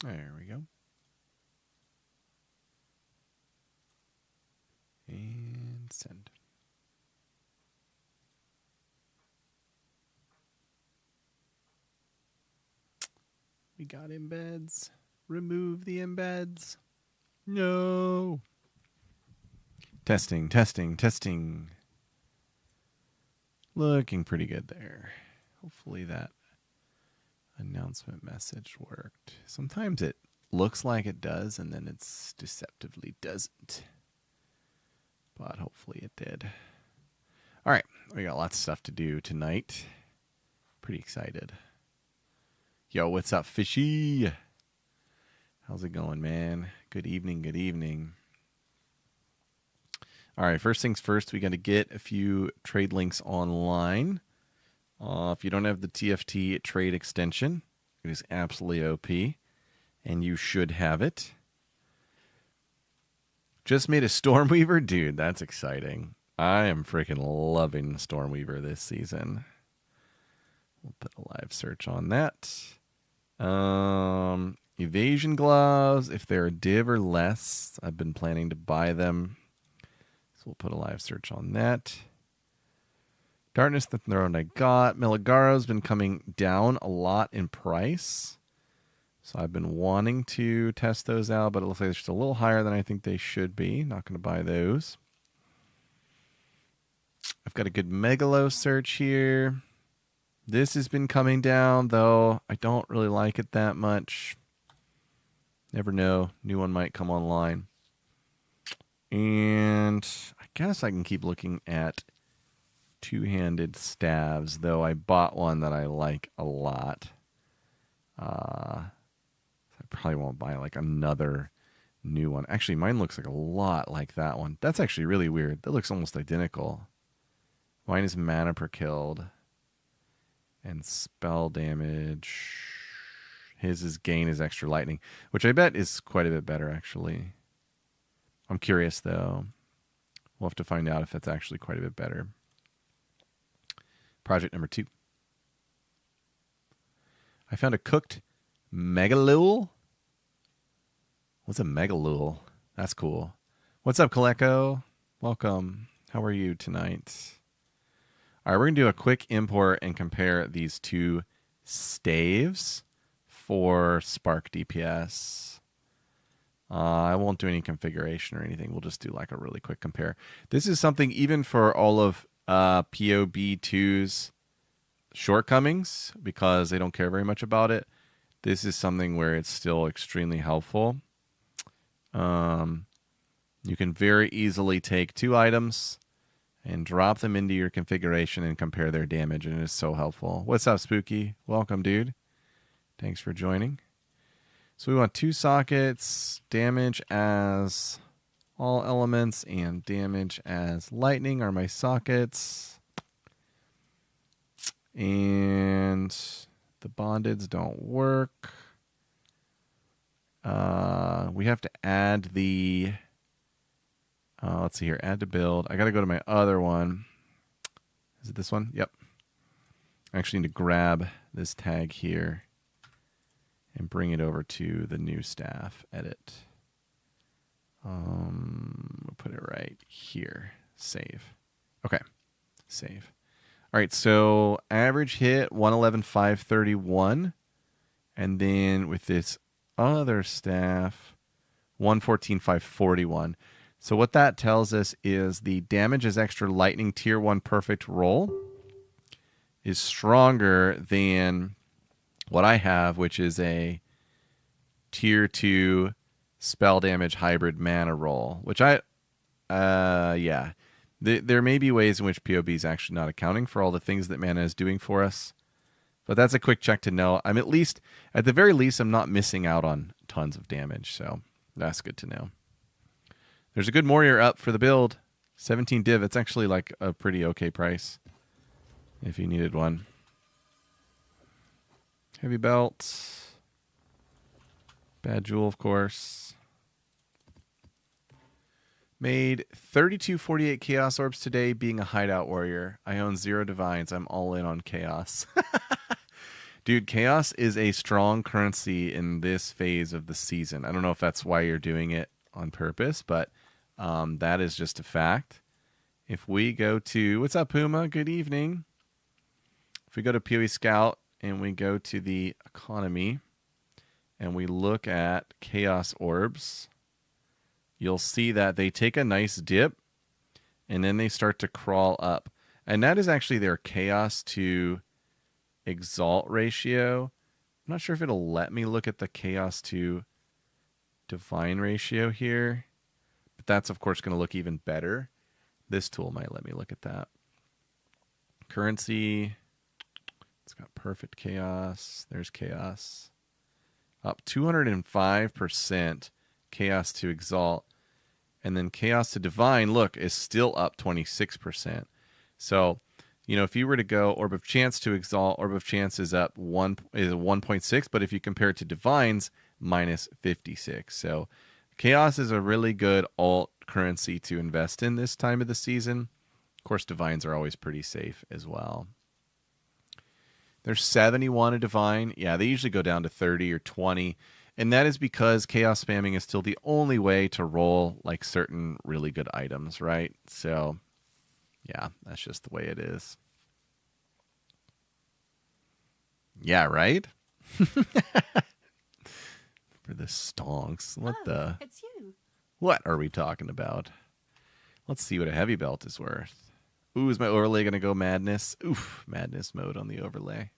There we go. And send. We got embeds. Remove the embeds. No. Testing, testing, testing. Looking pretty good there. Hopefully that announcement message worked. Sometimes it looks like it does, and then it's deceptively doesn't. But hopefully it did. All right, we got lots of stuff to do tonight. Pretty excited. Yo, what's up, Fishy? How's it going, man? Good evening, good evening. All right, first things first, we got to get a few trade links online. If you don't have the TFT trade extension, it is absolutely OP, and you should have it. Just made a Stormweaver? Dude, that's exciting. I am freaking loving Stormweaver this season. We'll put a live search on that. Evasion gloves, if they're a div or less, I've been planning to buy them. So we'll put a live search on that. Darkness the Throne I got. Meligaro's been coming down a lot in price. So I've been wanting to test those out, but it looks like they're just a little higher than I think they should be. Not going to buy those. I've got a good Megalo search here. This has been coming down, though I don't really like it that much. Never know. New one might come online. And I guess I can keep looking at two-handed staves, though I bought one that I like a lot. I probably won't buy like another new one. Actually, mine looks like a lot like that one. That's actually really weird. That looks almost identical. Mine is mana per killed and spell damage. His is gain is extra lightning, which I bet is quite a bit better, actually. I'm curious, though. We'll have to find out if it's actually quite a bit better. Project number 2. I found a cooked Megalule. What's a Megalule? That's cool. What's up, Kaleko? Welcome. How are you tonight? All right, we're going to do a quick import and compare these two staves for Spark DPS. I won't do any configuration or anything. We'll just do like a really quick compare. This is something even for all of POB2's shortcomings, because they don't care very much about it. This is something where it's still extremely helpful. You can very easily take two items and drop them into your configuration and compare their damage, and it is so helpful. What's up, Spooky? Welcome, dude. Thanks for joining. So we want 2 sockets, damage as all elements, and damage as lightning are my sockets. And the bondeds don't work. We have to add the... let's see here. Add to build. I got to go to my other one. Is it this one? Yep. I actually need to grab this tag here and bring it over to the new staff. Edit. We'll put it right here. Save. Okay. Save. All right, so average hit 111,531. And then with this other staff, 114,541. So what that tells us is the damage as extra lightning tier 1 perfect roll is stronger than what I have, which is a tier 2 spell damage hybrid mana roll, which yeah. There may be ways in which POB is actually not accounting for all the things that mana is doing for us. But that's a quick check to know. I'm at the very least, I'm not missing out on tons of damage. So that's good to know. There's a good Warrior up for the build. 17 div. It's actually like a pretty okay price if you needed one. Heavy belt. Bad Jewel, of course. Made 3248 Chaos Orbs today being a hideout warrior. I own 0 divines. I'm all in on chaos. Dude, chaos is a strong currency in this phase of the season. I don't know if that's why you're doing it on purpose, but that is just a fact. If we go to, what's up, Puma? Good evening. If we go to PoE Scout and we go to the economy and we look at chaos orbs, you'll see that they take a nice dip and then they start to crawl up. And that is actually their chaos to exalt ratio. I'm not sure if it'll let me look at the chaos to divine ratio here, but that's of course going to look even better. This tool might let me look at that. Currency, it's got perfect chaos. There's chaos. Up 205% chaos to exalt. And then chaos to divine, look, is still up 26%. So, you know, if you were to go Orb of Chance to exalt, Orb of Chance is up 1.6, but if you compare it to divines, minus 56. So chaos is a really good alt currency to invest in this time of the season. Of course, divines are always pretty safe as well. There's 71 a divine. Yeah, they usually go down to 30 or 20. And that is because chaos spamming is still the only way to roll like certain really good items, right? So yeah, that's just the way it is. Yeah, right? For the stonks. It's you. What are we talking about? Let's see what a heavy belt is worth. Ooh, is my overlay going to go madness? Oof, madness mode on the overlay.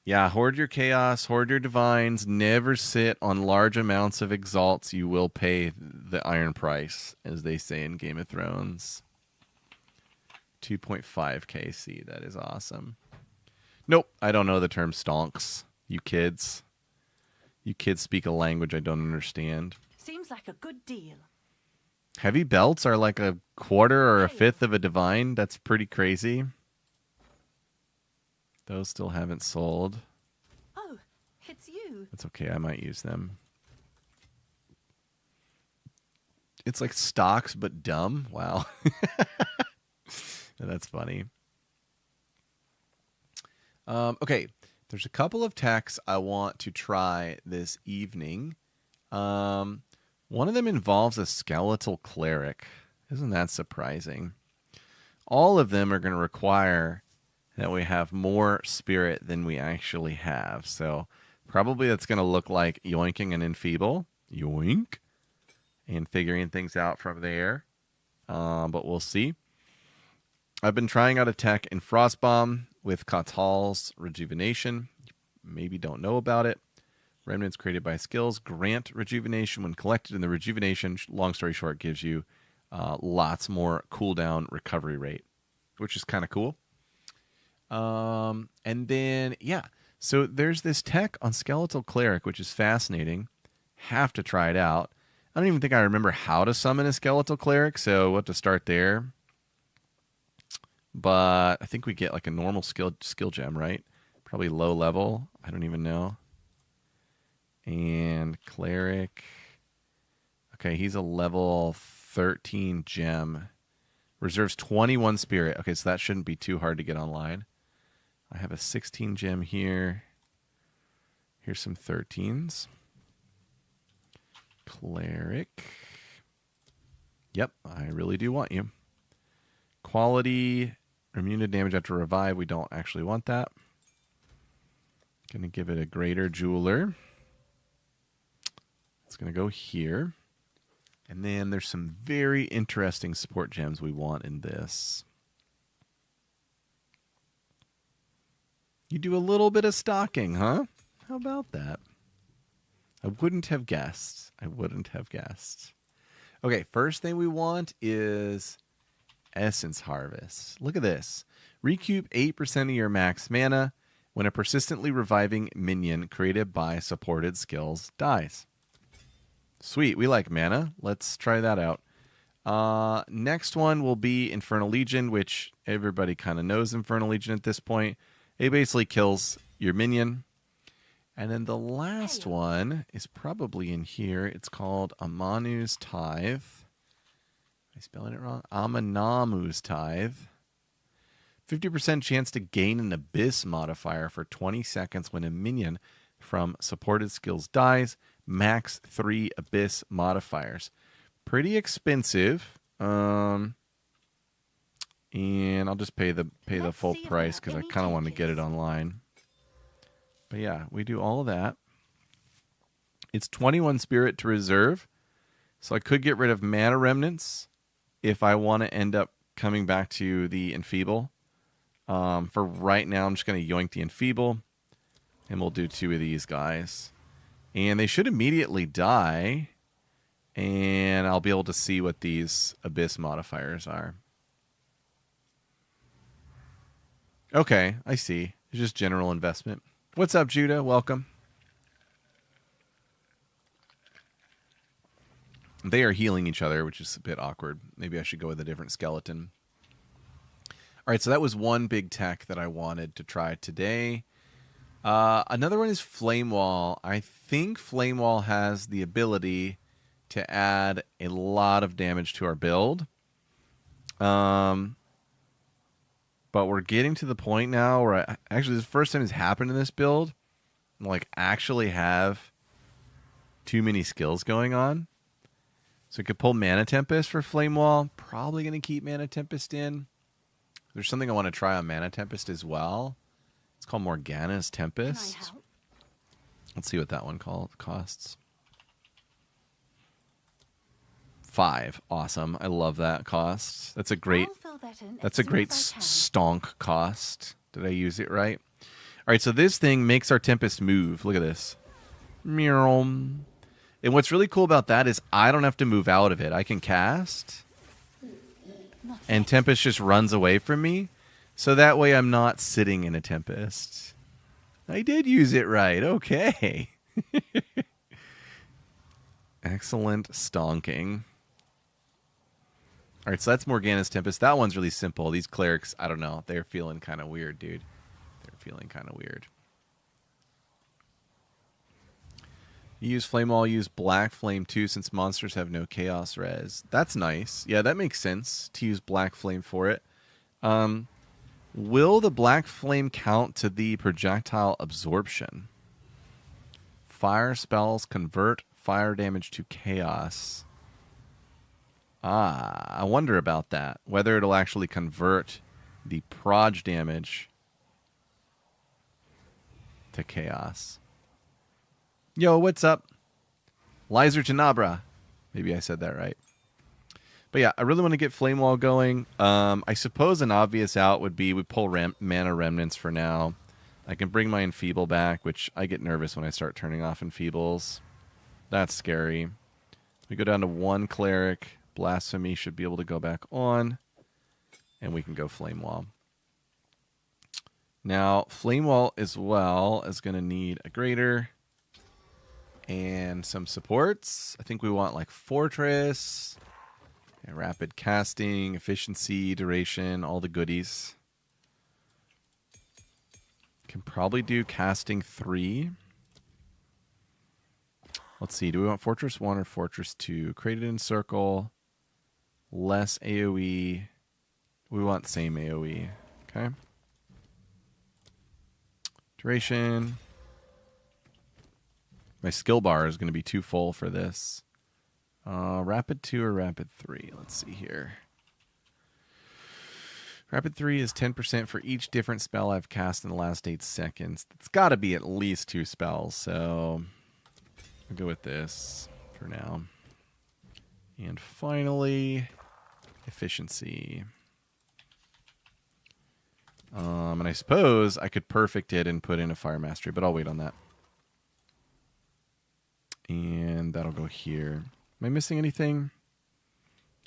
Yeah, hoard your chaos, hoard your divines. Never sit on large amounts of exalts. You will pay the iron price, as they say in Game of Thrones. 2.5 KC. That is awesome. Nope, I don't know the term stonks. You kids. You kids speak a language I don't understand. Seems like a good deal. Heavy belts are like a quarter or a fifth of a divine. That's pretty crazy. Those still haven't sold. Oh, it's you. That's okay. I might use them. It's like stocks, but dumb. Wow. That's funny. Okay. There's a couple of techs I want to try this evening. One of them involves a skeletal cleric. Isn't that surprising? All of them are going to require that we have more spirit than we actually have. So probably that's going to look like yoinking and enfeeble. Yoink. And figuring things out from there. But we'll see. I've been trying out a tech in Frostbomb with Katal's Rejuvenation. You maybe don't know about it. Remnants created by skills grant rejuvenation when collected, and the rejuvenation, long story short, gives you lots more cooldown recovery rate, which is kind of cool. And then, yeah, so there's this tech on Skeletal Cleric, which is fascinating. Have to try it out. I don't even think I remember how to summon a Skeletal Cleric, so we'll have to start there. But I think we get like a normal skill gem, right? Probably low level. I don't even know. And Cleric. Okay, he's a level 13 gem. Reserves 21 spirit. Okay, so that shouldn't be too hard to get online. I have a 16 gem here. Here's some 13s. Cleric. Yep, I really do want you. Quality. Immune to damage after revive. We don't actually want that. Going to give it a greater jeweler. It's going to go here. And then there's some very interesting support gems we want in this. You do a little bit of stocking, huh? How about that? I wouldn't have guessed. I wouldn't have guessed. Okay, first thing we want is Essence Harvest. Look at this. Recoup 8% of your max mana when a persistently reviving minion created by supported skills dies. Sweet, we like mana. Let's try that out. Next one will be Infernal Legion, which everybody kind of knows Infernal Legion at this point. It basically kills your minion. And then the last one is probably in here. It's called Amanu's Tithe. Am I spelling it wrong? Amanamu's Tithe. 50% chance to gain an Abyss modifier for 20 seconds when a minion from supported skills dies. Max 3 Abyss modifiers. Pretty expensive. And I'll just pay the full price because I kind of want to get it online. But yeah, we do all of that. It's 21 spirit to reserve. So I could get rid of mana remnants if I want to end up coming back to the enfeeble. For right now, I'm just going to yoink the enfeeble. And we'll do 2 of these guys. And they should immediately die. And I'll be able to see what these Abyss modifiers are. Okay, I see. It's just general investment. What's up, Judah? Welcome. They are healing each other, which is a bit awkward. Maybe I should go with a different skeleton. All right, so that was one big tech that I wanted to try today. Another one is Flame Wall. I think Flame Wall has the ability to add a lot of damage to our build. But we're getting to the point now where actually this is the first time it's happened in this build. Like actually have too many skills going on. So we could pull Mana Tempest for Flame Wall. Probably going to keep Mana Tempest in. There's something I want to try on Mana Tempest as well. It's called Morgana's Tempest. Let's see what that one costs. 5. Awesome. I love that cost. That's a great stonk cost. Did I use it right? All right, so this thing makes our Tempest move. Look at this. Meow. And what's really cool about that is I don't have to move out of it. I can cast, and Tempest just runs away from me. So that way I'm not sitting in a Tempest. I did use it right. Okay. Excellent stonking. All right, so that's Morgana's Tempest. That one's really simple. These clerics, I don't know. They're feeling kind of weird, dude. They're feeling kind of weird. You use Flame Wall, use Black Flame too, since monsters have no Chaos Res. That's nice. Yeah, that makes sense to use Black Flame for it. Will the Black Flame count to the projectile absorption? Fire spells convert fire damage to chaos. I wonder about that. Whether it'll actually convert the proj damage to chaos. Yo, what's up? Lizer Tenabra. Maybe I said that right. But yeah, I really want to get Flame Wall going. I suppose an obvious out would be we pull Mana Remnants for now. I can bring my Enfeeble back, which I get nervous when I start turning off Enfeebles. That's scary. We go down to 1 Cleric. Blasphemy should be able to go back on. And we can go Flame Wall. Now, Flame Wall as well is going to need a Greater and some supports. I think we want like Fortress, and Rapid Casting, Efficiency, Duration, all the goodies. Can probably do Casting 3. Let's see, do we want Fortress 1 or Fortress 2? Created in Circle, less AoE. We want same AoE, okay? Duration. My skill bar is going to be too full for this. Rapid 2 or Rapid 3? Let's see here. Rapid 3 is 10% for each different spell I've cast in the last 8 seconds. It's got to be at least 2 spells, so I'll go with this for now. And finally, Efficiency. And I suppose I could perfect it and put in a Fire Mastery, but I'll wait on that. And that'll go here. Am I missing anything?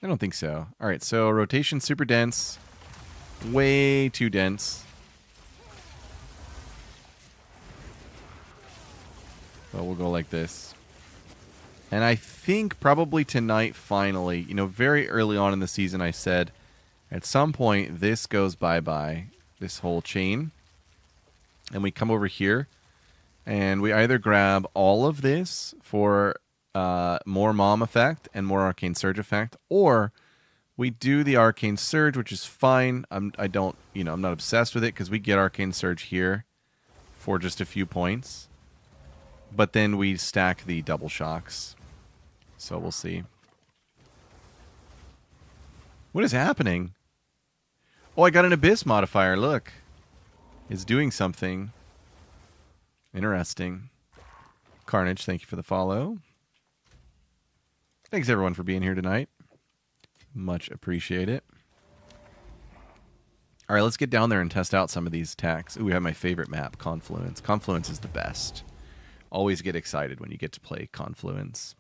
I don't think so. All right, so rotation super dense. Way too dense. But we'll go like this. And I think probably tonight, finally, you know, very early on in the season, I said, at some point, this goes bye-bye, this whole chain. And we come over here, and we either grab all of this for more Mom effect and more Arcane Surge effect, or We do the Arcane Surge, which is fine. I'm not obsessed with it because we get Arcane Surge here for just a few points. But then we stack the double shocks. So we'll see. What is happening? Oh, I got an Abyss modifier. Look. It's doing something. Interesting. Carnage, thank you for the follow. Thanks everyone for being here tonight. Much appreciate it. All right, let's get down there and test out some of these attacks. Ooh, we have my favorite map, Confluence. Confluence is the best. Always get excited when you get to play Confluence.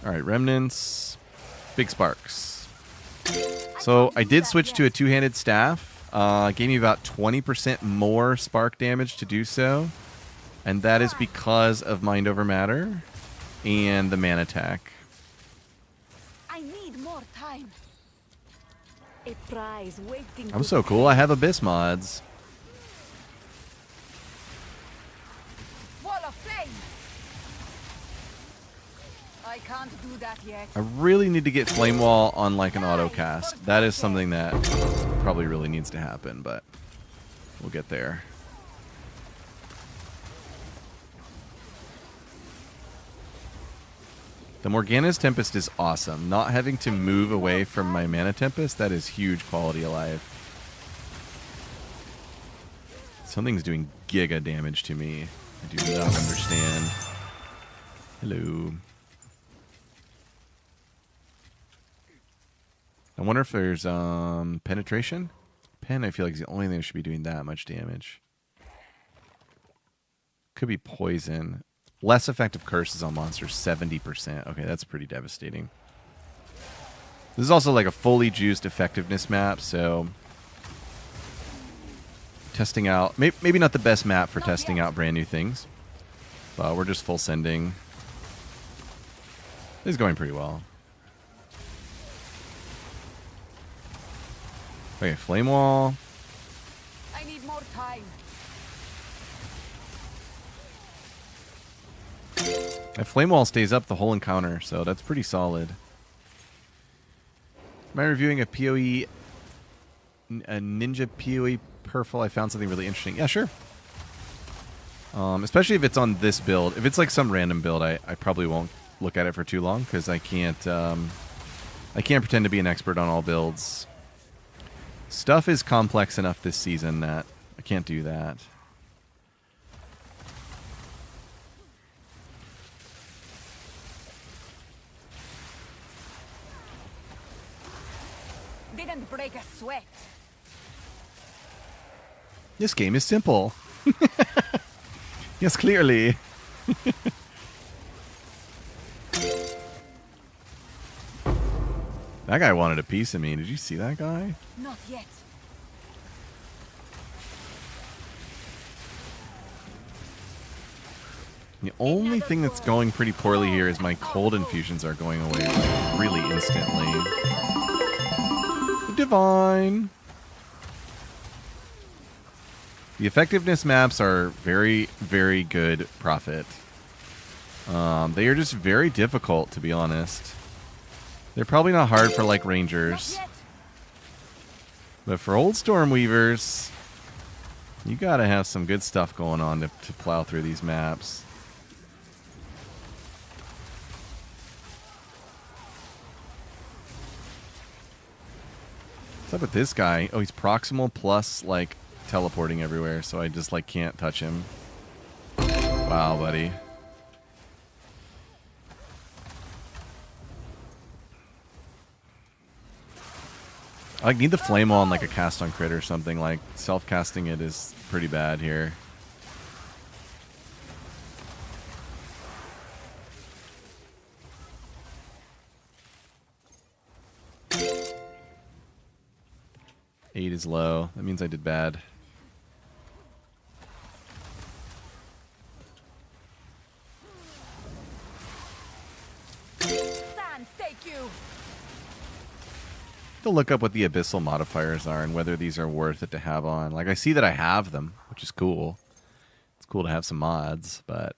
All right, Remnants. Big Sparks. So I did switch to a two-handed staff. Gave me about 20% more spark damage to do so. And that is because of Mind Over Matter and the man attack. Time. A prize waiting. I'm so cool. I have Abyss mods. Wall of flame. I can't do that yet. I really need to get Flame Wall on like an auto cast. That is something that probably really needs to happen, but we'll get there. The Morgana's Tempest is awesome. Not having to move away from my Mana Tempest, that is huge quality of life. Something's doing giga damage to me. I do not understand. Hello. I wonder if there's penetration? Pen, I feel like is the only thing that should be doing that much damage. Could be poison. Less effective curses on monsters, 70%. Okay, that's pretty devastating. This is also like a fully juiced effectiveness map, so testing out, maybe not the best map for testing out brand new things, but we're just full sending. This is going pretty well. Okay, Flame Wall. I need more time. That Flame Wall stays up the whole encounter, so that's pretty solid. Am I reviewing a PoE, a Ninja PoE Purple? I found something really interesting. Yeah, sure. Especially if it's on this build. If it's like some random build, I probably won't look at it for too long because I can't pretend to be an expert on all builds. Stuff is complex enough this season that I can't do that. Didn't break a sweat. This game is simple. Yes, clearly. That guy wanted a piece of me. Did you see that guy? Not yet. The only thing that's going pretty poorly here is my cold infusions are going away like, really instantly. Divine. The effectiveness maps are very, very good profit. They are just very difficult, to be honest. They're probably not hard for, like, rangers. But for old Stormweavers, you gotta have some good stuff going on to plow through these maps. What's up with this guy? Oh, he's proximal plus, like, teleporting everywhere, so I just, like, can't touch him. Wow, buddy. I need the flame on like a cast on crit or something. Like self-casting it is pretty bad here. Eight is low. That means I did bad. Sans, take you. To look up what the abyssal modifiers are and whether these are worth it to have on. Like I see that I have them, which is cool. It's cool to have some mods, but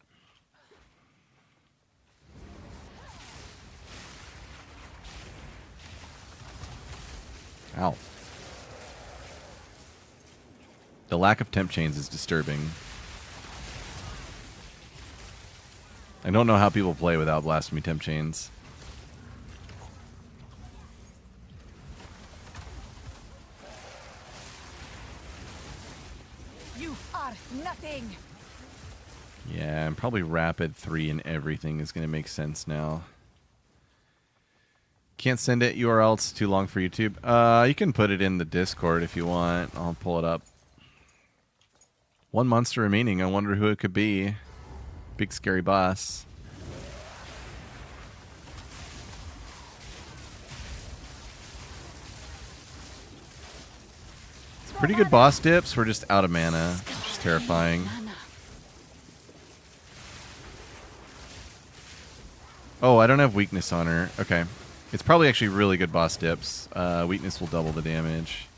Ow. The lack of temp chains is disturbing. I don't know how people play without blasphemy temp chains. You are nothing. Yeah, and probably rapid 3 and everything is going to make sense now. Can't send it URL, it's too long for YouTube. You can put it in the Discord if you want. I'll pull it up. One monster remaining. I wonder who it could be. Big scary boss. It's pretty good boss dips. We're just out of mana, which is terrifying. Oh, I don't have weakness on her. Okay. It's probably actually really good boss dips. Weakness will double the damage.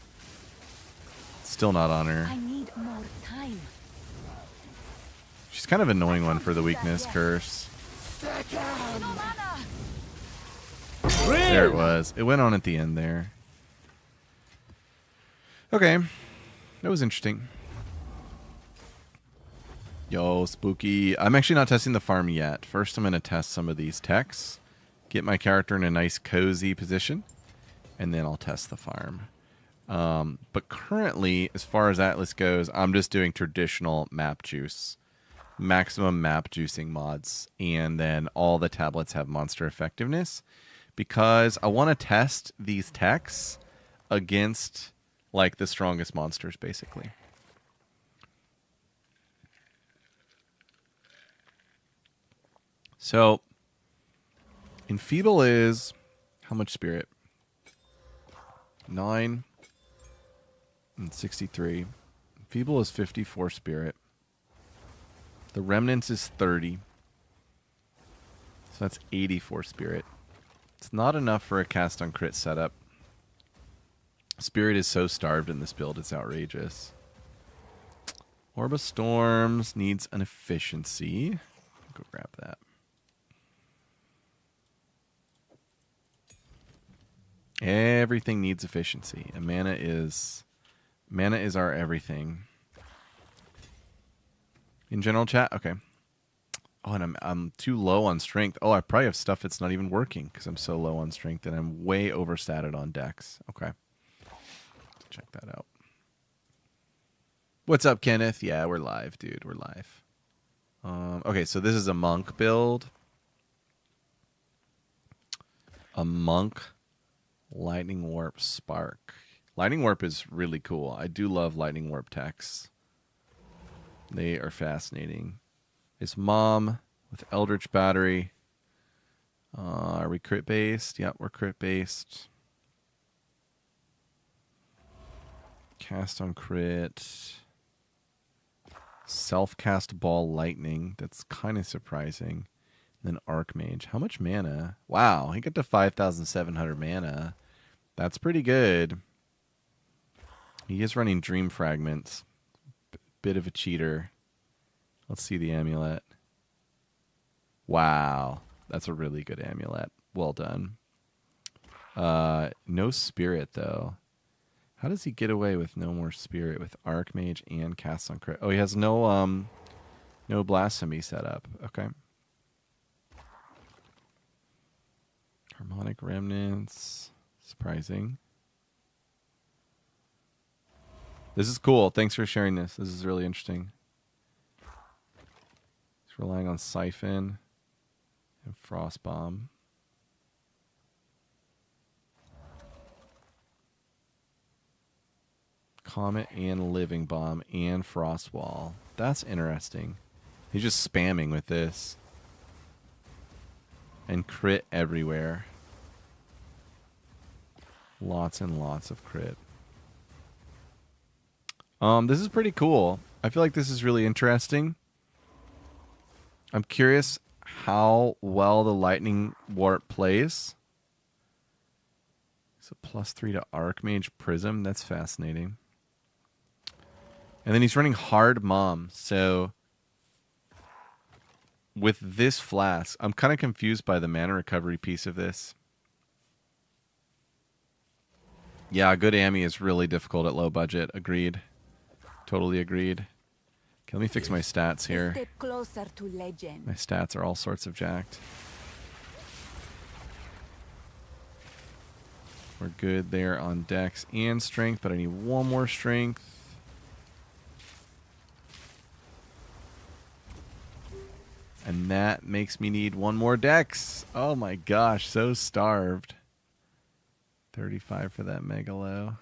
Still not on her. I need more time. She's kind of an annoying one for the weakness curse. No mana. There it was. It went on at the end there. Okay. That was interesting. Yo, spooky. I'm actually not testing the farm yet. First, I'm going to test some of these techs. Get my character in a nice cozy position. And then I'll test the farm. But currently, as far as Atlas goes, I'm just doing traditional map juice. Maximum map juicing mods. And then all the tablets have monster effectiveness. Because I want to test these techs against like the strongest monsters, basically. So, Enfeeble is how much spirit? 9 and 63. Enfeeble is 54 spirit. The Remnants is 30. So that's 84 spirit. It's not enough for a cast on crit setup. Spirit is so starved in this build, it's outrageous. Orb of Storms needs an efficiency. Go grab that. Everything needs efficiency. And mana is our everything. In general chat? Okay. Oh, and I'm too low on strength. Oh, I probably have stuff that's not even working because I'm so low on strength and I'm way overstated on dex. Okay. Check that out. What's up, Kenneth? Yeah, we're live, dude. We're live. Okay, so this is a monk build. A monk lightning warp spark. Lightning warp is really cool. I do love lightning warp techs. They are fascinating. It's Mom with Eldritch Battery. Are we crit based? Yep, we're crit based. Cast on crit. Self-cast ball lightning. That's kind of surprising. And then Archmage. How much mana? Wow, he got to 5,700 mana. That's pretty good. He is running Dream Fragments. Bit of a cheater. Let's see the amulet. Wow, that's a really good amulet. Well done. No spirit, though. How does he get away with no more spirit with Archmage and cast on crit? Oh, he has no blasphemy set up. Okay. Harmonic Remnants. Surprising. This is cool. Thanks for sharing this. This is really interesting. He's relying on Siphon and Frostbomb. Comet and Living Bomb and Frostwall. That's interesting. He's just spamming with this. And crit everywhere. Lots and lots of crit. This is pretty cool. I feel like this is really interesting. I'm curious how well the Lightning Warp plays. It's a +3 to Archmage Prism. That's fascinating. And then he's running Hard Mom. So with this flask, I'm kind of confused by the mana recovery piece of this. Yeah, good Ami is really difficult at low budget. Agreed. Totally agreed. Okay, let me fix my stats A here. step closer to legend. My stats are all sorts of jacked. We're good there on dex and strength, but I need one more strength. And that makes me need one more dex. Oh my gosh, so starved. 35 for that megalo.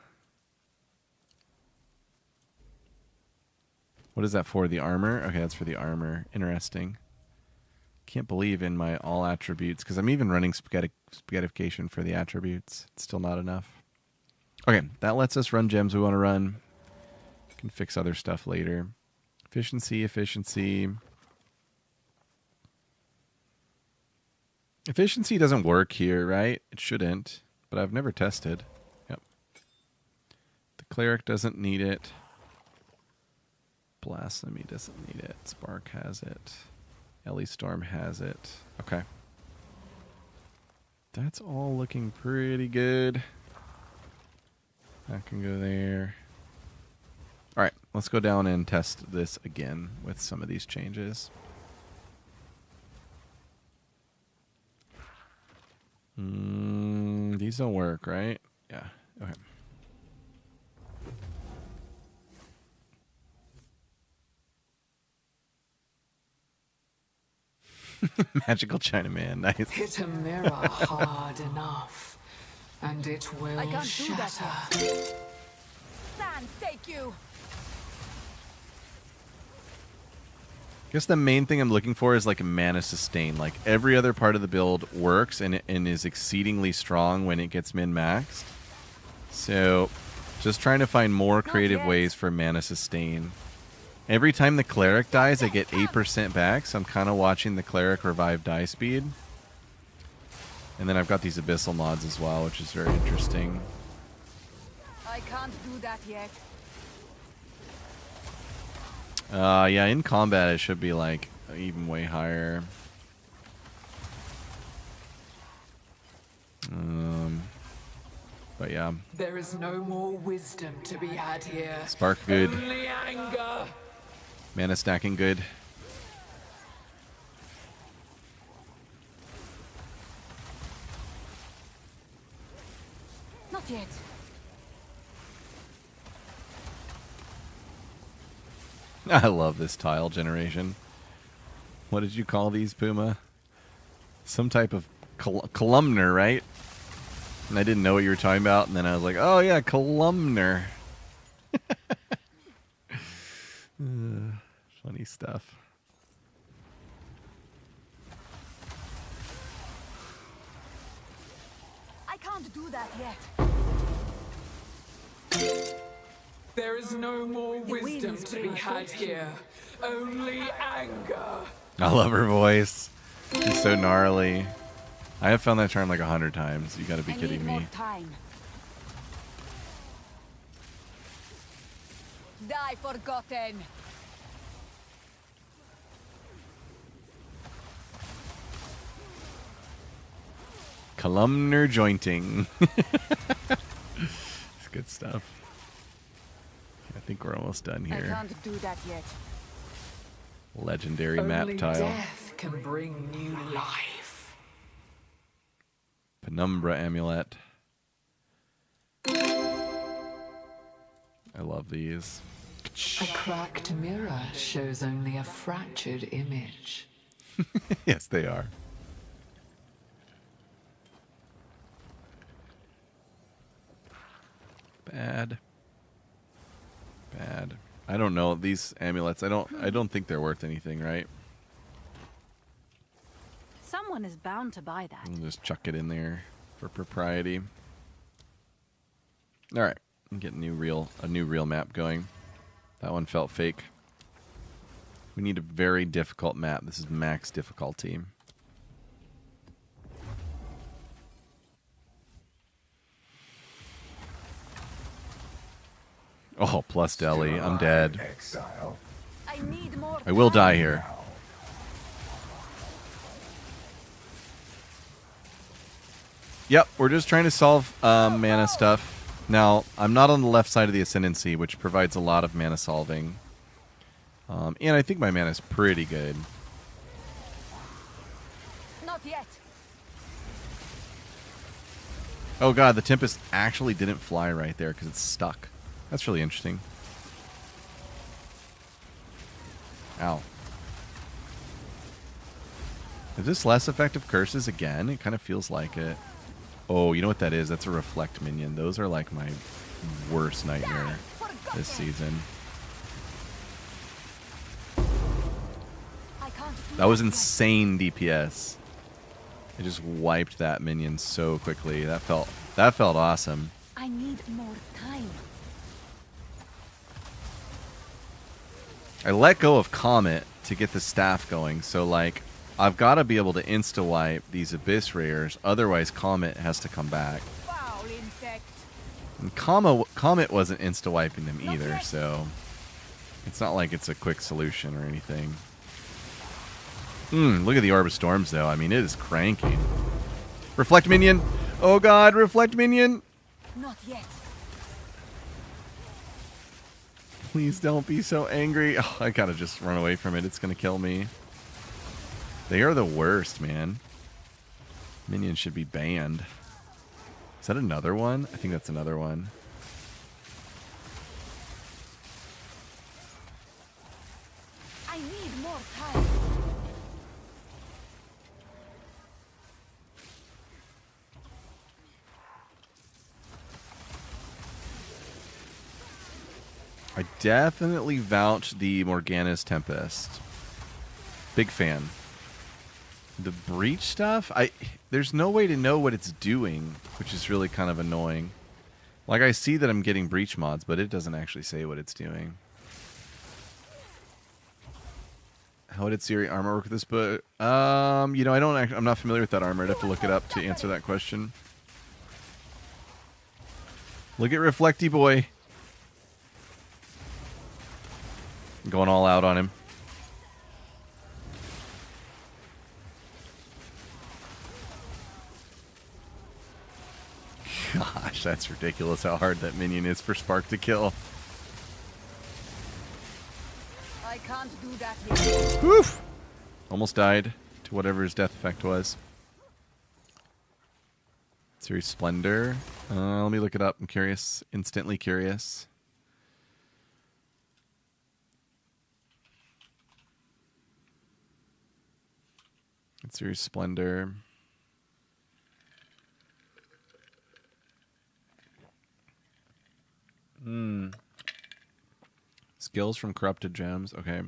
What is that for? The armor? Okay, that's for the armor. Interesting. Can't believe in my all attributes, because I'm even running spaghettification for the attributes. It's still not enough. Okay, that lets us run gems we want to run. Can fix other stuff later. Efficiency, efficiency. Efficiency doesn't work here, right? It shouldn't, but I've never tested. Yep. The cleric doesn't need it. Blasphemy doesn't need it. Spark has it. Ellie Storm has it. Okay. That's all looking pretty good. That can go there. All right, let's go down and test this again with some of these changes. These don't work, right? Yeah. Okay. Magical Chinaman, nice. Hit a mirror hard enough, and it will I can't do that shatter. yet. Sans, take you. Guess the main thing I'm looking for is like a mana sustain. Like every other part of the build works and is exceedingly strong when it gets min-maxed. So just trying to find more creative ways for mana sustain. Every time the cleric dies, I get 8% back, so I'm kind of watching the cleric revive die speed. And then I've got these abyssal mods as well, which is very interesting. I can't do that yet. Yeah, in combat it should be like even way higher. But yeah. There is no more wisdom to be had here. Spark good. Only anger. Mana stacking good. Not yet. I love this tile generation. What did you call these, Puma? Some type of columnar, right? And I didn't know what you were talking about, and then I was like, oh yeah, columnar. Funny stuff. I can't do that yet. There is no more wisdom to be had here. Only anger. I love her voice. She's so gnarly. I have found that charm like 100 times. You gotta be I kidding need me. more time. Die forgotten. Columnar jointing. It's good stuff. I think we're almost done I here. can't do that yet. Legendary Only map tile. death can bring new life. Penumbra amulet. I love these. A cracked mirror shows only a fractured image. Yes, they are. Bad. Bad. I don't know these amulets. I don't think they're worth anything, right? Someone is bound to buy that. I'll just chuck it in there for propriety. All right, I'm getting a new real map going. That one felt fake. We need a very difficult map. This is max difficulty. Oh, plus Delhi. I'm dead. I need more I will time. die here. Yep, we're just trying to solve mana stuff. Now, I'm not on the left side of the Ascendancy, which provides a lot of mana solving. And I think my mana is pretty good. Not yet. Oh god, the Tempest actually didn't fly right there because it's stuck. That's really interesting. Ow. Is this less effective curses again? It kind of feels like it. Oh, you know what that is? That's a reflect minion. Those are like my worst nightmare this season. That was insane DPS. I just wiped that minion so quickly. That felt awesome. I need more time. I let go of Comet to get the staff going, so like I've got to be able to insta-wipe these Abyss Rares, otherwise Comet has to come back. Foul insect. And Comet wasn't insta-wiping them either, so it's not like it's a quick solution or anything. Look at the Orb of Storms, though. I mean, it is cranking. Reflect Minion! Oh god, Reflect Minion! Not yet. Please don't be so angry. Oh, I gotta just run away from it. It's gonna kill me. They are the worst, man. Minions should be banned. Is that another one? I think that's another one. I need more time. I definitely vouch the Morgana's Tempest. Big fan. The breach stuff, there's no way to know what it's doing, which is really kind of annoying. Like, I see that I'm getting breach mods, but it doesn't actually say what it's doing. How did Siri armor work with this book? You know, I'm not familiar with that armor. I'd have to look it up to answer that question. Look at Reflecty Boy. Going all out on him. Gosh, that's ridiculous how hard that minion is for Spark to kill. I can't do that yet. Woof! Almost died to whatever his death effect was. Series Splendor. Let me look it up. I'm curious. Instantly curious. Series Splendor. Skills from Corrupted Gems. Okay.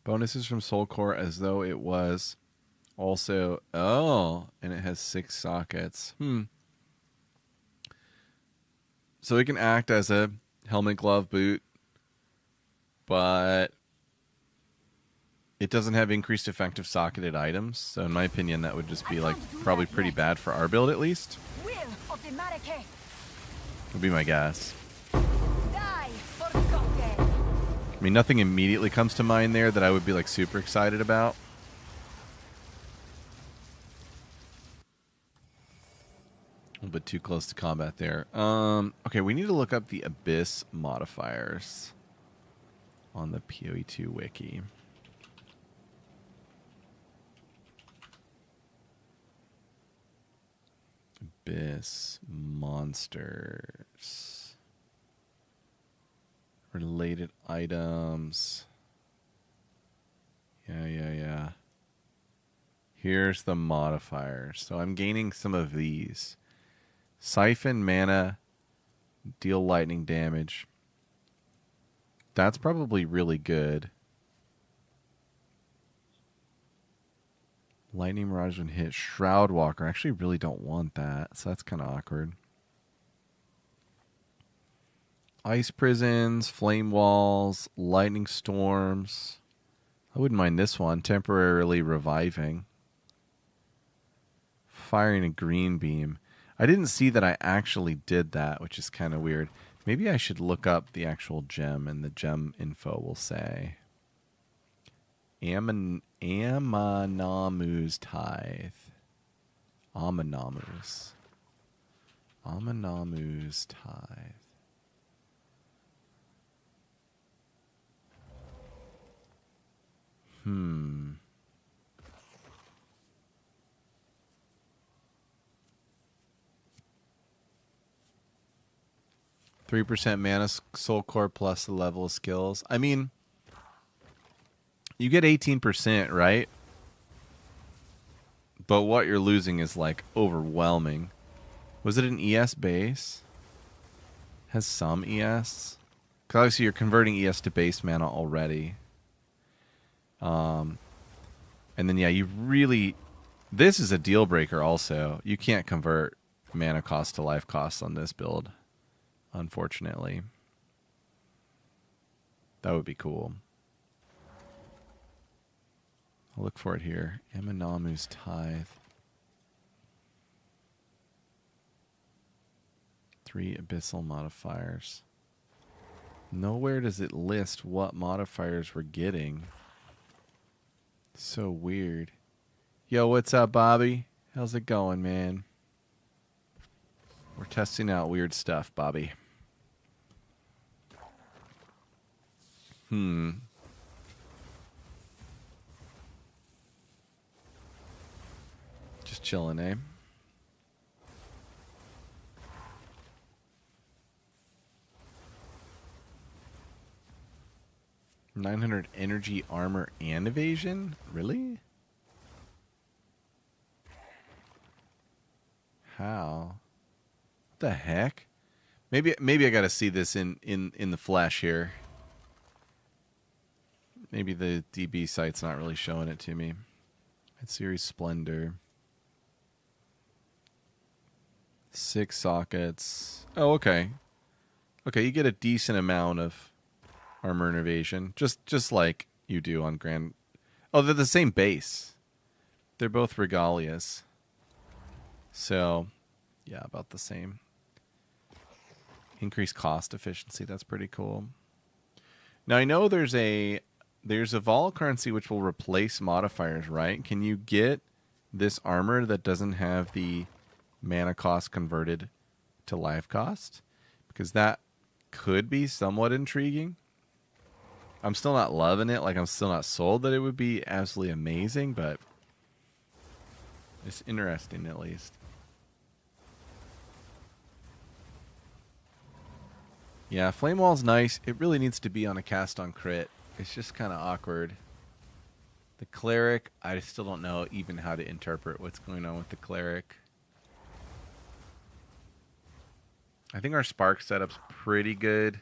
Bonuses from Soul Core as though it was also... Oh, and it has 6 sockets. So it can act as a helmet, glove, boot, but it doesn't have increased effective socketed items. So in my opinion, that would just be like probably pretty bad for our build at least. Will of the Marike. Would be my guess. Die forgotten. I mean, nothing immediately comes to mind there that I would be like super excited about. A little bit too close to combat there. Okay, we need to look up the Abyss modifiers on the PoE2 wiki. Abyss monsters. Related items. Yeah. Here's the modifiers. So I'm gaining some of these. Siphon mana, deal lightning damage. That's probably really good. Lightning Mirage when hit. Shroud Walker. I actually really don't want that, so that's kind of awkward. Ice Prisons, Flame Walls, Lightning Storms. I wouldn't mind this one. Temporarily Reviving. Firing a Green Beam. I didn't see that I actually did that, which is kind of weird. Maybe I should look up the actual gem, and the gem info will say. Amanamu's Tithe. Amanamu's. Amanamu's Tithe. Hmm. 3% mana soul core plus the level of skills. I mean, you get 18%, right? But what you're losing is like overwhelming. Was it an ES base? Has some ES? Because obviously you're converting ES to base mana already. And then yeah, you really... This is a deal breaker also. You can't convert mana cost to life cost on this build. Unfortunately. That would be cool. I'll look for it here. Amanamu's Tithe. 3 abyssal modifiers. Nowhere does it list what modifiers we're getting. So weird. Yo, what's up, Bobby? How's it going, man? We're testing out weird stuff, Bobby. Just chilling, eh? $900 energy, armor, and evasion? Really? How? What the heck? Maybe I gotta see this in the flesh here. Maybe the DB site's not really showing it to me. It's Series Splendor. 6 sockets. Oh, okay. Okay, you get a decent amount of armor and evasion. Just like you do on Grand... Oh, they're the same base. They're both Regalias. So, yeah, about the same. Increased cost efficiency. That's pretty cool. Now, I know there's a vol currency which will replace modifiers, right? Can you get this armor that doesn't have the mana cost converted to life cost? Because that could be somewhat intriguing. I'm still not loving it. Like, I'm still not sold that it would be absolutely amazing, but it's interesting at least. Yeah, Flame Wall's nice. It really needs to be on a cast on crit. It's just kind of awkward. The Cleric, I still don't know even how to interpret what's going on with the Cleric. I think our Spark setup's pretty good.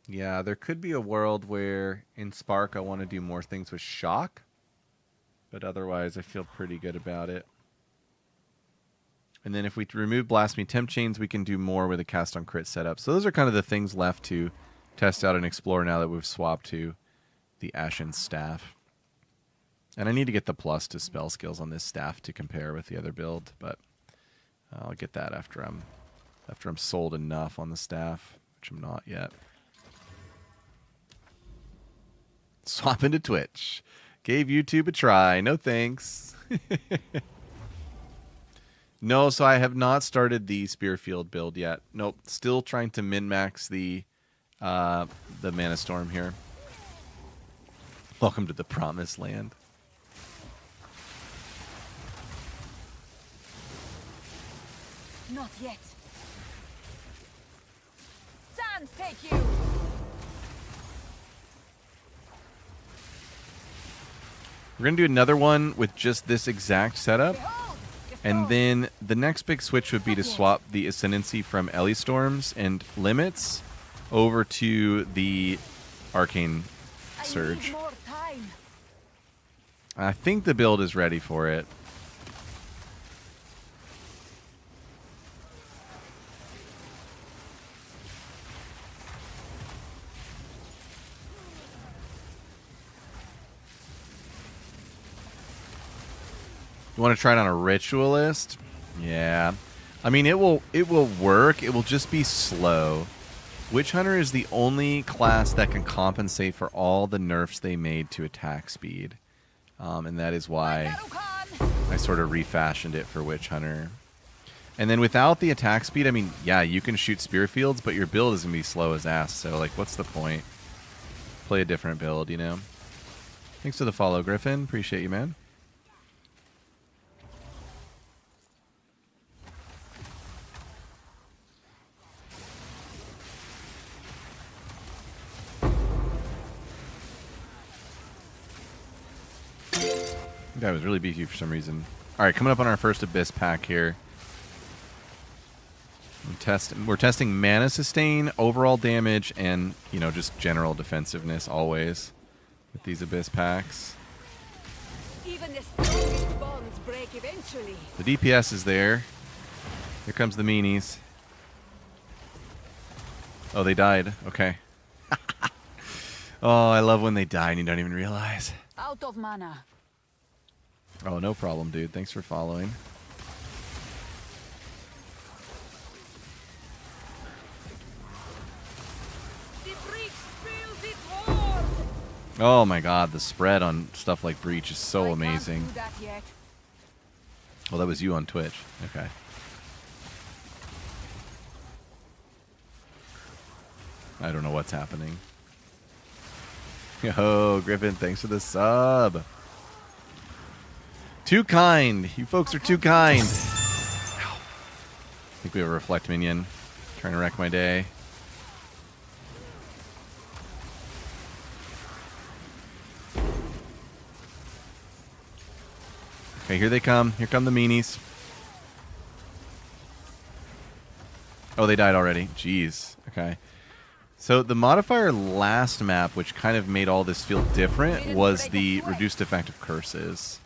Yeah, there could be a world where in Spark I want to do more things with Shock. But otherwise I feel pretty good about it. And then if we remove Blasphemy Temp Chains, we can do more with a cast on crit setup. So those are kind of the things left to test out and explore now that we've swapped to the Ashen Staff. And I need to get the plus to spell skills on this staff to compare with the other build, but I'll get that after I'm sold enough on the staff, which I'm not yet. Swap into Twitch. Gave YouTube a try. No thanks. No, so I have not started the Spearfield build yet. Nope, still trying to min-max the Mana Storm here. Welcome to the Promised Land. Not yet. Sands take you. We're going to do another one with just this exact setup. Behold, And then the next big switch would be to swap the Ascendancy from Ellie Storms and Limits over to the Arcane Surge. I need more time. I think the build is ready for it. You want to try it on a Ritualist? Yeah. I mean, it will work. It will just be slow. Witch Hunter is the only class that can compensate for all the nerfs they made to attack speed. And that is why I sort of refashioned it for Witch Hunter. And then without the attack speed, I mean, yeah, you can shoot spear fields, but your build is going to be slow as ass. So, like, what's the point? Play a different build, you know? Thanks for the follow, Griffin. Appreciate you, man. That guy was really beefy for some reason. All right, coming up on our first Abyss pack here. We're testing mana sustain, overall damage, and, you know, just general defensiveness always with these Abyss packs. Even the strongest bonds break eventually. The DPS is there. Here comes the meanies. Oh, they died. Okay. Oh, I love when they die and you don't even realize. Out of mana. Oh, no problem, dude. Thanks for following. Oh my god, the spread on stuff like Breach is so amazing. Can't do that yet. Well, that was you on Twitch. Okay. I don't know what's happening. Yo, Griffin, thanks for the sub. Too kind. You folks are too kind. I think we have a Reflect minion. Trying to wreck my day. Okay, here they come. Here come the meanies. Oh, they died already. Jeez. Okay. So the modifier last map, which kind of made all this feel different, was the reduced effective curses.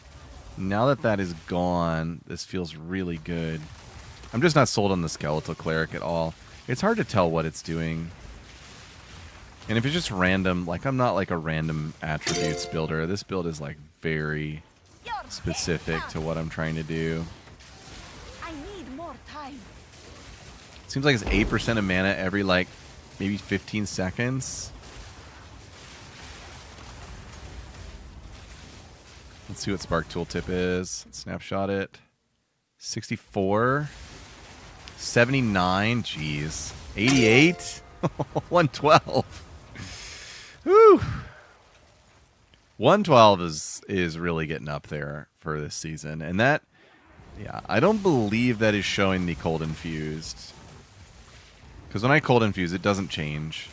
Now that that is gone, this feels really good. I'm just not sold on the Skeletal Cleric at all. It's hard to tell what it's doing. And if it's just random, like I'm not like a random attributes builder. This build is like very specific to what I'm trying to do. I need more time. Seems like it's 8% of mana every like maybe 15 seconds. Let's see what Spark Tooltip is. Snapshot it. 64. 79. Jeez. 88. 112. Whew. 112 is really getting up there for this season. And that, yeah, I don't believe that is showing the Cold Infused. Because when I Cold Infuse, it doesn't change.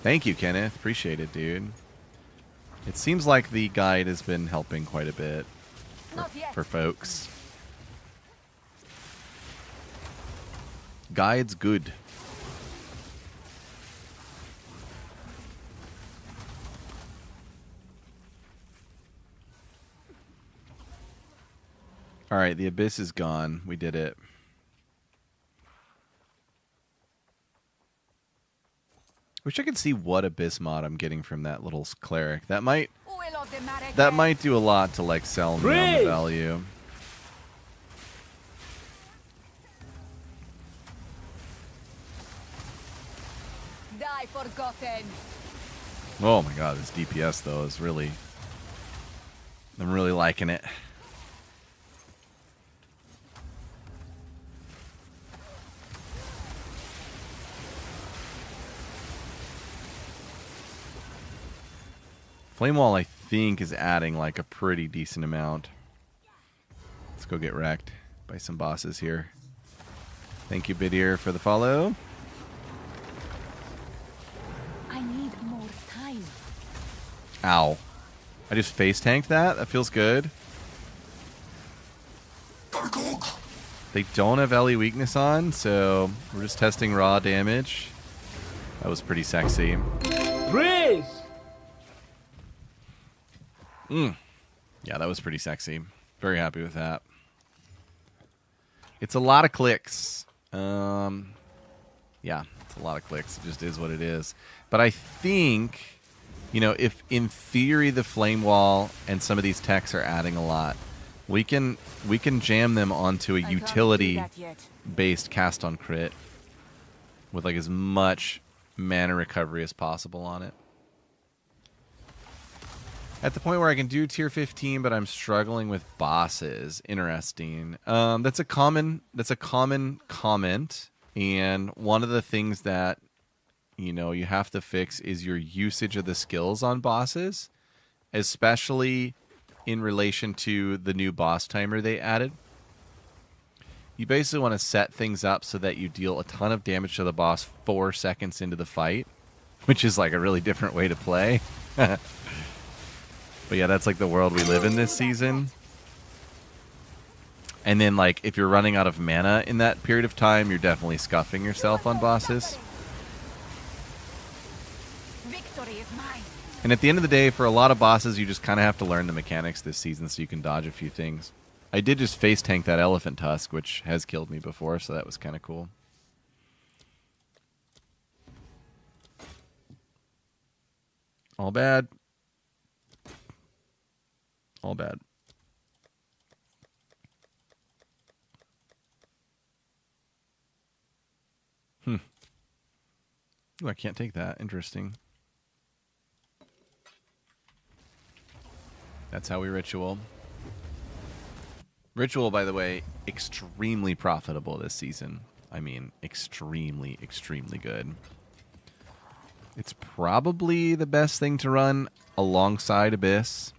Thank you, Kenneth. Appreciate it, dude. It seems like the guide has been helping quite a bit for folks. Guide's good. All right, the Abyss is gone. We did it. Wish I could see what Abyss mod I'm getting from that little cleric. That might do a lot to like sell me on the value. Die forgotten. Oh my god, this DPS though is really, I'm really liking it. Flame Wall, I think, is adding like a pretty decent amount. Let's go get wrecked by some bosses here. Thank you, Bidir, for the follow. I need more time. Ow. I just face tanked that? That feels good. They don't have LE weakness on, so we're just testing raw damage. That was pretty sexy. Breeze! Yeah, that was pretty sexy. Very happy with that. It's a lot of clicks. Yeah, it's a lot of clicks. It just is what it is. But I think, you know, if in theory the Flame Wall and some of these techs are adding a lot, we can jam them onto a utility-based cast on crit with like as much mana recovery as possible on it. At the point where I can do tier 15, but I'm struggling with bosses. Interesting. That's a common comment, and one of the things that you have to fix is your usage of the skills on bosses, especially in relation to the new boss timer they added. You basically want to set things up so that you deal a ton of damage to the boss 4 seconds into the fight, which is like a really different way to play. But yeah, that's like the world we live in this season. And then like if you're running out of mana in that period of time, you're definitely scuffing yourself on bosses. Victory is mine. And at the end of the day, for a lot of bosses, you just kind of have to learn the mechanics this season so you can dodge a few things. I did just face tank that elephant tusk, which has killed me before, so that was kind of cool. All bad. All bad. Ooh, I can't take that. Interesting. That's how we ritual. Ritual, by the way, extremely profitable this season. I mean, extremely, extremely good. It's probably the best thing to run alongside Abyss.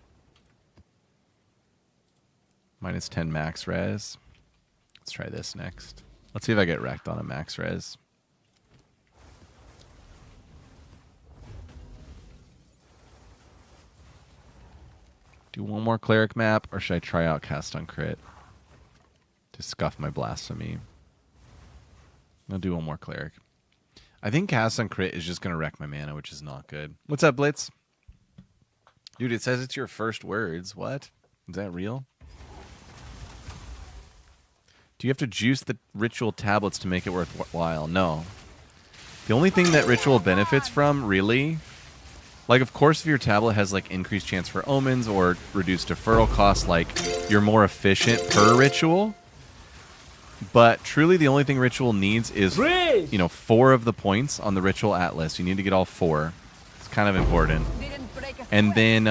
Minus 10 max res. Let's try this next. Let's see if I get wrecked on a max res. Do one more cleric map, or should I try out cast on crit to scuff my blasphemy? I'll do one more cleric. I think cast on crit is just going to wreck my mana, which is not good. What's up, Blitz? Dude, it says it's your first words. What? Is that real? Do you have to juice the ritual tablets to make it worthwhile? No. The only thing that ritual benefits from, really, like, of course, if your tablet has, like, increased chance for omens or reduced deferral costs, like, you're more efficient per ritual. But truly, the only thing ritual needs is, 4 of the points on the ritual atlas. You need to get all 4. It's kind of important. And then,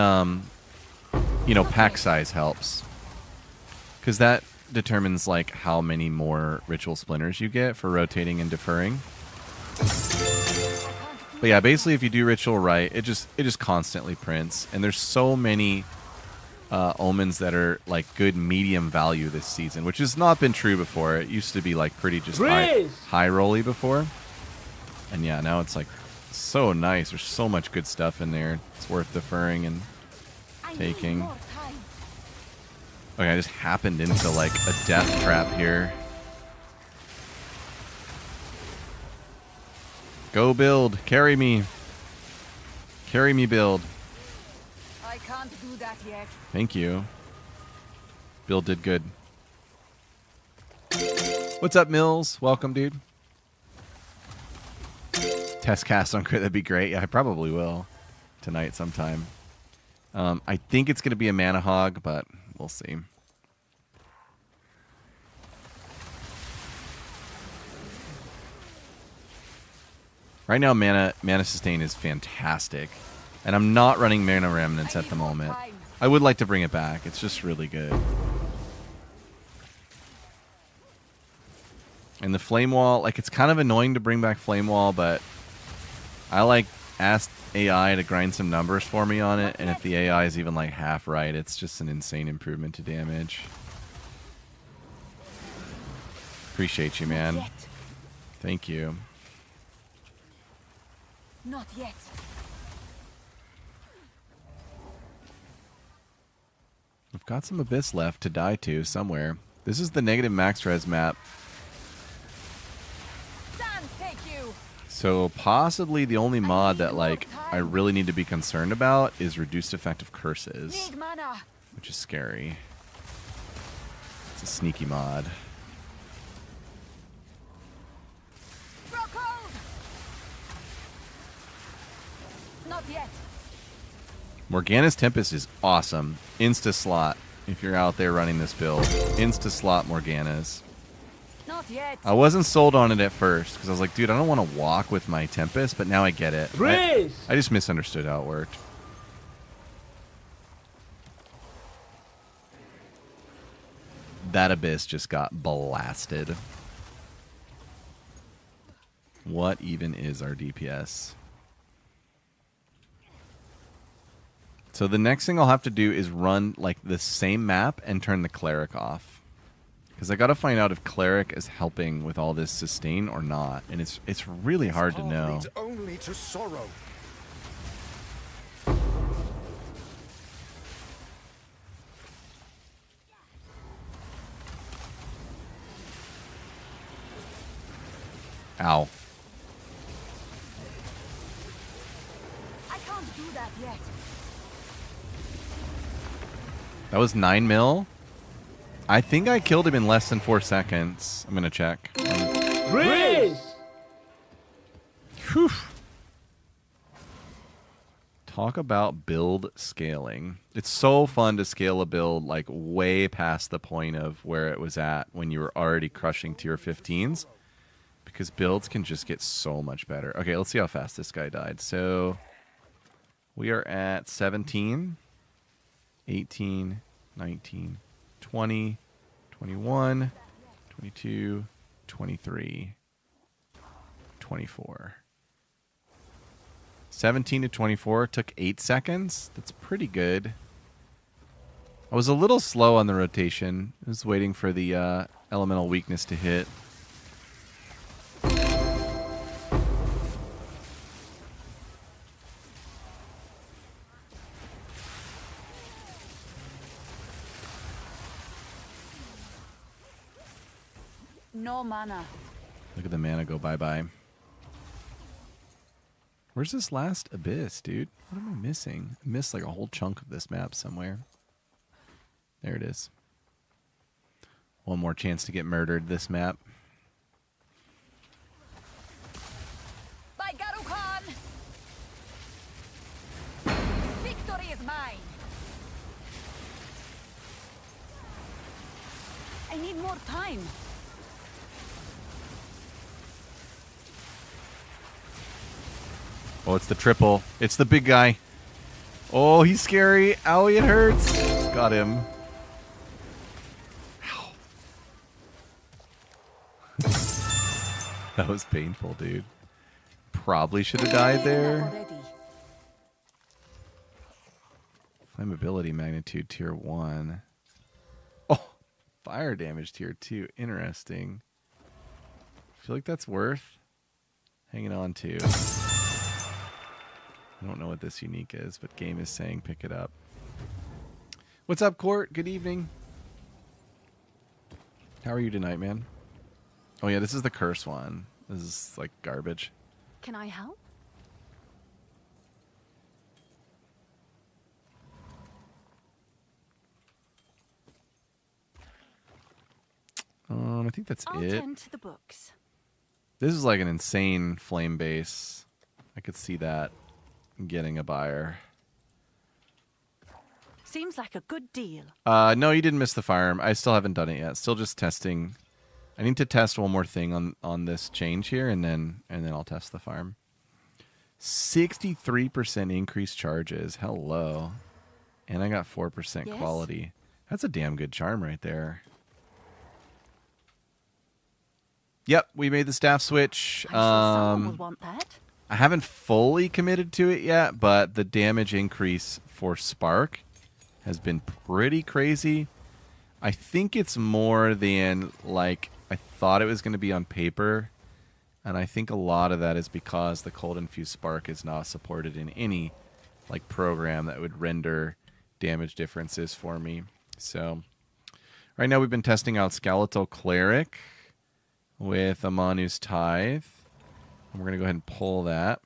pack size helps. Because that determines like how many more ritual splinters you get for rotating and deferring. But yeah, basically if you do ritual right, it just constantly prints, and there's so many omens that are like good medium value this season, which has not been true before. It used to be like pretty just high rolly before, and yeah, now it's like so nice. There's so much good stuff in there. It's worth deferring and taking. Okay, I just happened into like a death trap here. Go build. Carry me. Carry me build. I can't do that yet. Thank you. Build did good. What's up, Mills? Welcome, dude. Test cast on crit, that'd be great. Yeah, I probably will tonight sometime. I think it's going to be a mana hog, but we'll see. Right now, mana sustain is fantastic, and I'm not running mana remnants at the moment. I would like to bring it back. It's just really good. And the flame wall, like, it's kind of annoying to bring back flame wall, but I like asked AI to grind some numbers for me on it, and if the AI is even like half right, it's just an insane improvement to damage. Appreciate you, man. Thank you. Not yet. We've got some abyss left to die to somewhere. This is the negative max res map. So possibly the only mod that like I really need to be concerned about is reduced effective curses, which is scary. It's a sneaky mod. Not yet. Morgana's Tempest is awesome. Insta slot if you're out there running this build. Insta slot Morgana's. Not yet. I wasn't sold on it at first because I was like, dude, I don't want to walk with my Tempest, but now I get it. I just misunderstood how it worked. That Abyss just got blasted. What even is our DPS? So the next thing I'll have to do is run like the same map and turn the Cleric off. Because I got to find out if Cleric is helping with all this sustain or not. And it's really hard to know. Leads only to sorrow. Ow. I can't do that yet. That was 9 mil. I think I killed him in less than 4 seconds. I'm going to check. Freeze! Whew. Talk about build scaling. It's so fun to scale a build like way past the point of where it was at when you were already crushing tier 15s. Because builds can just get so much better. Okay, let's see how fast this guy died. So we are at 17, 18, 19, 20, 21, 22, 23, 24. 17 to 24 took 8 seconds. That's pretty good. I was a little slow on the rotation. I was waiting for the elemental weakness to hit. No mana. Look at the mana go bye-bye. Where's this last abyss, dude? What am I missing? I missed like a whole chunk of this map somewhere. There it is. One more chance to get murdered this map. By Garu Khan! Victory is mine! I need more time. Oh, it's the triple. It's the big guy. Oh, he's scary. Owie, it hurts. Got him. Ow. That was painful, dude. Probably should have died there. Flammability magnitude tier 1. Oh, fire damage tier 2. Interesting. I feel like that's worth hanging on to. I don't know what this unique is, but game is saying pick it up. What's up, Court? Good evening. How are you tonight, man? Oh, yeah, this is the curse one. This is like garbage. Can I help? I think that's I'll it. tend to the books. This is like an insane flame base. I could see that getting a buyer. Seems like a good deal. No, you didn't miss the farm. I still haven't done it yet. Still just testing. I need to test one more thing on this change here, and then I'll test the farm. 63% increased charges. Hello. And I got 4% Yes? quality. That's a damn good charm right there. Yep, we made the staff switch. I'm sure someone will want that. I haven't fully committed to it yet, but the damage increase for Spark has been pretty crazy. I think it's more than like I thought it was going to be on paper, and I think a lot of that is because the Cold Infused Spark is not supported in any like program that would render damage differences for me. So right now we've been testing out Skeletal Cleric with Amanu's Tithe. And we're going to go ahead and pull that.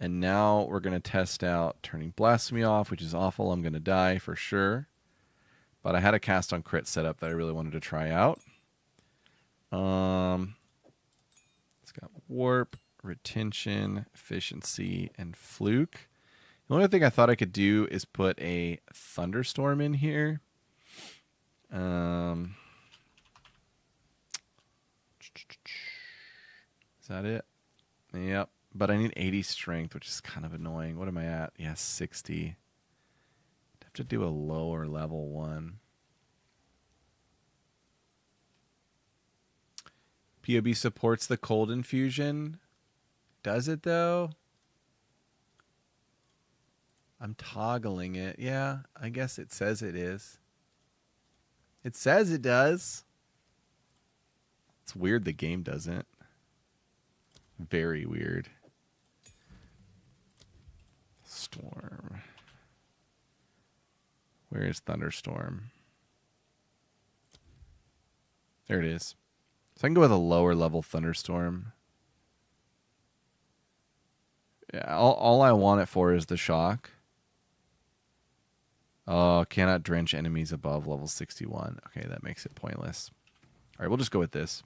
And now we're going to test out Turning Blasphemy off, which is awful. I'm going to die for sure. But I had a cast on crit setup that I really wanted to try out. It's got Warp, Retention, Efficiency, and Fluke. The only thing I thought I could do is put a Thunderstorm in here. Is that it? Yep. But I need 80 strength, which is kind of annoying. What am I at? Yeah, 60. I'd have to do a lower level one. POB supports the cold infusion. Does it though? I'm toggling it. Yeah, I guess it says it is. It says it does. It's weird the game doesn't. Very weird. Storm. Where is Thunderstorm? There it is. So I can go with a lower level Thunderstorm. Yeah, all I want it for is the shock. Oh, cannot drench enemies above level 61. Okay, that makes it pointless. All right, we'll just go with this.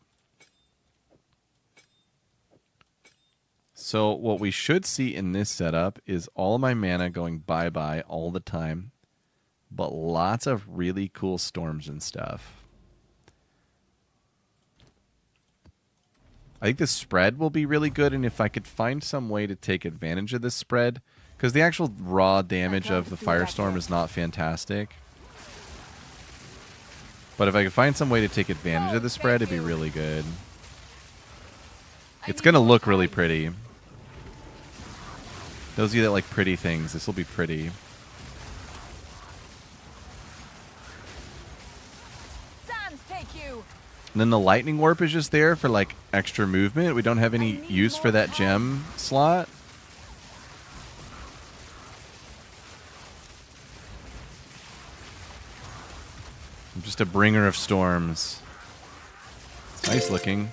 So what we should see in this setup is all of my mana going bye-bye all the time, but lots of really cool storms and stuff. I think the spread will be really good, and if I could find some way to take advantage of this spread, because the actual raw damage of the Firestorm is not fantastic. But if I could find some way to take advantage of the spread, it'd be really good. It's going to look really pretty. Those of you that like pretty things, this will be pretty. And then the lightning warp is just there for like extra movement. We don't have any use for that gem slot. I'm just a bringer of storms. It's nice looking.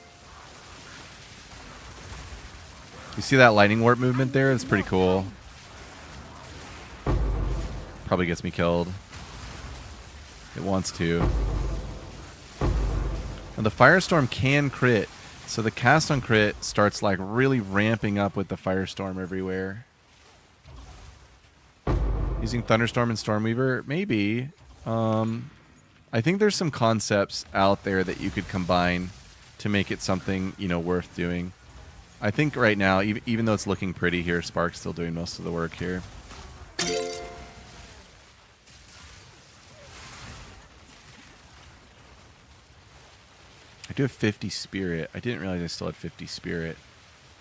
You see that lightning warp movement there? It's pretty cool. Probably gets me killed. It wants to. And the Firestorm can crit. So the cast on crit starts like really ramping up with the Firestorm everywhere. Using Thunderstorm and Stormweaver? Maybe. I think there's some concepts out there that you could combine to make it something, you know, worth doing. I think right now, even though it's looking pretty here, Spark's still doing most of the work here. I do have 50 spirit. I didn't realize I still had 50 spirit.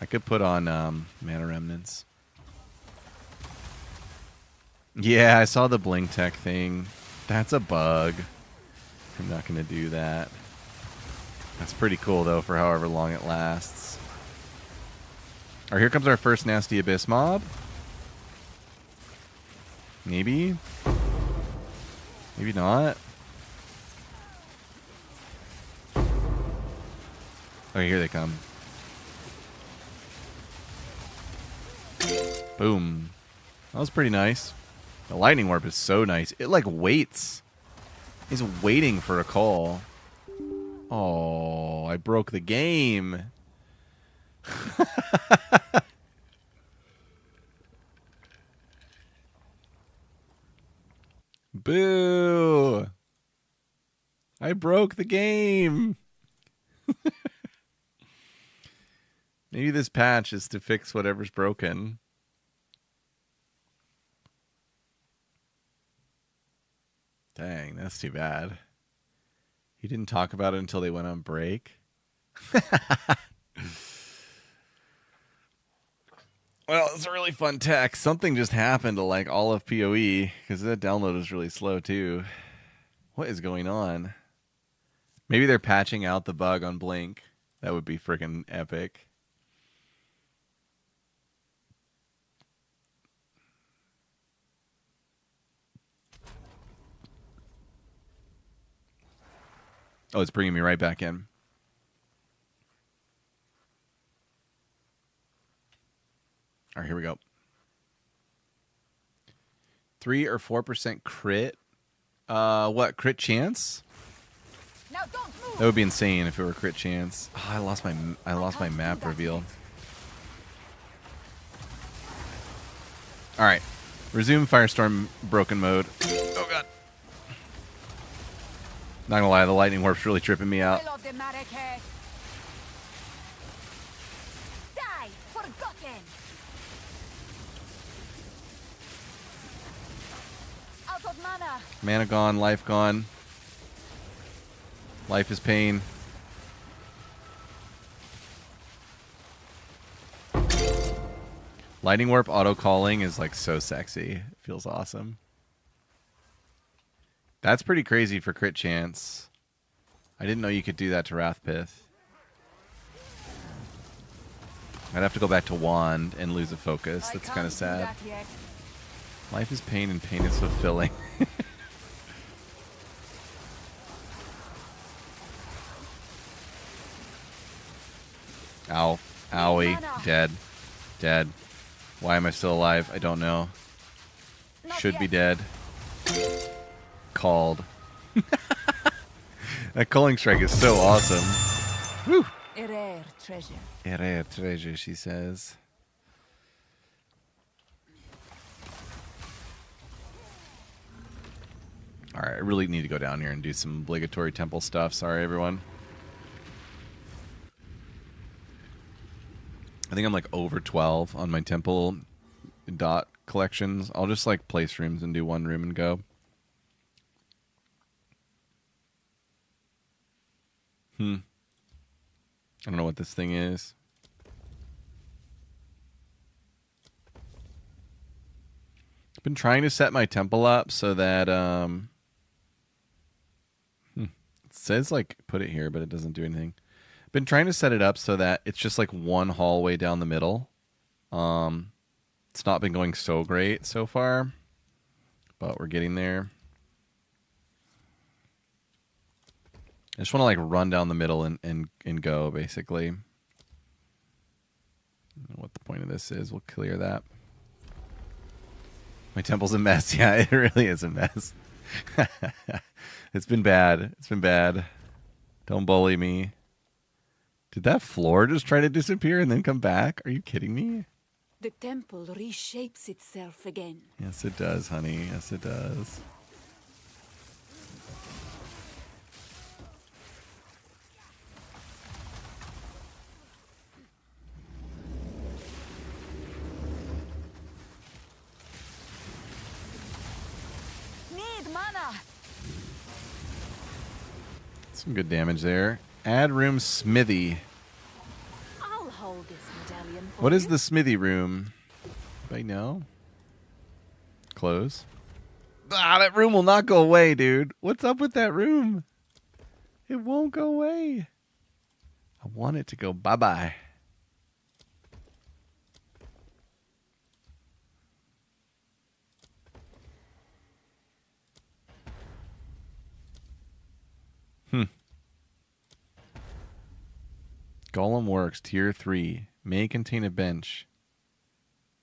I could put on mana remnants. Yeah, I saw the blink tech thing. That's a bug. I'm not going to do that. That's pretty cool, though, for however long it lasts. All right, here comes our first nasty abyss mob. Maybe. Maybe not. Okay, here they come. Boom. That was pretty nice. The lightning warp is so nice. It like waits. He's waiting for a call. Oh, I broke the game. Boo. I broke the game. Maybe this patch is to fix whatever's broken. Dang, that's too bad. He didn't talk about it until they went on break. Well, it's a really fun tech. Something just happened to like all of PoE because that download is really slow too. What is going on? Maybe they're patching out the bug on Blink. That would be freaking epic. Oh, it's bringing me right back in. All right, here we go. 3 or 4% crit. What, crit chance? Now don't move. That would be insane if it were crit chance. Oh, I lost my map reveal. All right. Resume Firestorm broken mode. Oh god. Not gonna lie, the lightning warp's really tripping me out. Die, forgotten. Out of mana. Mana gone, life gone. Life is pain. Lightning Warp auto-calling is like so sexy. It feels awesome. That's pretty crazy for crit chance. I didn't know you could do that to Wrathpith. I'd have to go back to Wand and lose a focus. That's kind of sad. Life is pain and pain is fulfilling. Ow. Owie. Dead. Dead. Why am I still alive? I don't know. Should be dead. Called. That calling strike is so awesome. Woo! A rare treasure. A rare treasure, she says. Alright, I really need to go down here and do some obligatory temple stuff. Sorry, everyone. I think I'm like over 12 on my temple dot collections. I'll just like place rooms and do one room and go. I don't know what this thing is. I've been trying to set my temple up so that it says like put it here, but it doesn't do anything. Been trying to set it up so that it's just like one hallway down the middle. It's not been going so great so far, but we're getting there. I just want to like run down the middle and go, basically. I don't know what the point of this is. We'll clear that. My temple's a mess. Yeah, it really is a mess. It's been bad. It's been bad. Don't bully me. Did that floor just try to disappear and then come back? Are you kidding me? The temple reshapes itself again. Yes, it does, honey. Yes, it does. Need mana. Some good damage there. Add room smithy. I'll hold this medallion for What is you. the smithy room? Anybody know? Close. Ah, that room will not go away, dude. What's up with that room? It won't go away. I want it to go bye-bye. Golem works, tier 3. May contain a bench.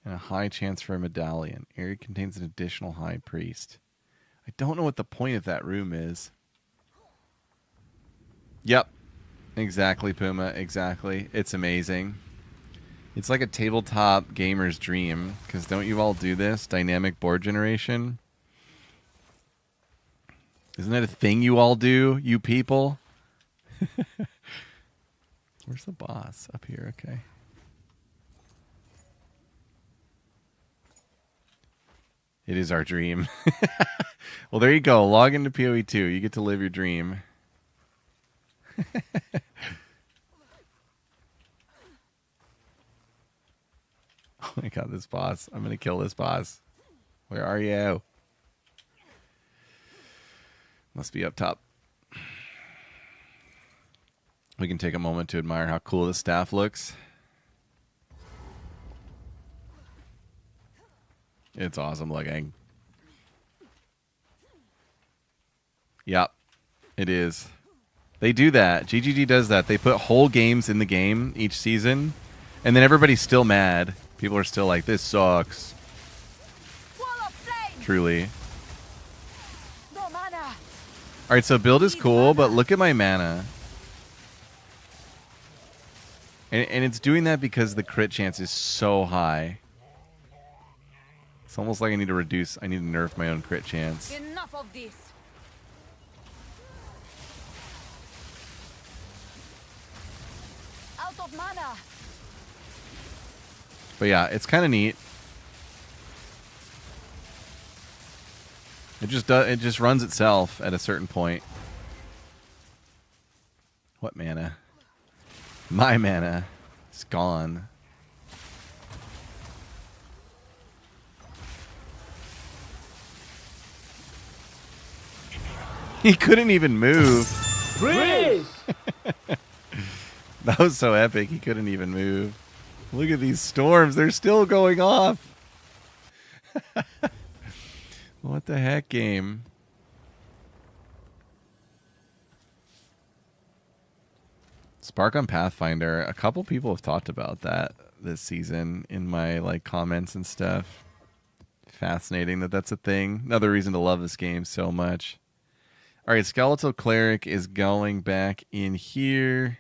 And a high chance for a medallion. Area contains an additional high priest. I don't know what the point of that room is. Yep. Exactly, Puma. Exactly. It's amazing. It's like a tabletop gamer's dream. Because don't you all do this? Dynamic board generation? Isn't that a thing you all do, you people? Where's the boss? Up here, okay. It is our dream. Well, there you go. Log into PoE2. You get to live your dream. Oh my god, this boss. I'm going to kill this boss. Where are you? Must be up top. We can take a moment to admire how cool this staff looks. It's awesome looking. Yep, it is. They do that. GGG does that. They put whole games in the game each season, and then everybody's still mad. People are still like, this sucks. Wall of flame. Truly. No mana. Alright, so build is cool, but look at my mana. And it's doing that because the crit chance is so high. It's almost like I need to nerf my own crit chance. Enough of this. Out of mana. But yeah, it's kind of neat. It just runs itself at a certain point. What mana? My mana is gone. He couldn't even move. Freeze! That was so epic. He couldn't even move. Look at these storms. They're still going off. What the heck, game? Spark on Pathfinder. A couple people have talked about that this season in my like comments and stuff. Fascinating that that's a thing. Another reason to love this game so much. All right, Skeletal Cleric is going back in here.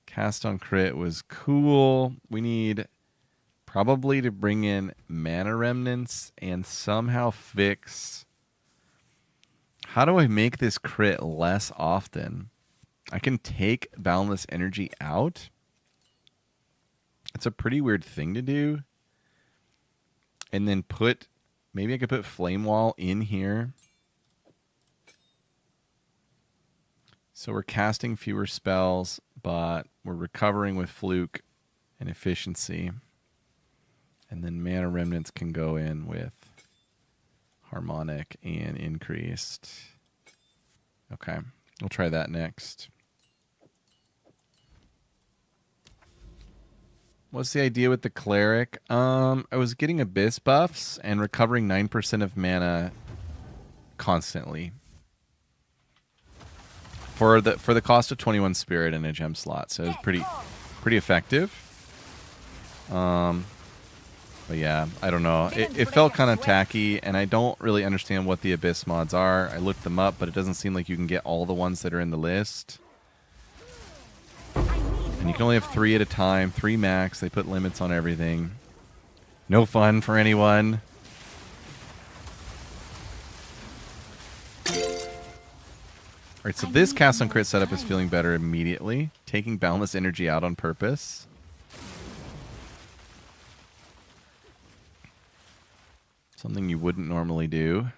Cast on crit was cool. We need probably to bring in mana remnants and somehow fix. How do I make this crit less often? I can take Boundless Energy out. It's a pretty weird thing to do. And then maybe I could put Flame Wall in here. So we're casting fewer spells, but we're recovering with Fluke and Efficiency. And then Mana Remnants can go in with Harmonic and Increased. Okay, we'll try that next. What's the idea with the Cleric? I was getting Abyss buffs and recovering 9% of mana constantly. For the cost of 21 Spirit and a gem slot, so it was pretty effective. But yeah, I don't know. It felt kind of tacky, and I don't really understand what the Abyss mods are. I looked them up, but it doesn't seem like you can get all the ones that are in the list. And you can only have 3 at a time, 3 max. They put limits on everything. No fun for anyone. Alright, so this cast on crit setup is feeling better immediately. Taking Boundless Energy out on purpose. Something you wouldn't normally do.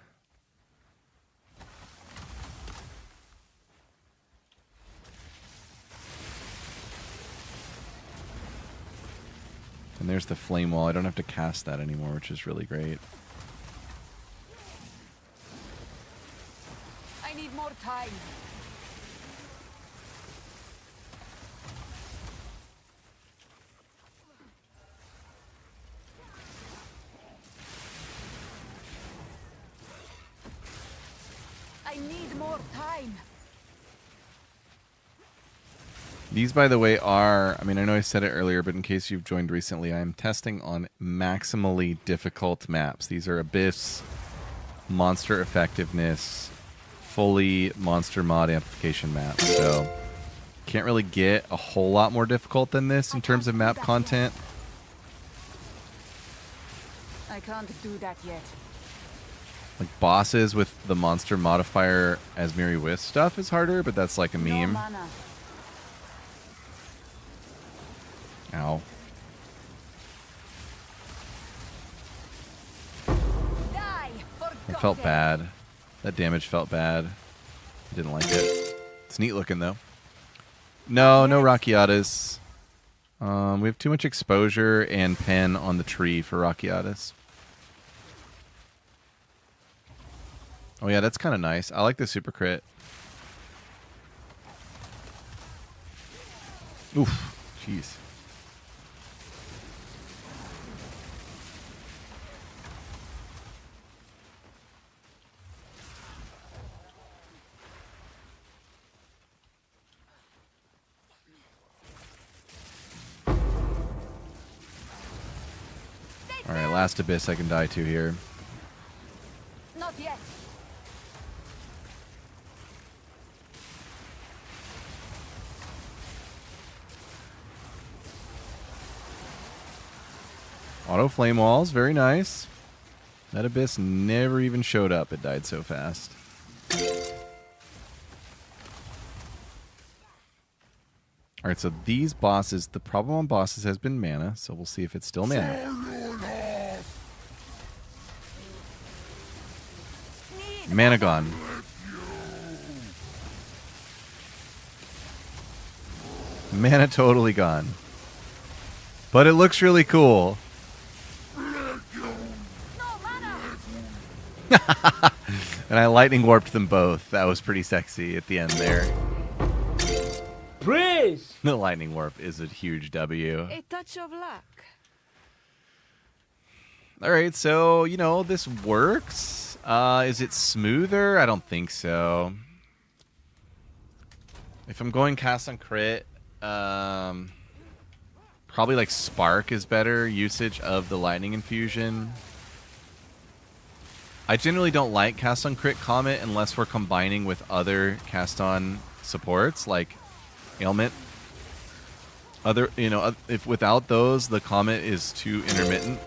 And there's the Flame Wall. I don't have to cast that anymore, which is really great. I need more time. I need more time. These, by the way, are... I mean, I know I said it earlier, but in case you've joined recently, I'm testing on maximally difficult maps. These are Abyss, Monster Effectiveness, fully Monster Mod Amplification maps. So, can't really get a whole lot more difficult than this in terms of map content. I can't do that yet. Like, bosses with the Monster Modifier as Miri Wisp stuff is harder, but that's like a meme. No mana. Ow. Die, It felt bad. That damage felt bad. Didn't like it. It's neat looking, though. No Rockiatas. We have too much exposure and pen on the tree for Rockiatas. Oh, yeah, that's kind of nice. I like the super crit. Oof. Jeez. Alright, last Abyss I can die to here. Not yet. Auto Flame Walls, very nice. That Abyss never even showed up. It died so fast. Alright, so these bosses, the problem on bosses has been mana, so we'll see if it's still mana. Mana gone. Mana totally gone. But it looks really cool. No mana. And I lightning warped them both. That was pretty sexy at the end there. Freeze! The lightning warp is a huge W. A touch of luck. All right, so, you know, this works. Is it smoother? I don't think so. If I'm going cast on crit, probably like Spark is better usage of the lightning infusion. I generally don't like cast on crit Comet unless we're combining with other cast on supports like ailment. If without those, the Comet is too intermittent.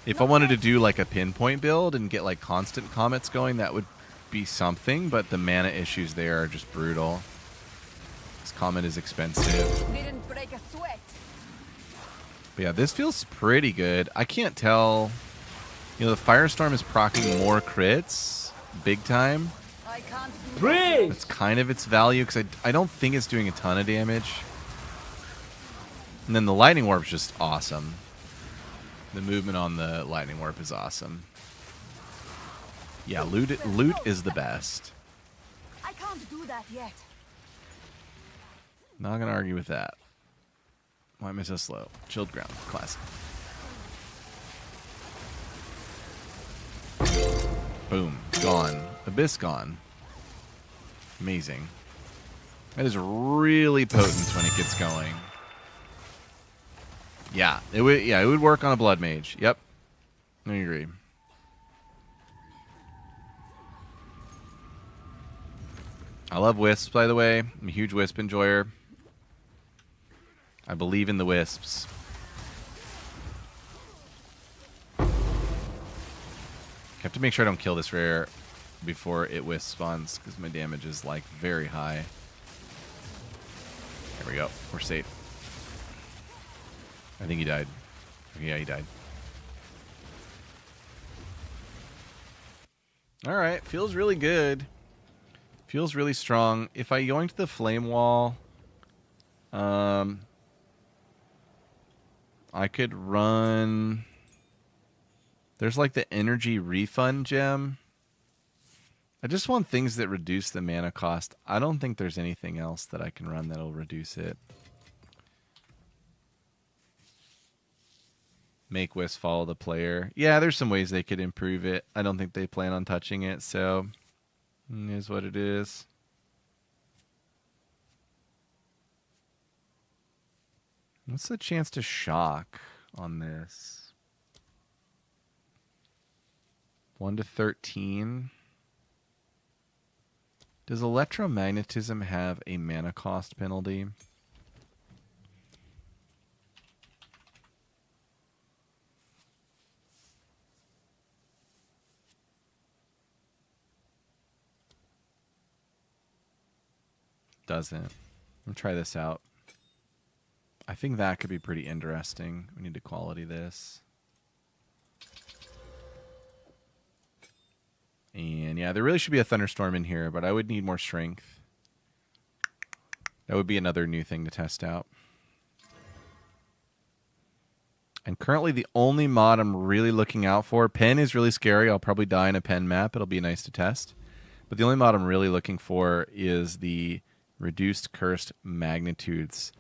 If I wanted to do like a pinpoint build and get like constant Comets going, that would be something, but the mana issues there are just brutal. This Comet is expensive. Didn't break a sweat. But yeah, this feels pretty good. I can't tell. You know, the Firestorm is proccing more crits, big time. I can't do Freeze! That's kind of its value, because I don't think it's doing a ton of damage. And then the Lightning Warp's just awesome. The movement on the Lightning Warp is awesome. Yeah, loot is the best. I can't do that yet. Not going to argue with that. Why am I so slow? Chilled ground. Classic. Boom. Gone. Abyss gone. Amazing. That is really potent when it gets going. Yeah, it would work on a Blood Mage. Yep. I agree. I love Wisps, by the way. I'm a huge Wisp enjoyer. I believe in the Wisps. I have to make sure I don't kill this rare before it Wisp spawns, because my damage is, like, very high. There we go. We're safe. I think he died. Okay, yeah, he died. Alright, feels really good. Feels really strong. If I go into the Flame Wall, I could run... There's like the Energy Refund gem. I just want things that reduce the mana cost. I don't think there's anything else that I can run that'll reduce it. Make Wisp follow the player. Yeah, there's some ways they could improve it. I don't think they plan on touching it, so it is what it is. What's the chance to shock on this? 1 to 13. Does electromagnetism have a mana cost penalty? Doesn't. Let me try this out. I think that could be pretty interesting. We need to quality this. And yeah, there really should be a thunderstorm in here, but I would need more strength. That would be another new thing to test out. And currently the only mod I'm really looking out for, Pen is really scary. I'll probably die in a Pen map. It'll be nice to test. But the only mod I'm really looking for is the reduced cursed magnitudes.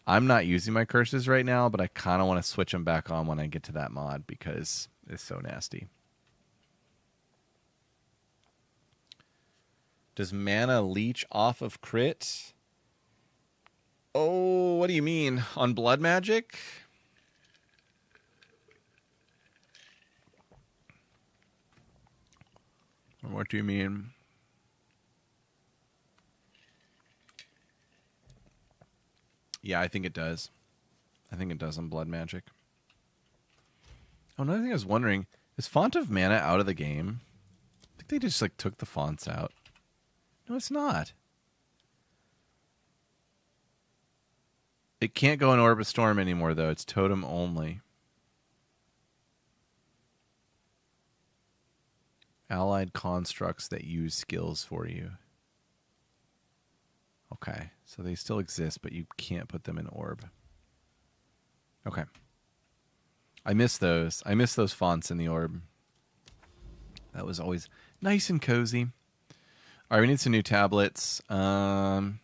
I'm not using my curses right now, but I kind of want to switch them back on when I get to that mod because it's so nasty. Does mana leech off of crit? Oh, what do you mean? On blood magic? Or what do you mean? Yeah, I think it does. I think it does on blood magic. Oh, another thing I was wondering, is Font of Mana out of the game? I think they just like took the fonts out. No, it's not. It can't go in Orbit Storm anymore, though. It's totem only. Allied constructs that use skills for you. Okay, so they still exist, but you can't put them in orb. Okay. I miss those. I miss those fonts in the orb. That was always nice and cozy. All right, we need some new tablets. Should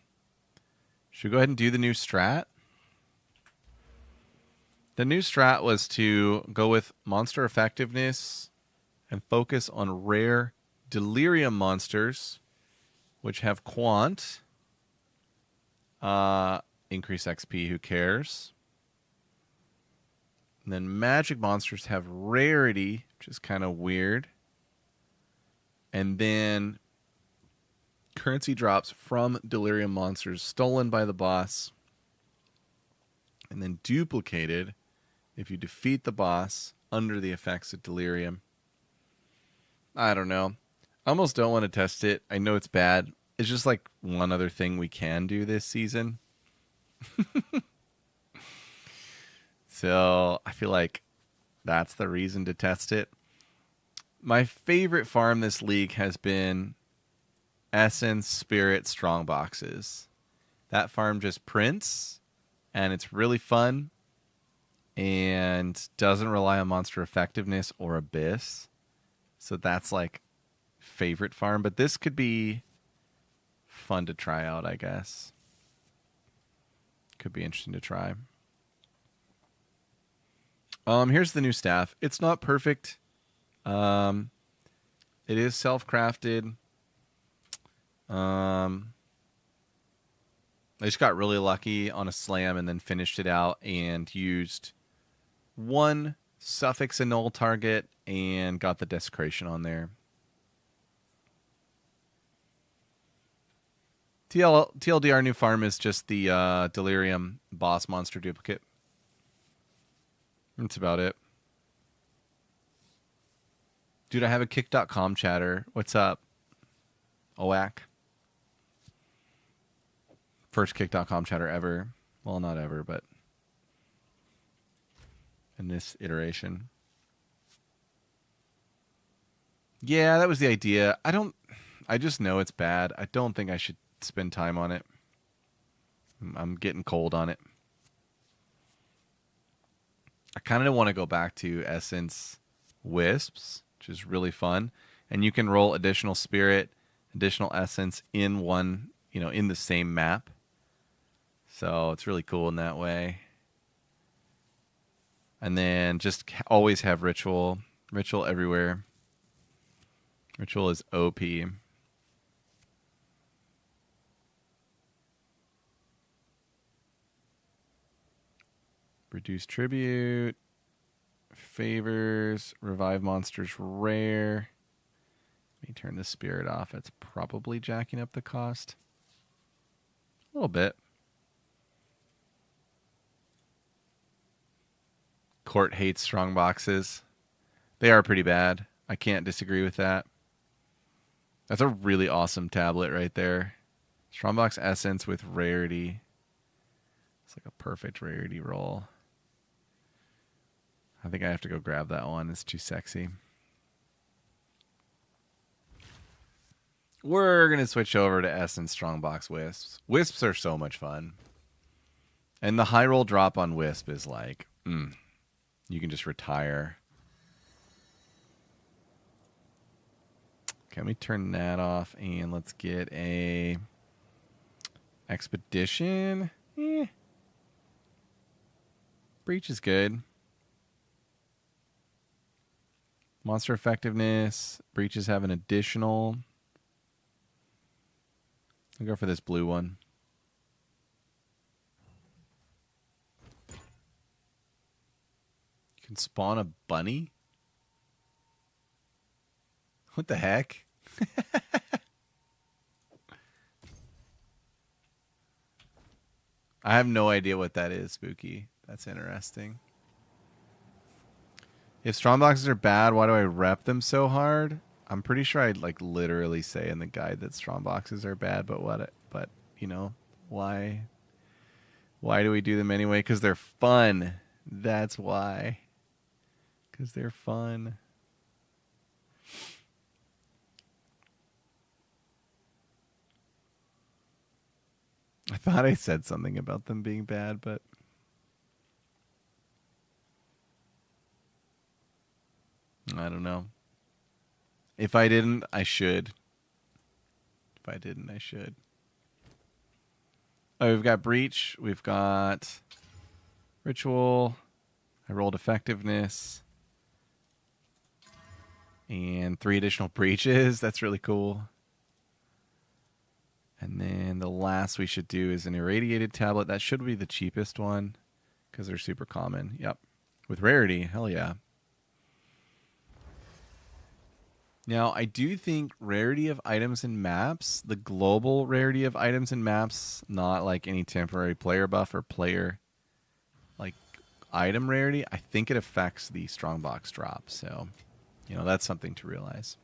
we go ahead and do the new strat? The new strat was to go with monster effectiveness and focus on rare delirium monsters, which have quant. Increase XP, who cares? And then magic monsters have rarity, which is kind of weird. And then currency drops from delirium monsters stolen by the boss. And then duplicated if you defeat the boss under the effects of delirium. I don't know. I almost don't want to test it. I know it's bad. It's just like one other thing we can do this season. So I feel like that's the reason to test it. My favorite farm this league has been Essence, Spirit, Strong Boxes. That farm just prints, and it's really fun, and doesn't rely on monster effectiveness or Abyss. So that's like favorite farm. But this could be fun to try out, I guess. Could be interesting to try. Here's the new staff. It's not perfect. It is self-crafted. I just got really lucky on a slam and then finished it out and used one suffix annul target and got the desecration on there. TLDR new farm is just the delirium boss monster duplicate. That's about it. Dude, I have a kick.com chatter. What's up? OAC. First kick.com chatter ever. Well, not ever, but in this iteration. Yeah, that was the idea. I just know it's bad. I don't think I should spend time on it. I'm getting cold on it. I kind of want to go back to Essence Wisps, which is really fun. And you can roll additional Spirit, additional Essence in one, in the same map. So it's really cool in that way. And then just always have Ritual. Ritual everywhere. Ritual is OP. Reduce tribute. Favors. Revive monsters rare. Let me turn the spirit off. It's probably jacking up the cost. A little bit. Court hates strong boxes. They are pretty bad. I can't disagree with that. That's a really awesome tablet right there. Strongbox Essence with rarity. It's like a perfect rarity roll. I think I have to go grab that one. It's too sexy. We're going to switch over to Essence Strongbox Wisps. Wisps are so much fun. And the high roll drop on Wisp is like, you can just retire. Okay, let me turn that off and let's get a Expedition. Breach is good. Monster effectiveness. Breaches have an additional. I'll go for this blue one. You can spawn a bunny? What the heck? I have no idea what that is, Spooky. That's interesting. If strong boxes are bad, why do I rep them so hard? I'm pretty sure I'd like literally say in the guide that strong boxes are bad, but why? Why do we do them anyway? Because they're fun. That's why. Because they're fun. I thought I said something about them being bad, but I don't know. If I didn't, I should. If I didn't, I should. Oh, we've got Breach. We've got Ritual. I rolled Effectiveness. And 3 additional Breaches. That's really cool. And then the last we should do is an Irradiated Tablet. That should be the cheapest one because they're super common. Yep. With Rarity. Hell yeah. Now, I do think rarity of items and maps, the global rarity of items and maps, not like any temporary player buff or player like item rarity, I think it affects the strongbox drop. So, you know, that's something to realize.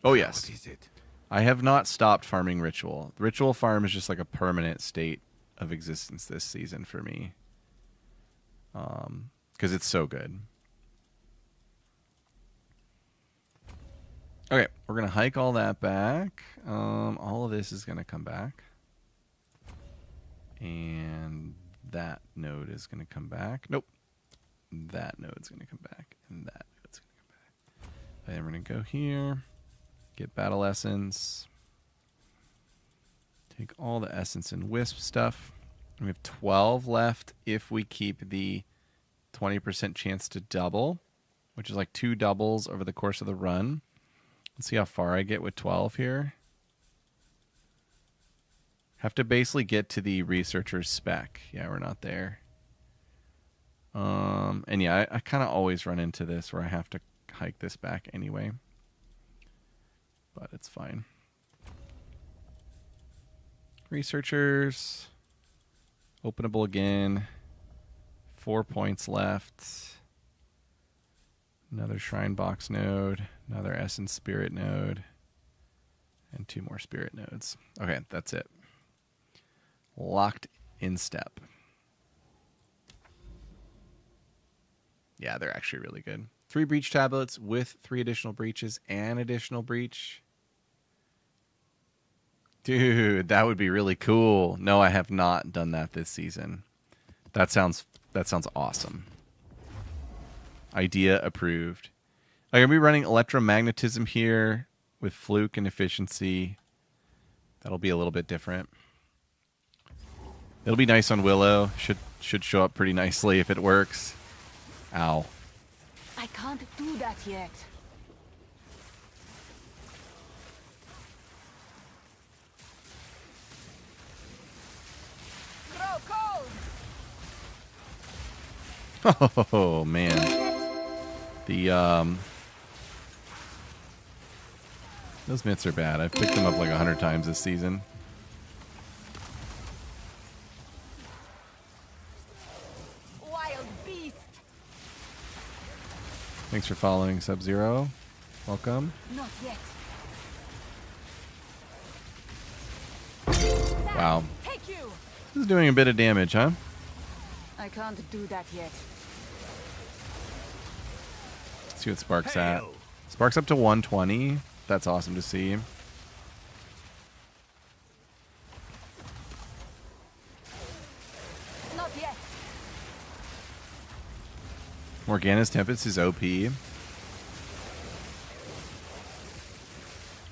Oh, yes. What is it? I have not stopped farming Ritual. The Ritual farm is just like a permanent state of existence this season for me. Because it's so good. Okay, we're going to hike all that back. All of this is going to come back. And that node is going to come back. Nope. That node's going to come back. And that node's going to come back. And then we're going to go here. Get Battle Essence. Take all the Essence and Wisp stuff. We have 12 left if we keep the 20% chance to double, which is like 2 doubles over the course of the run. Let's see how far I get with 12 here. Have to basically get to the researcher's spec. Yeah, we're not there. And yeah, I kind of always run into this where I have to hike this back anyway. But it's fine. Researchers. Openable again. 4 points left. Another Shrine Box node. Another Essence Spirit node. And 2 more Spirit nodes. Okay, that's it. Locked in step. Yeah, they're actually really good. 3 breach tablets with 3 additional breaches and additional breach. Dude, that would be really cool. No, I have not done that this season. That sounds awesome. Idea approved. I'm going to be running electromagnetism here with fluke and efficiency. That'll be a little bit different. It'll be nice on Willow. Should show up pretty nicely if it works. Ow. I can't do that yet. Grow cold. Oh man. Those mitts are bad. I've picked them up like 100 times this season. Wild beast. Thanks for following, Sub-Zero. Welcome. Not yet. Wow. Take you. This is doing a bit of damage, huh? I can't do that yet. Let's see what Spark's at. Spark's up to 120. That's awesome to see. Not yet. Morgana's Tempest is OP.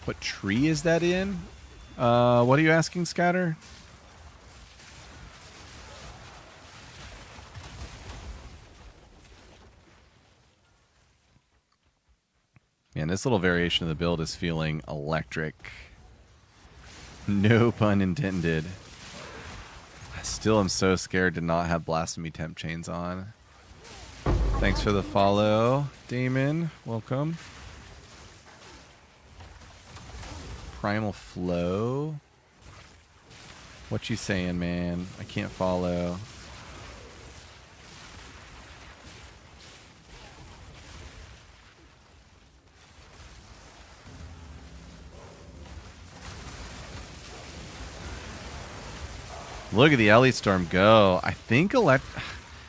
What tree is that in? What are you asking, Scatter? Man, this little variation of the build is feeling electric. No pun intended. I still am so scared to not have Blasphemy Temp Chains on. Thanks for the follow, Damon. Welcome. Primal Flow. What you saying, man? I can't follow. Look at the Ellie Storm go. I think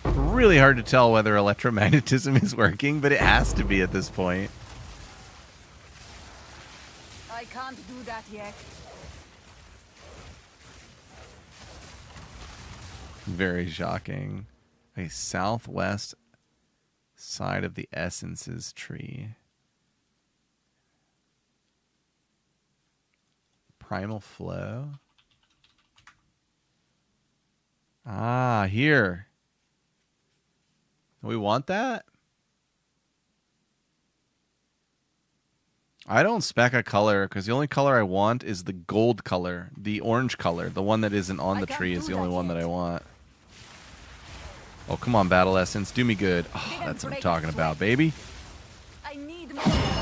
really hard to tell whether electromagnetism is working, but it has to be at this point. I can't do that yet. Very shocking. A southwest side of the Essences tree. Primal Flow. Ah, here. We want that? I don't spec a color because the only color I want is the gold color. The orange color. The one that isn't on the tree is the only one that I want. Oh, come on, Battle Essence. Do me good. Oh, that's what I'm talking about, baby. I need more time.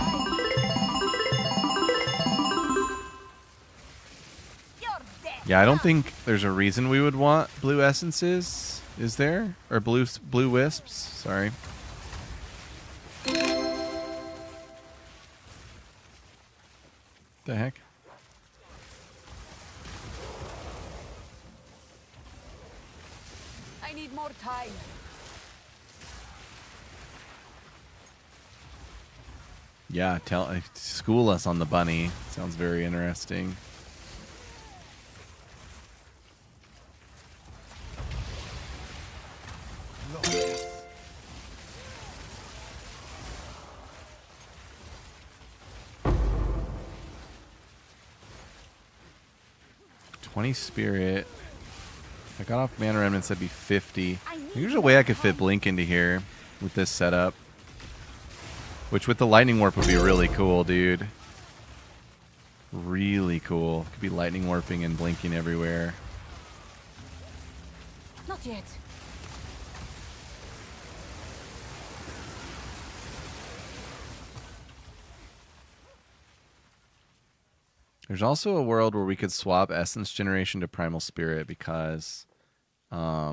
You're dead. Yeah, I don't think there's a reason we would want blue essences. Is there? Or blue wisps? Sorry. The heck? I need more time. Yeah, school us on the bunny. Sounds very interesting. Spirit. If I got off mana remnants, that'd be 50. There's a way I could fit Blink into here with this setup. Which with the Lightning Warp would be really cool, dude. Really cool. Could be Lightning Warping and blinking everywhere. Not yet. There's also a world where we could swap Essence Generation to Primal Spirit because, yeah,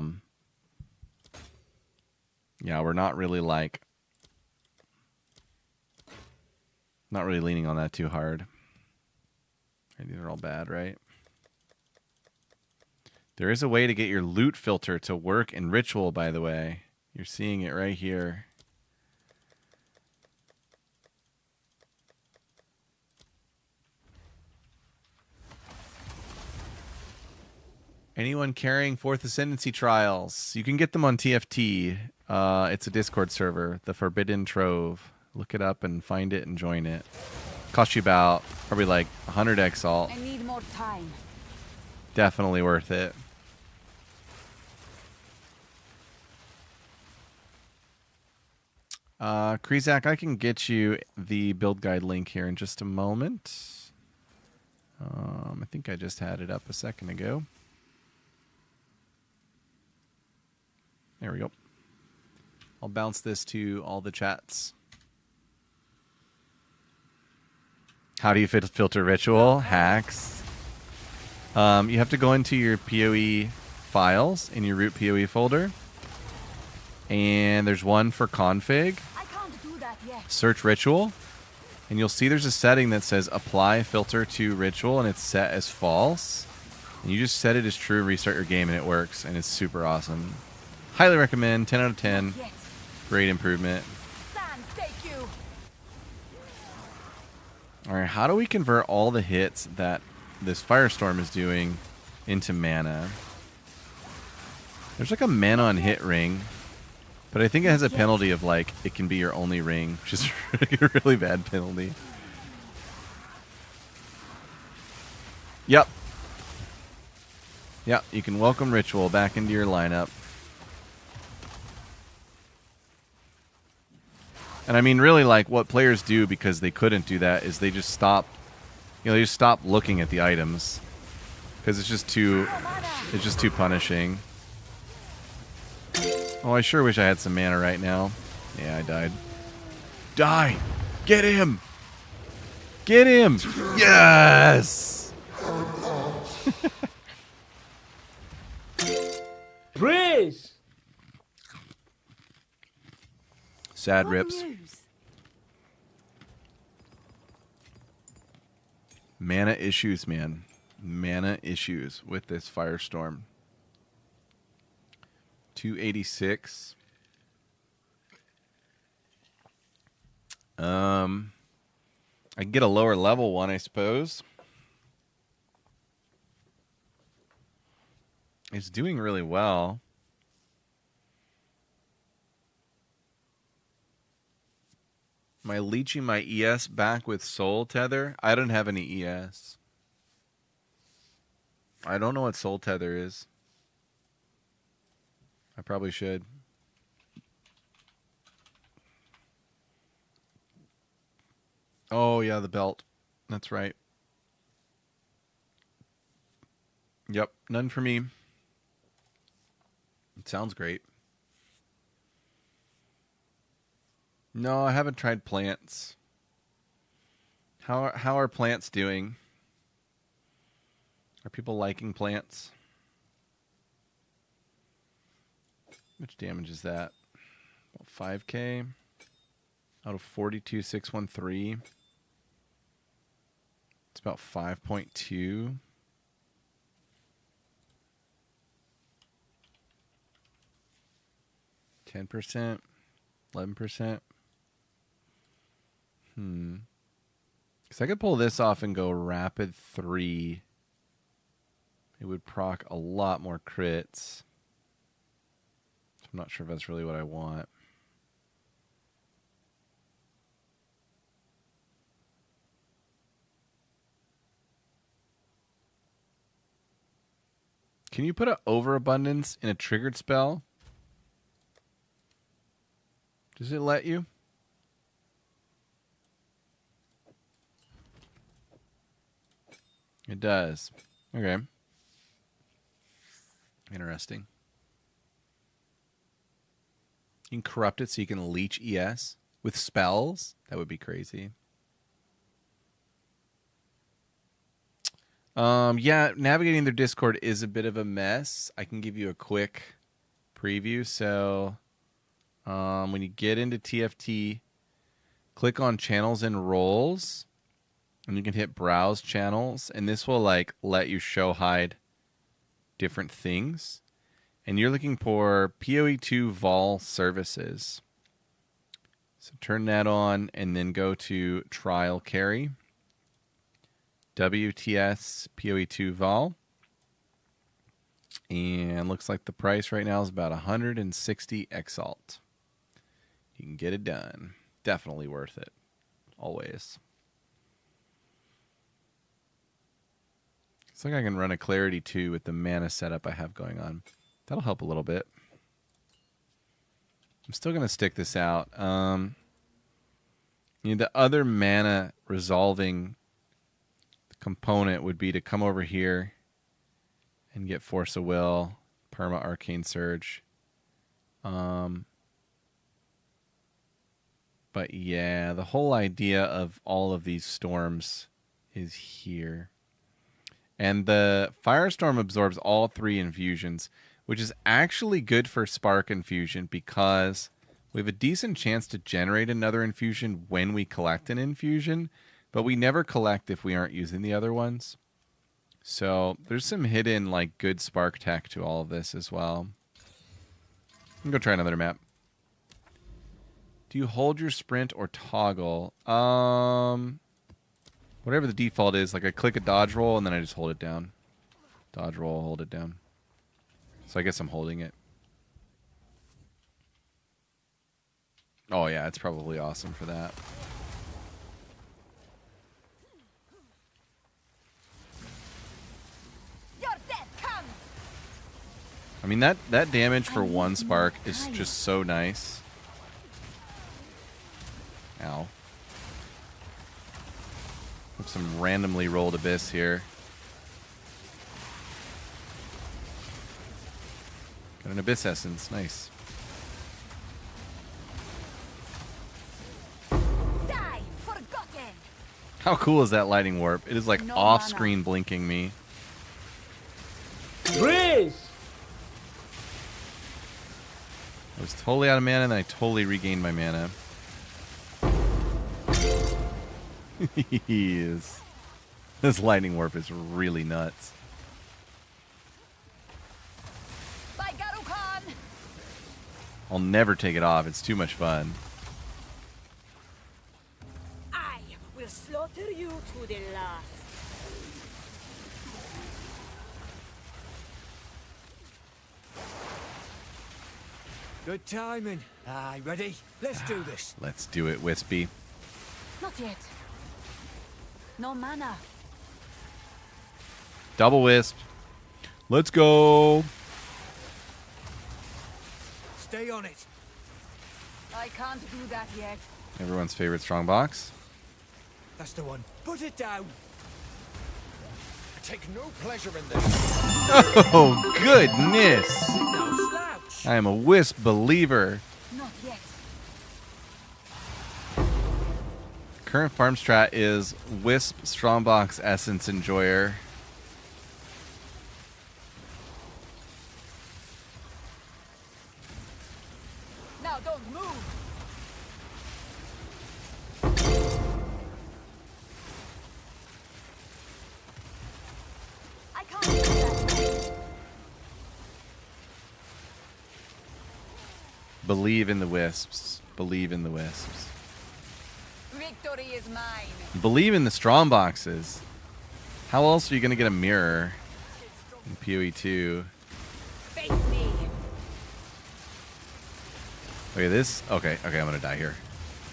we're not really not really leaning on that too hard. These are all bad, right? There is a way to get your loot filter to work in Ritual, by the way. You're seeing it right here. Anyone carrying Fourth Ascendancy trials, you can get them on TFT. It's a Discord server, the Forbidden Trove. Look it up and find it and join it. Cost you about probably like 100x salt. I need more time. Definitely worth it. Krizak, I can get you the build guide link here in just a moment. I think I just had it up a second ago. There we go. I'll bounce this to all the chats. How do you filter Ritual? Hacks. You have to go into your PoE files in your root PoE folder. And there's one for config. I can't do that yet. Search Ritual. And you'll see there's a setting that says apply filter to Ritual, and it's set as false. And you just set it as true, restart your game, and it works. And it's super awesome. Highly recommend. 10 out of 10. Great improvement. Thank you. All right, how do we convert all the hits that this Firestorm is doing into mana? There's like a mana on hit ring, but I think it has a penalty of like it can be your only ring, which is a really bad penalty. Yep. Yep, you can welcome Ritual back into your lineup. And I mean, really, like, what players do because they couldn't do that is they just stop, they just stop looking at the items. Because it's just too punishing. Oh, I sure wish I had some mana right now. Yeah, I died. Die! Get him! Get him! Yes! Praise! Sad rips. Mana issues, man. Mana issues with this Firestorm. 286. I can get a lower level one, I suppose. It's doing really well. Am I leeching my ES back with Soul Tether? I don't have any ES. I don't know what Soul Tether is. I probably should. Oh, yeah, the belt. That's right. Yep, none for me. It sounds great. No, I haven't tried plants. How are plants doing? Are people liking plants? How much damage is that? About 5k out of 42,613. It's about 5.2. 10%, 11%. Because I could pull this off and go rapid 3. It would proc a lot more crits. So I'm not sure if that's really what I want. Can you put an overabundance in a triggered spell? Does it let you? It does. Okay. Interesting. You can corrupt it so you can leech ES with spells? That would be crazy. Yeah, navigating their Discord is a bit of a mess. I can give you a quick preview. So, when you get into TFT, click on channels and roles, and you can hit browse channels, and this will like let you show hide different things. And you're looking for PoE2 Vol services. So turn that on and then go to trial carry. WTS PoE2 Vol. And looks like the price right now is about 160 Exalt. You can get it done. Definitely worth it. Always. Looks like I can run a Clarity 2 with the mana setup I have going on. That'll help a little bit. I'm still going to stick this out. The other mana resolving component would be to come over here and get Force of Will, Perma Arcane Surge. But yeah, the whole idea of all of these storms is here. And the Firestorm absorbs all 3 infusions, which is actually good for Spark Infusion because we have a decent chance to generate another infusion when we collect an infusion, but we never collect if we aren't using the other ones. So there's some hidden like good Spark tech to all of this as well. I'm going to try another map. Do you hold your sprint or toggle? Whatever the default is, like I click a dodge roll and then I just hold it down. Dodge roll, hold it down. So I guess I'm holding it. Oh yeah, it's probably awesome for that. Your death comes. I mean, that damage for 1 spark is just so nice. Ow. Have some randomly rolled abyss here. Got an abyss essence, nice. Die, forgotten. How cool is that lightning warp? It is like No off-screen blinking me. Freeze! I was totally out of mana, and then I totally regained my mana. Yes. This lightning warp is really nuts. By Garukan. I'll never take it off. It's too much fun. I will slaughter you to the last. Good timing. Aye, ready? Let's do this. Let's do it, Wispy. Not yet. No mana. Double Wisp. Let's go. Stay on it. I can't do that yet. Everyone's favorite strongbox. That's the one. Put it down. I take no pleasure in this. Oh, goodness. No slouch. I am a Wisp believer. Not yet. Current farm strat is Wisp Strongbox Essence Enjoyer. Now don't move. I can't do that. Believe in the Wisps. Believe in the Wisps. Victory is mine. Believe in the Strongboxes. How else are you going to get a mirror in PoE 2? Face me. Okay, this... Okay, I'm going to die here.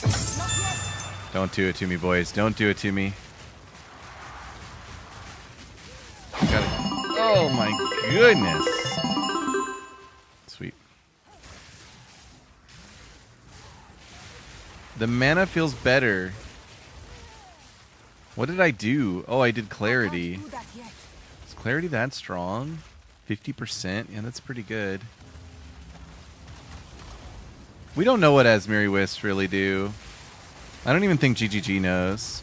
Not yet. Don't do it to me, boys. Don't do it to me. Got it. Oh, my goodness. Sweet. The mana feels better. What did I do? Oh, I did Clarity. Can't do that yet. Is Clarity that strong? 50%? Yeah, that's pretty good. We don't know what Asmiri Wisps really do. I don't even think GGG knows.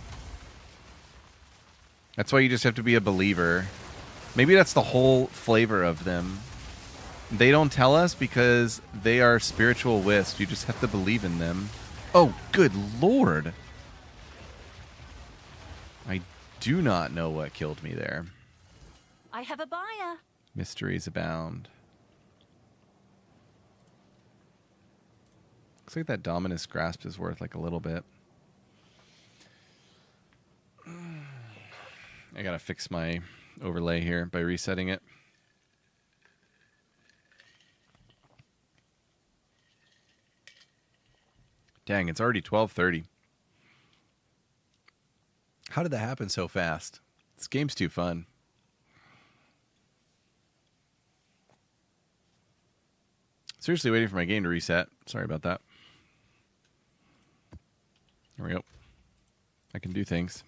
That's why you just have to be a believer. Maybe that's the whole flavor of them. They don't tell us because they are spiritual wisps. You just have to believe in them. Oh, good lord. I do not know what killed me there. I have a buyer. Mysteries abound. Looks like that Dominus Grasp is worth like a little bit. I gotta fix my overlay here by resetting it. Dang, it's already 12:30. How did that happen so fast? This game's too fun. Seriously waiting for my game to reset. Sorry about that. There we go. I can do things.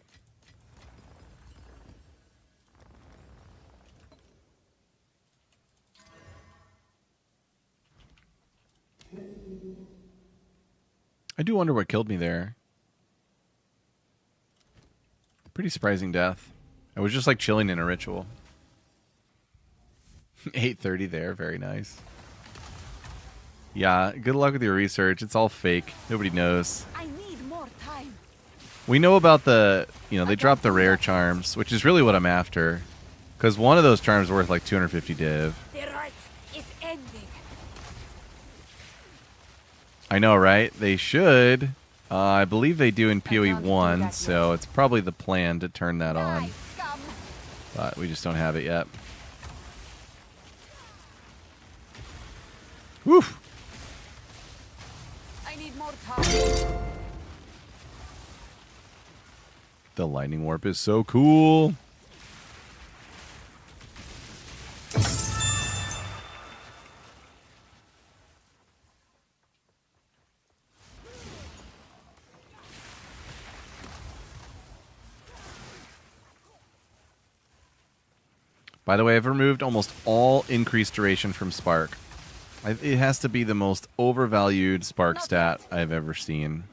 I do wonder what killed me there. Pretty surprising death. I was just like chilling in a ritual. 8:30 there. Very nice. Yeah, good luck with your research. It's all fake. Nobody knows. I need more time. We know about the, they dropped the rare charms, which is really what I'm after. Because one of those charms is worth like 250 div. The right is ending. I know, right? They should. I believe they do in PoE can't do 1, that so yet. it's probably the plan to turn that on. Die, scum. But we just don't have it yet. Woof! I need more time. The lightning warp is so cool. By the way, I've removed almost all increased duration from Spark. It has to be the most overvalued Spark stat I've ever seen.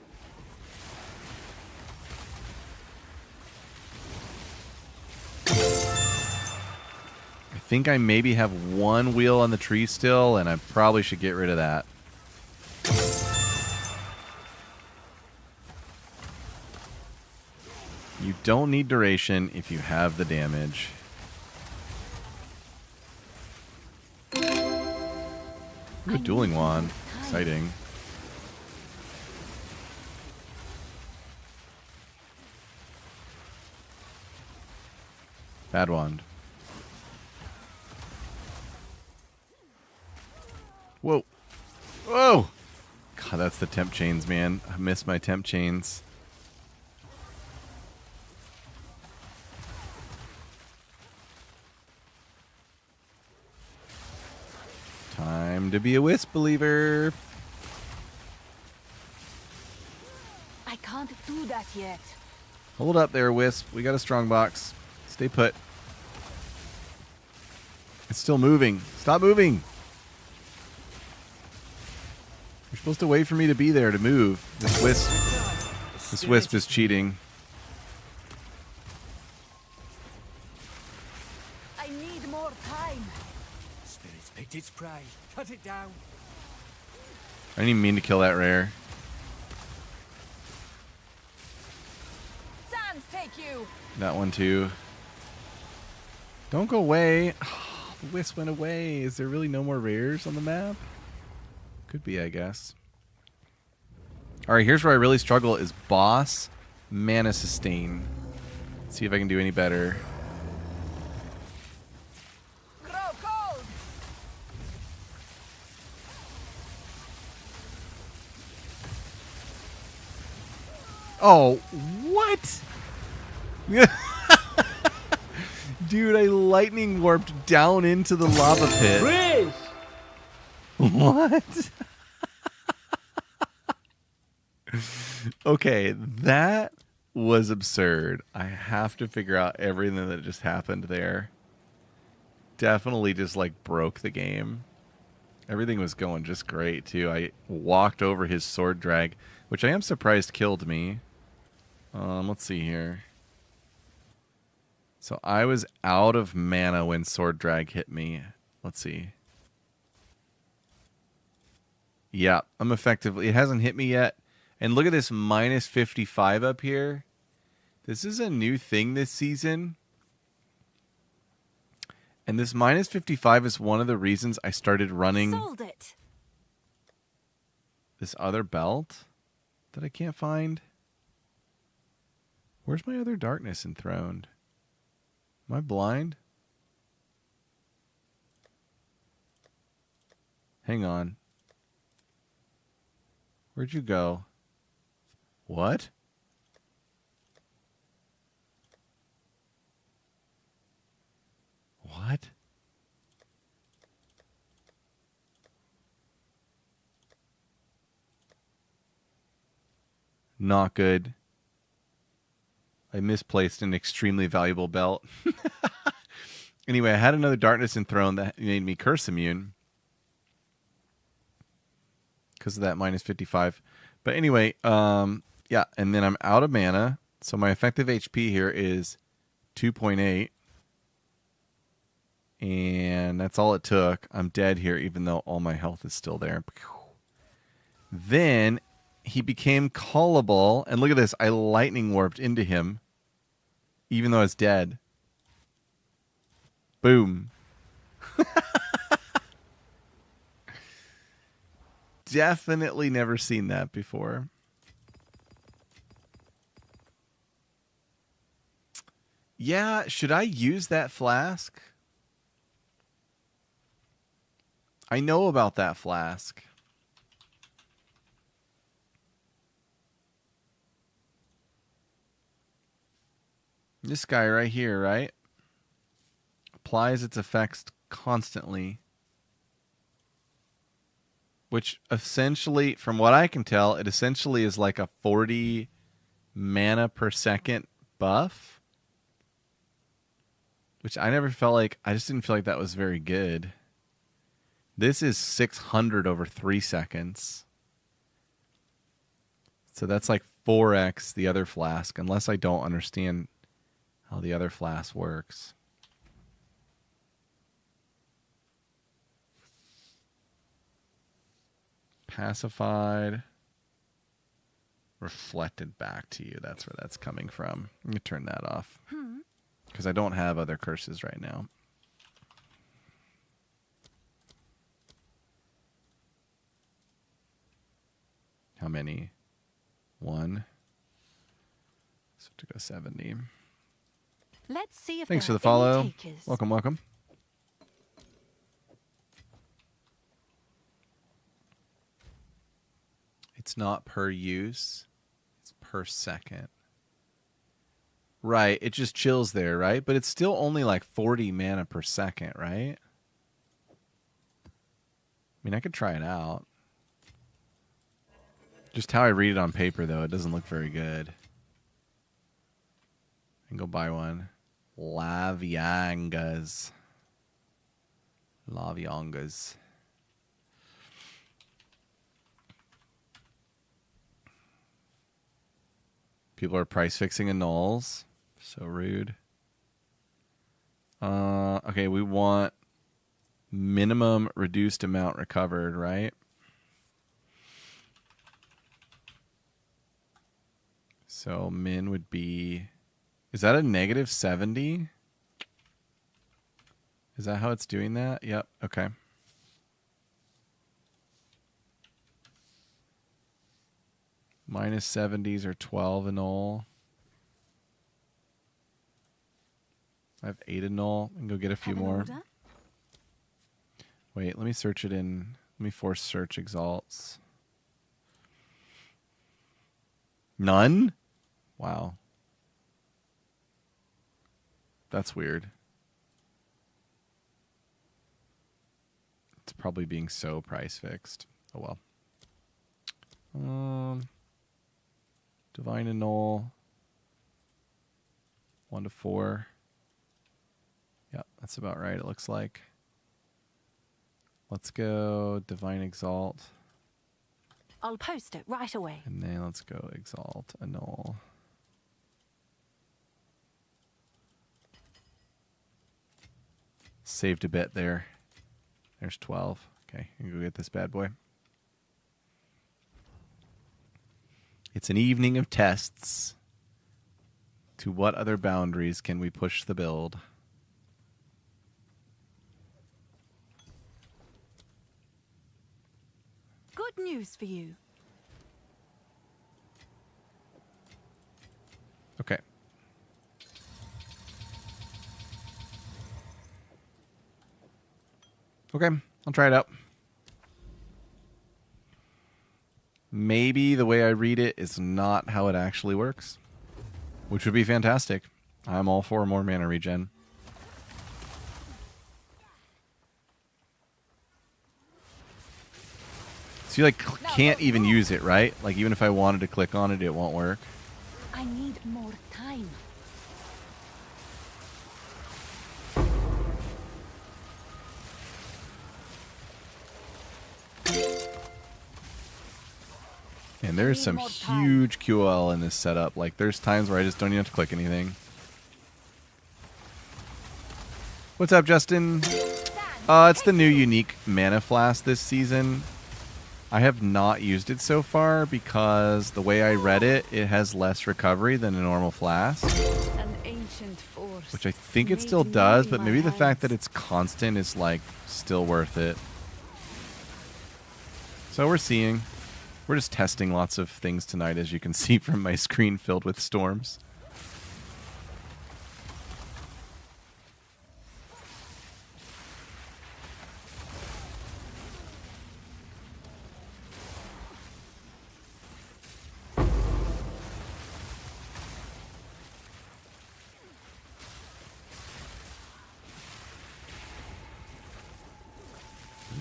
I think I maybe have one wheel on the tree still, and I probably should get rid of that. You don't need duration if you have the damage. Ooh, a dueling wand. Exciting. Bad wand. Whoa. Whoa! God, that's the temp chains, man. I miss my temp chains. Time to be a Wisp believer. I can't do that yet. Hold up there, Wisp. We got a strong box. Stay put. It's still moving. Stop moving. You're supposed to wait for me to be there to move. This Wisp is cheating. I need more time. Spirit's picked its prey. Cut it down. I didn't even mean to kill that rare. Sands take you. That one too. Don't go away. Oh, the Wisp went away. Is there really no more rares on the map? Could be, I guess. Alright, here's where I really struggle is boss mana sustain. Let's see if I can do any better. Grow cold. Oh, what? Dude, I lightning warped down into the lava pit. Freeze! What? Okay, that was absurd. I have to figure out everything that just happened there. Definitely just like broke the game. Everything was going just great too. I walked over his sword drag, which I am surprised killed me. Let's see here. So I was out of mana when sword drag hit me. Let's see. Yeah, I'm effectively... It hasn't hit me yet. And look at this minus 55 up here. This is a new thing this season. And this minus 55 is one of the reasons I started running Sold it. this other belt that I can't find. Where's my other darkness enthroned? Am I blind? Hang on. Where'd you go? What? What? Not good. I misplaced an extremely valuable belt. Anyway, I had another darkness enthroned that made me curse immune. Because of that minus 55. But anyway, yeah, and then I'm out of mana. So my effective HP here is 2.8. And that's all it took. I'm dead here, even though all my health is still there. Then he became callable. And look at this. I lightning warped into him, even though I was dead. Boom. Definitely never seen that before. Yeah, should I use that flask? I know about that flask. This guy right here, right? Applies its effects constantly. Which essentially, from what I can tell, it essentially is like a 40 mana per second buff. Which I never felt like, I just didn't feel like that was very good. This is 600 over 3 seconds. So that's like 4x the other flask, unless I don't understand how the other flask works. Pacified. Reflected back to you. That's where that's coming from. Let me turn that off. Because I don't have other curses right now. How many? 1. So to go 70. Let's see if Thanks for there the are any follow. takers. Welcome, welcome. It's not per use. It's per second. Right. It just chills there, right? But it's still only like 40 mana per second, right? mean, I could try it out. Just how I read it on paper, though, it doesn't look very good. I can go buy one. Laviangas. Laviangas. People are price fixing annuls. So rude. Okay, we want minimum reduced amount recovered, right? So min would be... Is that a negative 70? Is that how it's doing that? Yep, okay. Minus 70s are 12 and all. I have 8 and all. I can go get a few more. Wait, let me search it in. Let me force search exalts. None? Wow. That's weird. It's probably being so price fixed. Oh well. Divine annul. 1 to 4. Yeah, that's about right, it looks like. Let's go Divine Exalt. I'll post it right away. And then let's go Exalt, Annul. Saved a bit there. There's 12. Okay, you can go get this bad boy. It's an evening of tests. To what other boundaries can we push the build? Good news for you. Okay. Okay, I'll try it out. Maybe the way I read it is not how it actually works, which would be fantastic. I'm all for more mana regen. So you like can't even use it, right? Like even if I wanted to click on it, it won't work. I need more time. And there's some huge QL in this setup. Like there's times where I just don't even have to click anything. What's up, Justin? It's the new unique mana flask this season. I have not used it so far because the way I read it, it has less recovery than a normal flask. An ancient force. Which I think it still does, but maybe the fact that it's constant is like still worth it. So we're seeing. We're just testing lots of things tonight, as you can see from my screen filled with storms.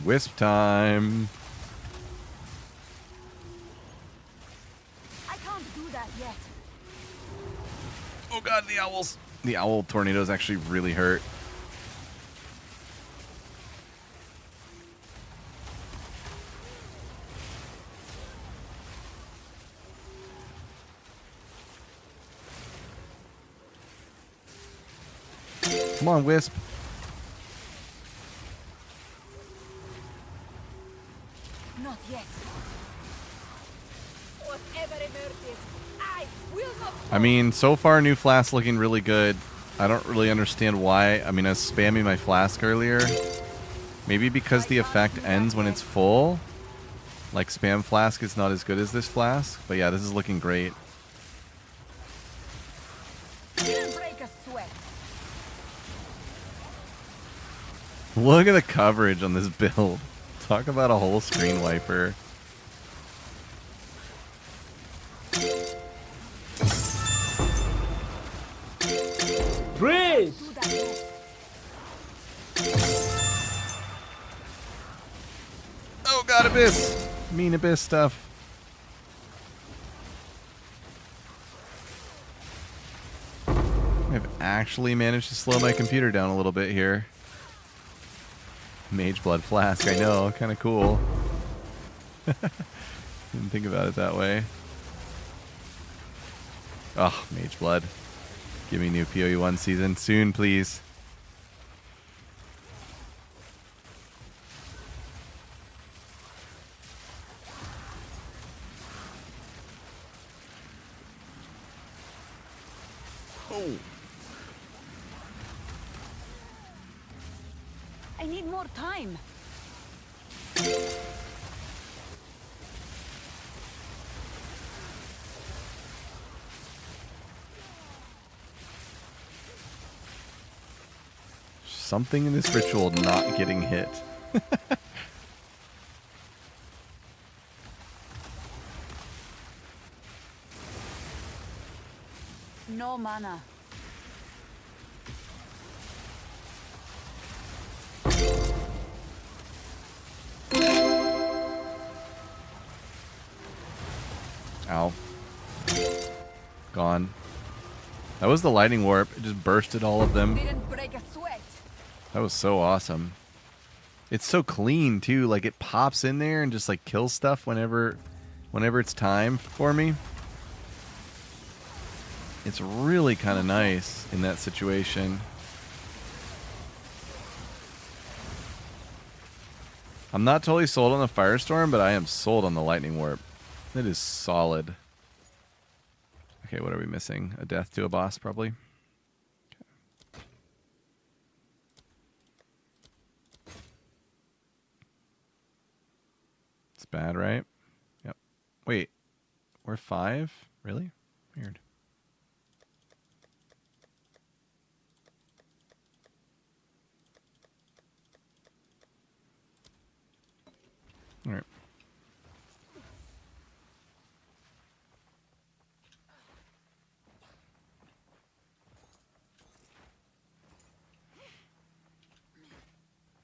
Wisp time. Oh god, the owls. The owl tornadoes actually really hurt. Come on, Wisp. Not yet. Whatever emerges, I will not. I mean, so far, new flask looking really good. I don't really understand why. I mean, I was spamming my flask earlier. Maybe because the effect ends when it's full. Like, spam flask is not as good as this flask. But yeah, this is looking great. Break a sweat. Look at the coverage on this build. Talk about a whole screen wiper. Freeze! Abyss! Mean Abyss stuff. I've actually managed to slow my computer down a little bit here. Mage Blood Flask, I know, kind of cool. Didn't think about it that way. Oh, Mage Blood. Give me new PoE 1 season soon, please. Oh. I need more time. Something in this ritual not getting hit. No mana. Ow. Gone. That was the lightning warp. It just bursted all of them. Didn't break a sweat. That was so awesome. It's so clean too. Like it pops in there and just like kills stuff whenever it's time for me. It's really kind of nice in that situation. I'm not totally sold on the Firestorm, but I am sold on the Lightning Warp. That is solid. Okay, what are we missing? A death to a boss, probably. Okay. It's bad, right? Yep. Wait, we're 5? Really? Weird. All right.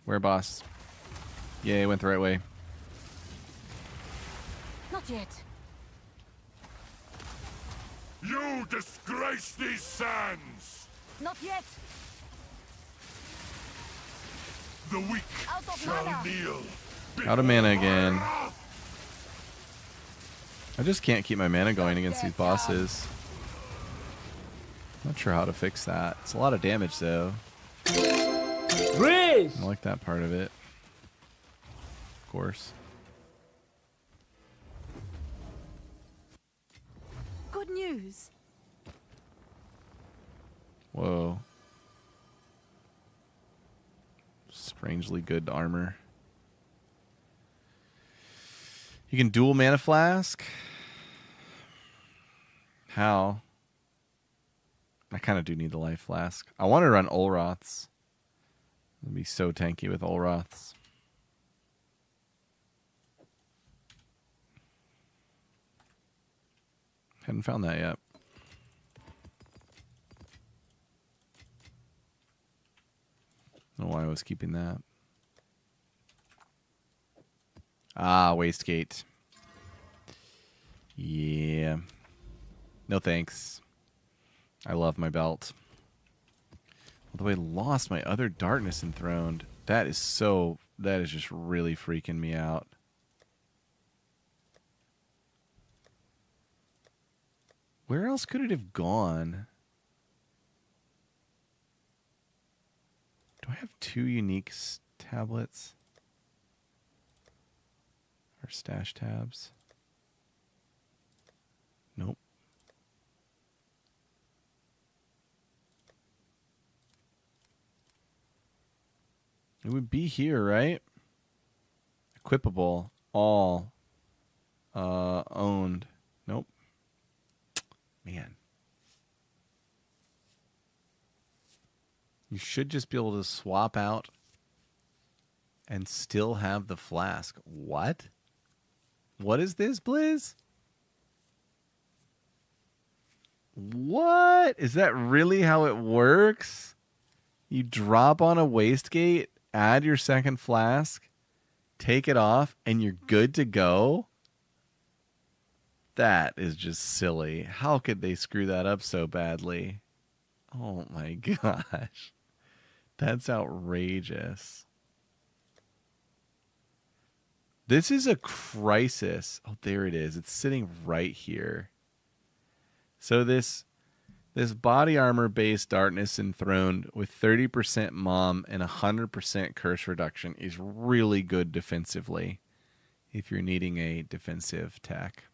Where, boss? Yay, went the right way. Not yet. You disgrace these sands! Not yet. The weak Out of shall mana. kneel. Out of mana again. I just can't keep my mana going against these bosses. Not sure how to fix that. It's a lot of damage, though. Freeze! I like that part of it. Of course. Good news. Whoa. Strangely good armor. You can dual mana flask? How? I kind of do need the life flask. I want to run Olroths. It'd be so tanky with Olroths. Hadn't found that yet. Don't know why I was keeping that. Ah, Wastegate. Yeah. No thanks. I love my belt. Although I lost my other Darkness Enthroned. That is just really freaking me out. Where else could it have gone? Do I have 2 unique tablets? Or stash tabs? Nope. It would be here, right? Equipable. All. Owned. Nope. Man. You should just be able to swap out and still have the flask. What? What is this, Blizz? What? Is that really how it works? You drop on a Wastegate, add your second flask, take it off, and you're good to go. That is just silly. How could they screw that up so badly? Oh my gosh. That's outrageous. This is a crisis. Oh, there it is. It's sitting right here. So this body armor based Darkness Enthroned with 30% mom and 100% curse reduction is really good defensively if you're needing a defensive tech.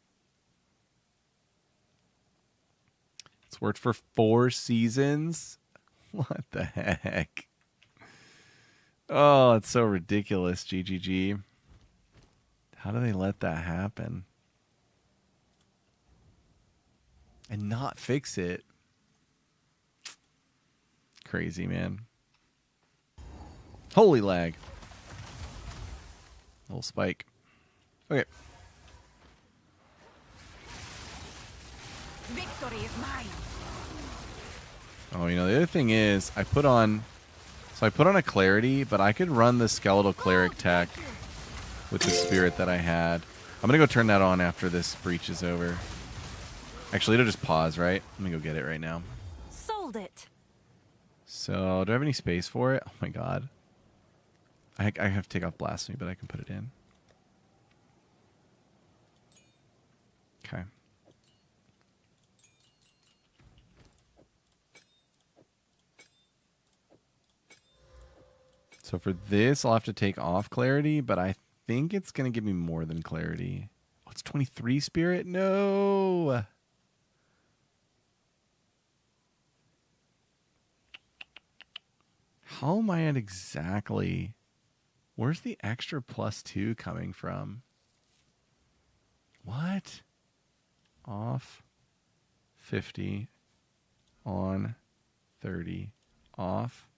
It's worked for 4 seasons. What the heck? Oh, it's so ridiculous, GGG. How do they let that happen? And not fix it? Crazy, man. Holy lag. Little spike. Okay. Victory is mine. Oh, you know, the other thing is I put on a clarity, but I could run the skeletal cleric tech with the spirit that I had. I'm going to go turn that on after this breach is over. Actually, it'll just pause, right? Let me go get it right now. Sold it. So, do I have any space for it? Oh my god. I have to take off Blasphemy, but I can put it in. Okay. So for this, I'll have to take off clarity, but I think it's going to give me more than clarity. Oh, it's 23 spirit? No! How am I at exactly... Where's the extra +2 coming from? What? Off 50, on 30, off.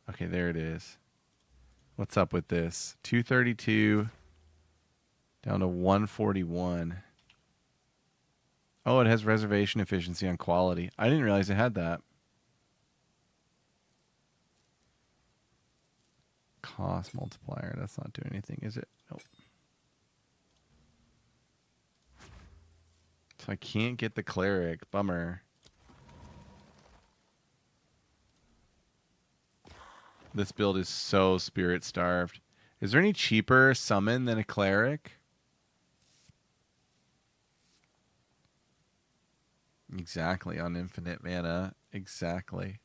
Okay, there it is. What's up with this? 232 down to 141. Oh, it has reservation efficiency on quality. I didn't realize it had that. Cost multiplier. That's not doing anything, is it? Nope. So I can't get the cleric. Bummer. This build is so spirit starved. Is there any cheaper summon than a cleric? Exactly, on infinite mana. Exactly.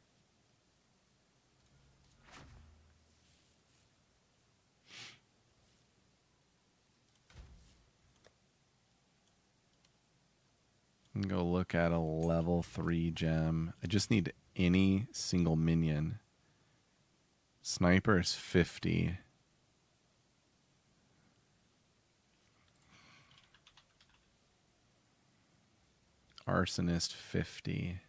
I'm gonna go look at a level 3 gem. I just need any single minion. Sniper is 50. Arsonist 50.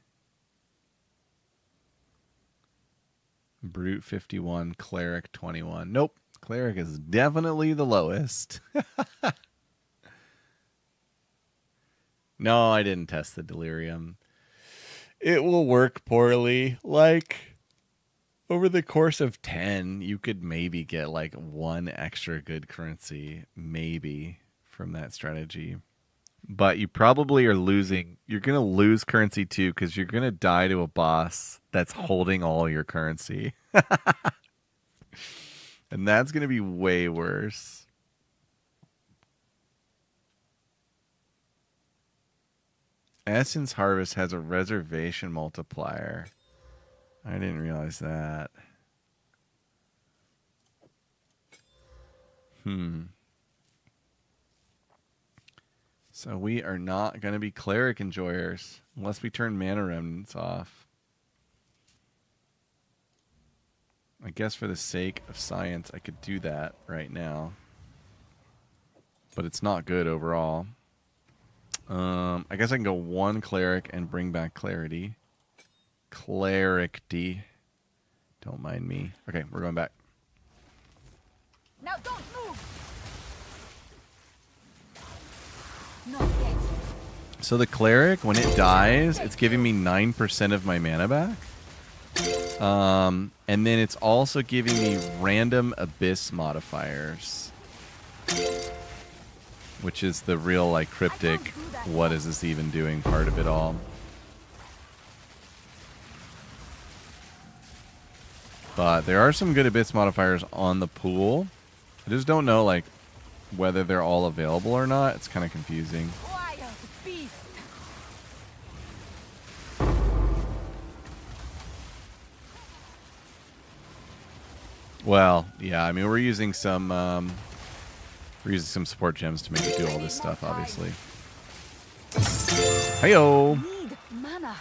Brute 51. Cleric 21. Nope. Cleric is definitely the lowest. No, I didn't test the delirium. It will work poorly. Like, over the course of 10, you could maybe get like 1 extra good currency, maybe, from that strategy. But you probably are losing. You're going to lose currency too, because you're going to die to a boss that's holding all your currency. And that's going to be way worse. Essence Harvest has a reservation multiplier. I didn't realize that. So we are not going to be cleric enjoyers unless we turn mana remnants off. I guess for the sake of science, I could do that right now. But it's not good overall. I guess I can go 1 cleric and bring back clarity. Cleric D. Don't mind me. Okay, we're going back. Now don't move. Not yet. So the cleric, when it dies, it's giving me 9% of my mana back. And then it's also giving me random abyss modifiers, which is the real like cryptic what is this even doing part of it all. But there are some good abyss modifiers on the pool. I just don't know like whether they're all available or not. It's kind of confusing. Wild beast. Well, yeah, I mean we're using some support gems to make it do all this stuff, obviously. Heyo! Need mana.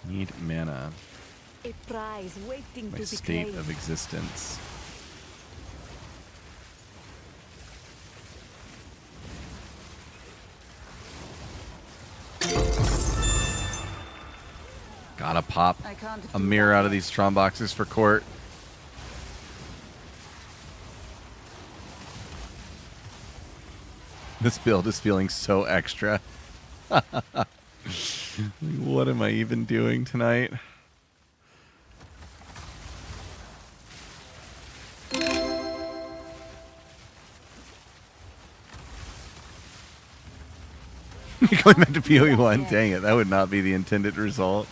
Need mana. A prize waiting My to be state claimed. of existence. Gotta pop I can't a do mirror that out of yet. these Tron boxes for court. This build is feeling so extra. What am I even doing tonight? Going back to PoE1, dang it, that would not be the intended result.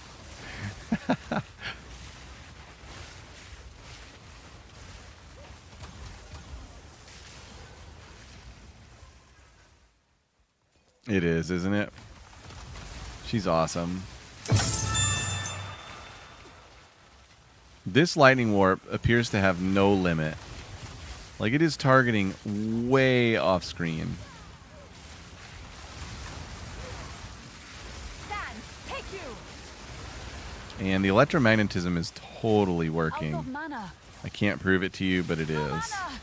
It is, isn't it? She's awesome. This lightning warp appears to have no limit. Like it is targeting way off screen. Sand, take you. And the electromagnetism is totally Out of working. mana. I can't prove it to you, but it No is. mana.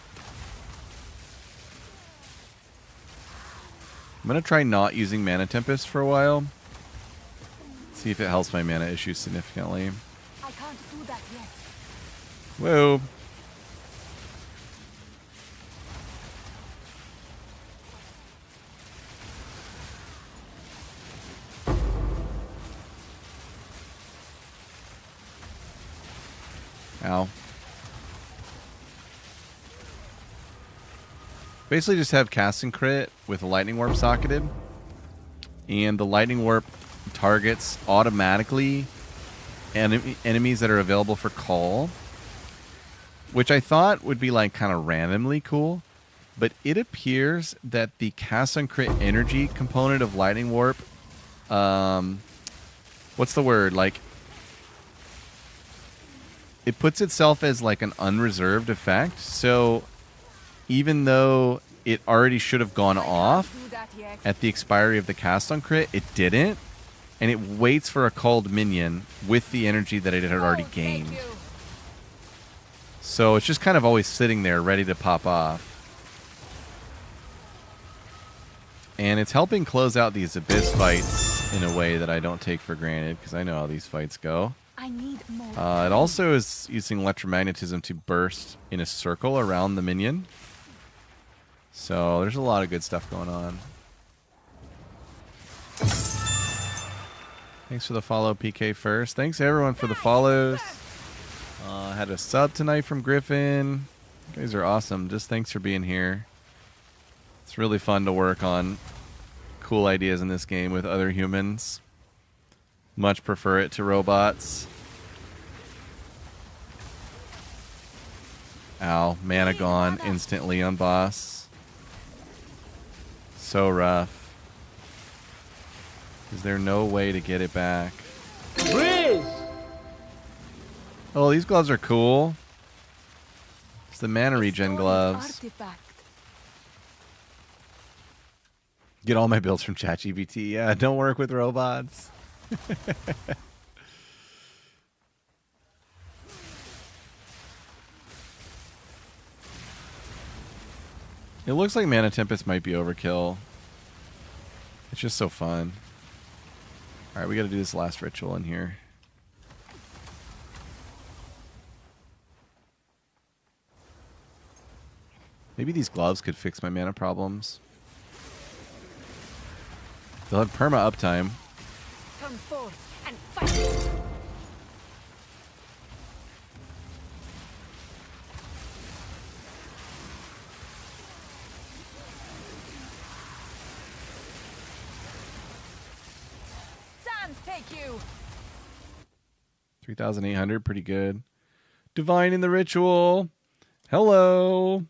I'm going to try not using Mana Tempest for a while. See if it helps my mana issues significantly. I can't do that yet. Whoa. Ow. Basically just have cast and crit with a lightning warp socketed. And the lightning warp targets automatically enemies that are available for call. Which I thought would be like kind of randomly cool. But it appears that the cast and crit energy component of lightning warp, what's the word? Like, it puts itself as like an unreserved effect. So even though it already should have gone off Do that yet. at the expiry of the cast on crit, it didn't. And it waits for a called minion with the energy that it had already Oh, thank gained. you. So it's just kind of always sitting there ready to pop off. And it's helping close out these abyss fights in a way that I don't take for granted because I know how these fights go. I need more. It also is using electromagnetism to burst in a circle around the minion. So there's a lot of good stuff going on. Thanks for the follow, PK first. Thanks everyone for the follows. Had a sub tonight from Griffin. You guys are awesome. Just thanks for being here. It's really fun to work on cool ideas in this game with other humans. Much prefer it to robots. Ow, mana gone instantly on boss. So rough. Is there no way to get it back? Freeze! Oh, these gloves are cool. It's the mana regen Stolen gloves. Artifact. Get all my builds from ChatGPT. Yeah, don't work with robots. It looks like Mana Tempest might be overkill. It's just so fun. Alright, we gotta do this last ritual in here. Maybe these gloves could fix my mana problems. They'll have perma uptime. Come forth and fight. take you. 3,800, pretty good. Divine in the ritual. Hello.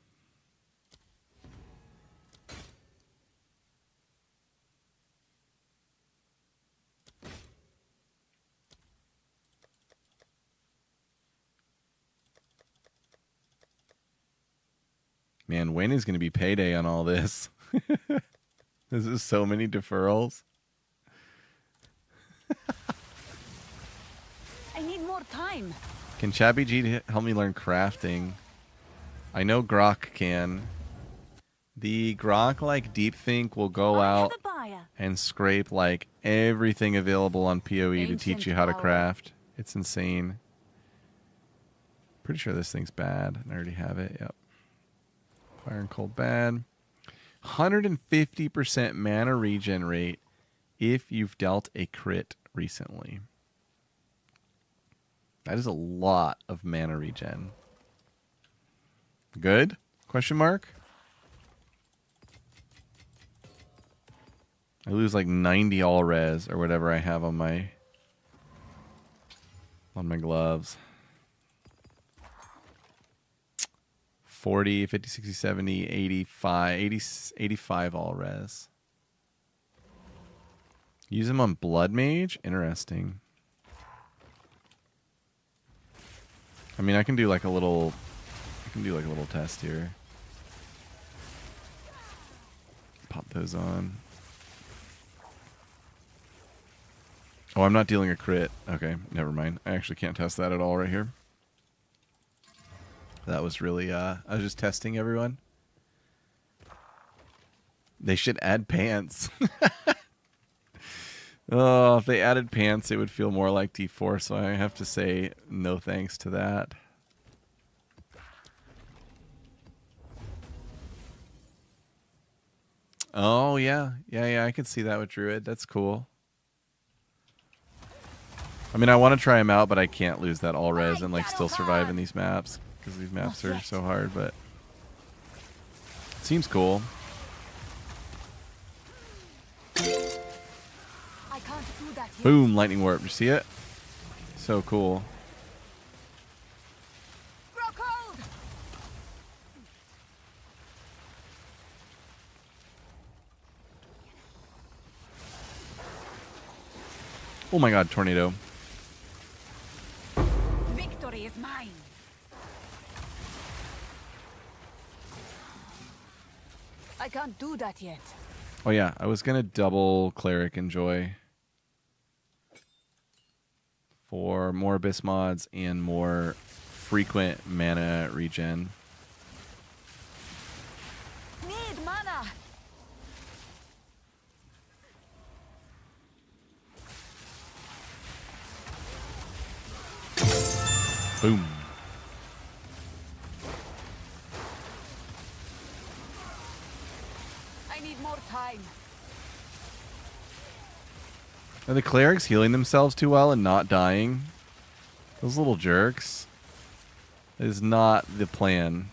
Man, when is going to be payday on all this? This is so many deferrals. I need more time. Can Chabby G help me learn crafting? I know Grok can. The Grok like Deep Think will go I out have a buyer. and scrape like everything available on PoE to teach you how to power. craft. It's insane. Pretty sure this thing's bad. I already have it. Yep. Fire and Cold bad. 150% mana regen rate if you've dealt a crit recently. That is a lot of mana regen. Good? Question mark? I lose like 90 all res or whatever I have on my gloves. 40, 50, 60, 70, 85 all res. Use them on Blood Mage? Interesting. I mean, I can do like a little test here. Pop those on. Oh, I'm not dealing a crit. Okay, never mind. I actually can't test that at all right here. That was really, I was just testing everyone. They should add pants. Oh, if they added pants, it would feel more like D4, so I have to say no thanks to that. Oh, yeah. Yeah, I can see that with Druid. That's cool. I mean, I want to try them out, but I can't lose that all res and like still survive in these maps because these maps are so hard, but it seems cool. I can't do that yet. Boom, lightning warp. You see it? So cool. Grow cold. Oh my god, tornado. Victory is mine. I can't do that yet. Oh yeah, I was gonna double cleric enjoy for more abyss mods and more frequent mana regen. Need mana. Boom. I need more time. Are the clerics healing themselves too well and not dying? Those little jerks. That is not the plan.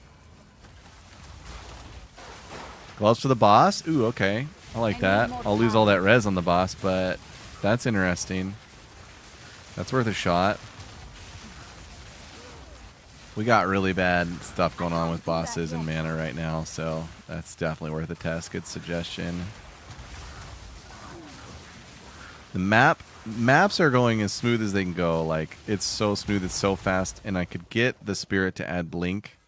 Gloves for the boss? Ooh, okay. I like that. I'll lose all that res on the boss, but that's interesting. That's worth a shot. We got really bad stuff going on with bosses and mana right now, so that's definitely worth a test. Good suggestion. The maps are going as smooth as they can go. Like, it's so smooth, it's so fast, and I could get the spirit to add blink.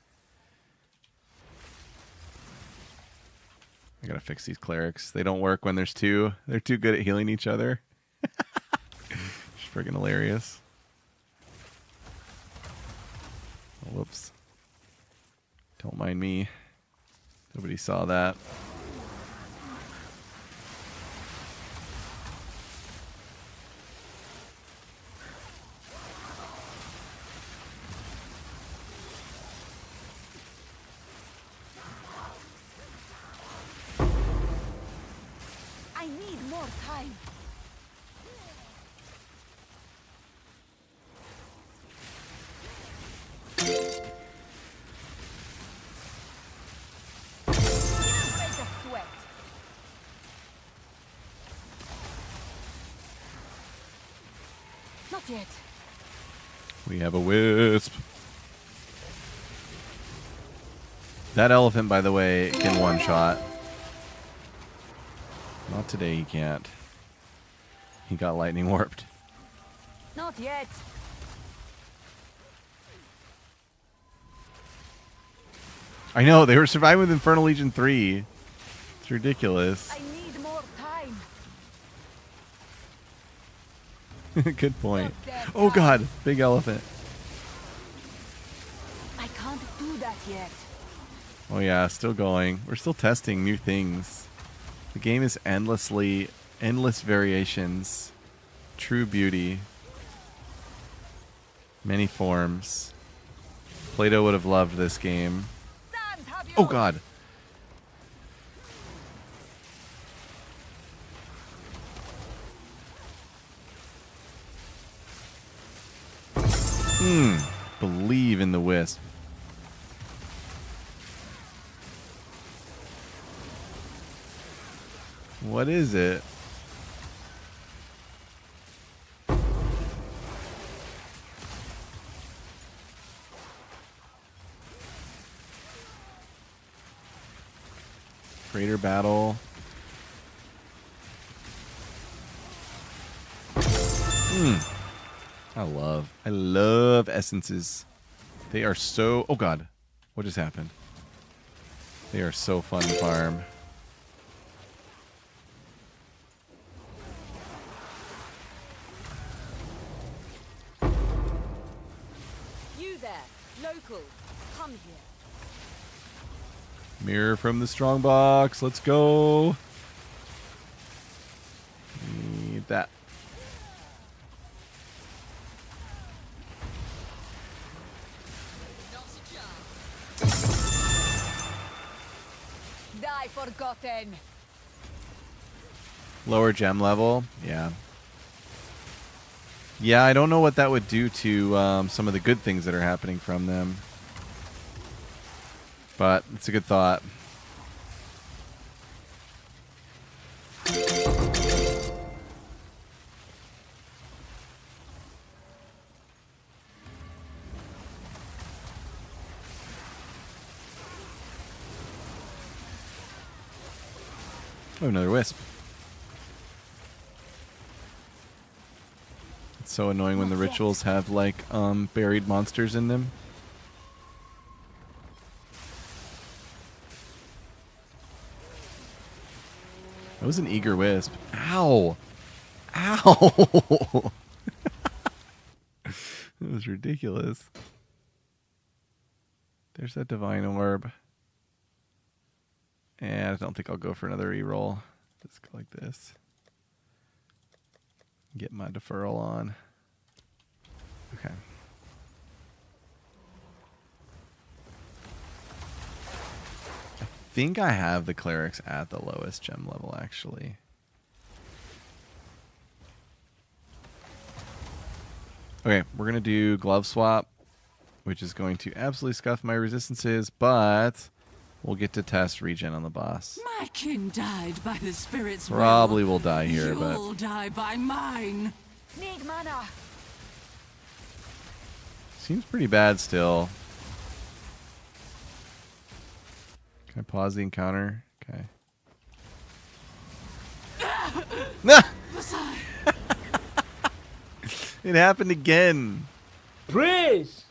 I gotta fix these clerics. They don't work when there's two. They're too good at healing each other. It's friggin' hilarious. Oh, whoops. Don't mind me. Nobody saw that. I need more time. Break a sweat. Not yet. We have a wisp. That elephant, by the way, can one-shot. Not today, he can't. He got lightning warped. Not yet. I know, they were surviving with Infernal Legion 3. It's ridiculous. I need more time. Good point. Oh god, big elephant. I can't do that yet. Oh yeah, still going. We're still testing new things. The game is endless variations. True beauty. Many forms. Plato would have loved this game. Sans, have Oh yours. god. Believe in the wisp. What is it? Greater battle. I love essences. They are so... Oh god. What just happened? They are so fun to farm. You there, local. Come here. Mirror from the strong box. Let's go. Need that. Die forgotten. Lower gem level. Yeah. Yeah, I don't know what that would do to some of the good things that are happening from them. But it's a good thought. Oh, another wisp. It's so annoying when the rituals have like buried monsters in them. That was an eager wisp. Ow! Ow! That was ridiculous. There's that divine orb. And I don't think I'll go for another reroll. Just go like this. Get my deferral on. Okay. I think I have the clerics at the lowest gem level, actually. Okay, we're going to do glove swap, which is going to absolutely scuff my resistances, but we'll get to test regen on the boss. My kin died by the spirit's Probably will. will die here, You'll but die by mine. Need mana. seems pretty bad still. Can I pause the encounter? Okay. Nah! It happened again. Praise.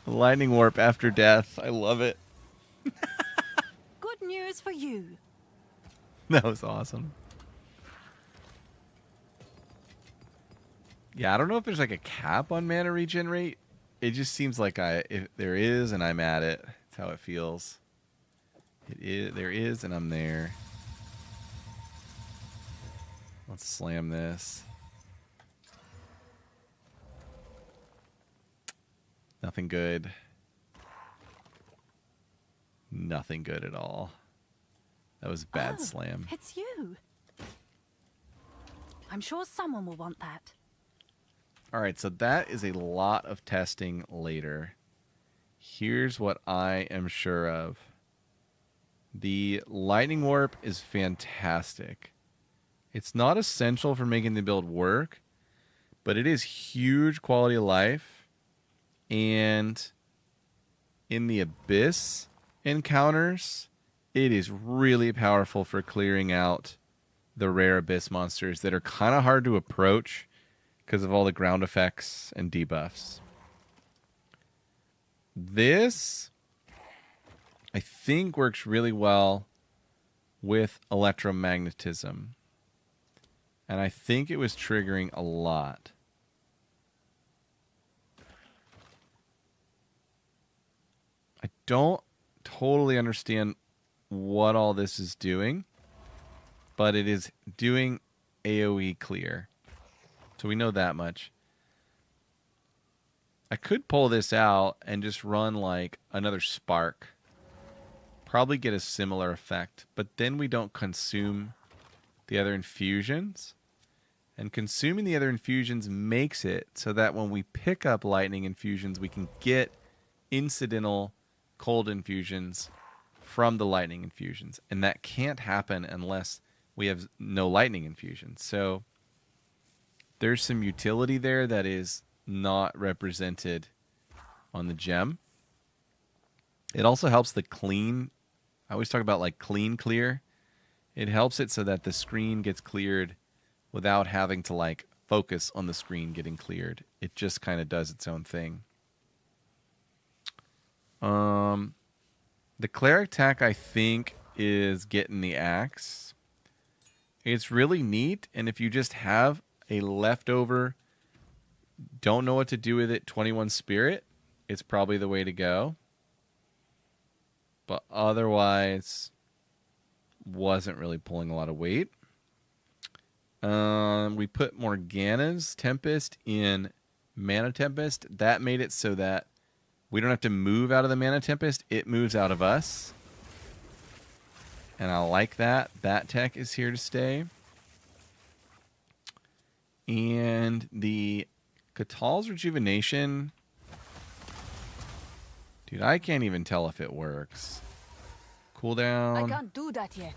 Lightning warp after death. I love it. Good news for you. That was awesome. Yeah, I don't know if there's like a cap on mana regen rate. It just seems like if there is, and I'm at it. That's how it feels. There is, and I'm there. Let's slam this. Nothing good. Nothing good at all. That was a bad Oh, slam. It's you. I'm sure someone will want that. All right, so that is a lot of testing later. Here's what I am sure of. The lightning warp is fantastic. It's not essential for making the build work, but it is huge quality of life. And in the Abyss encounters, it is really powerful for clearing out the rare Abyss monsters that are kind of hard to approach because of all the ground effects and debuffs. This, I think, works really well with electromagnetism. And I think it was triggering a lot. I don't totally understand what all this is doing, but it is doing AoE clear. So we know that much. I could pull this out and just run like another spark. Probably get a similar effect, but then we don't consume the other infusions. And consuming the other infusions makes it so that when we pick up lightning infusions, we can get incidental cold infusions from the lightning infusions. And that can't happen unless we have no lightning infusions. So there's some utility there that is not represented on the gem. It also helps the clean. I always talk about like clean clear. It helps it so that the screen gets cleared without having to like focus on the screen getting cleared. It just kind of does its own thing. The cleric tech, I think, is getting the axe. It's really neat, and if you just have a leftover, don't know what to do with it, 21 spirit, it's probably the way to go. But otherwise, wasn't really pulling a lot of weight. We put Morgana's Tempest in Mana Tempest. That made it so that we don't have to move out of the Mana Tempest. It moves out of us. And I like that. That tech is here to stay. And the Catal's Rejuvenation. Dude, I can't even tell if it works. Cooldown. I can't do that yet.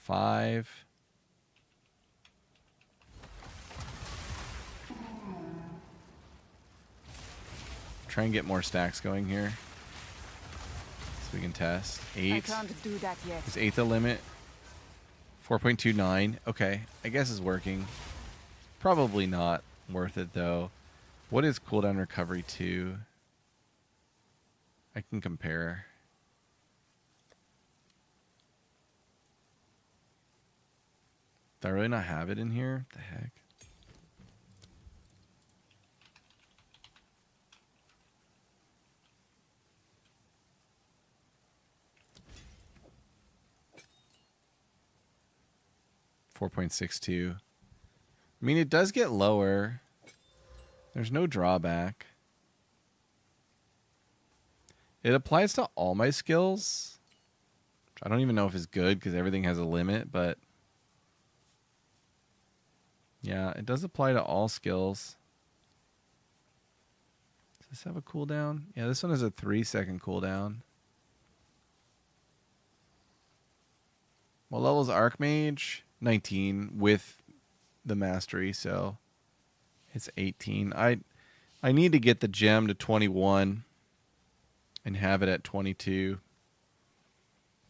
5. Try and get more stacks going here. So we can test. 8. I can't do that yet. Is 8 the limit? 4.29. Okay. I guess it's working. Probably not worth it though. What is cooldown recovery 2? I can compare. Do I really not have it in here? What the heck? $4.62. I mean, it does get lower. There's no drawback. It applies to all my skills. I don't even know if it's good because everything has a limit, but yeah, it does apply to all skills. Does this have a cooldown? Yeah, this one has a 3-second cooldown. What level is Archmage? 19 with the mastery, so it's 18. I need to get the gem to 21 and have it at 22.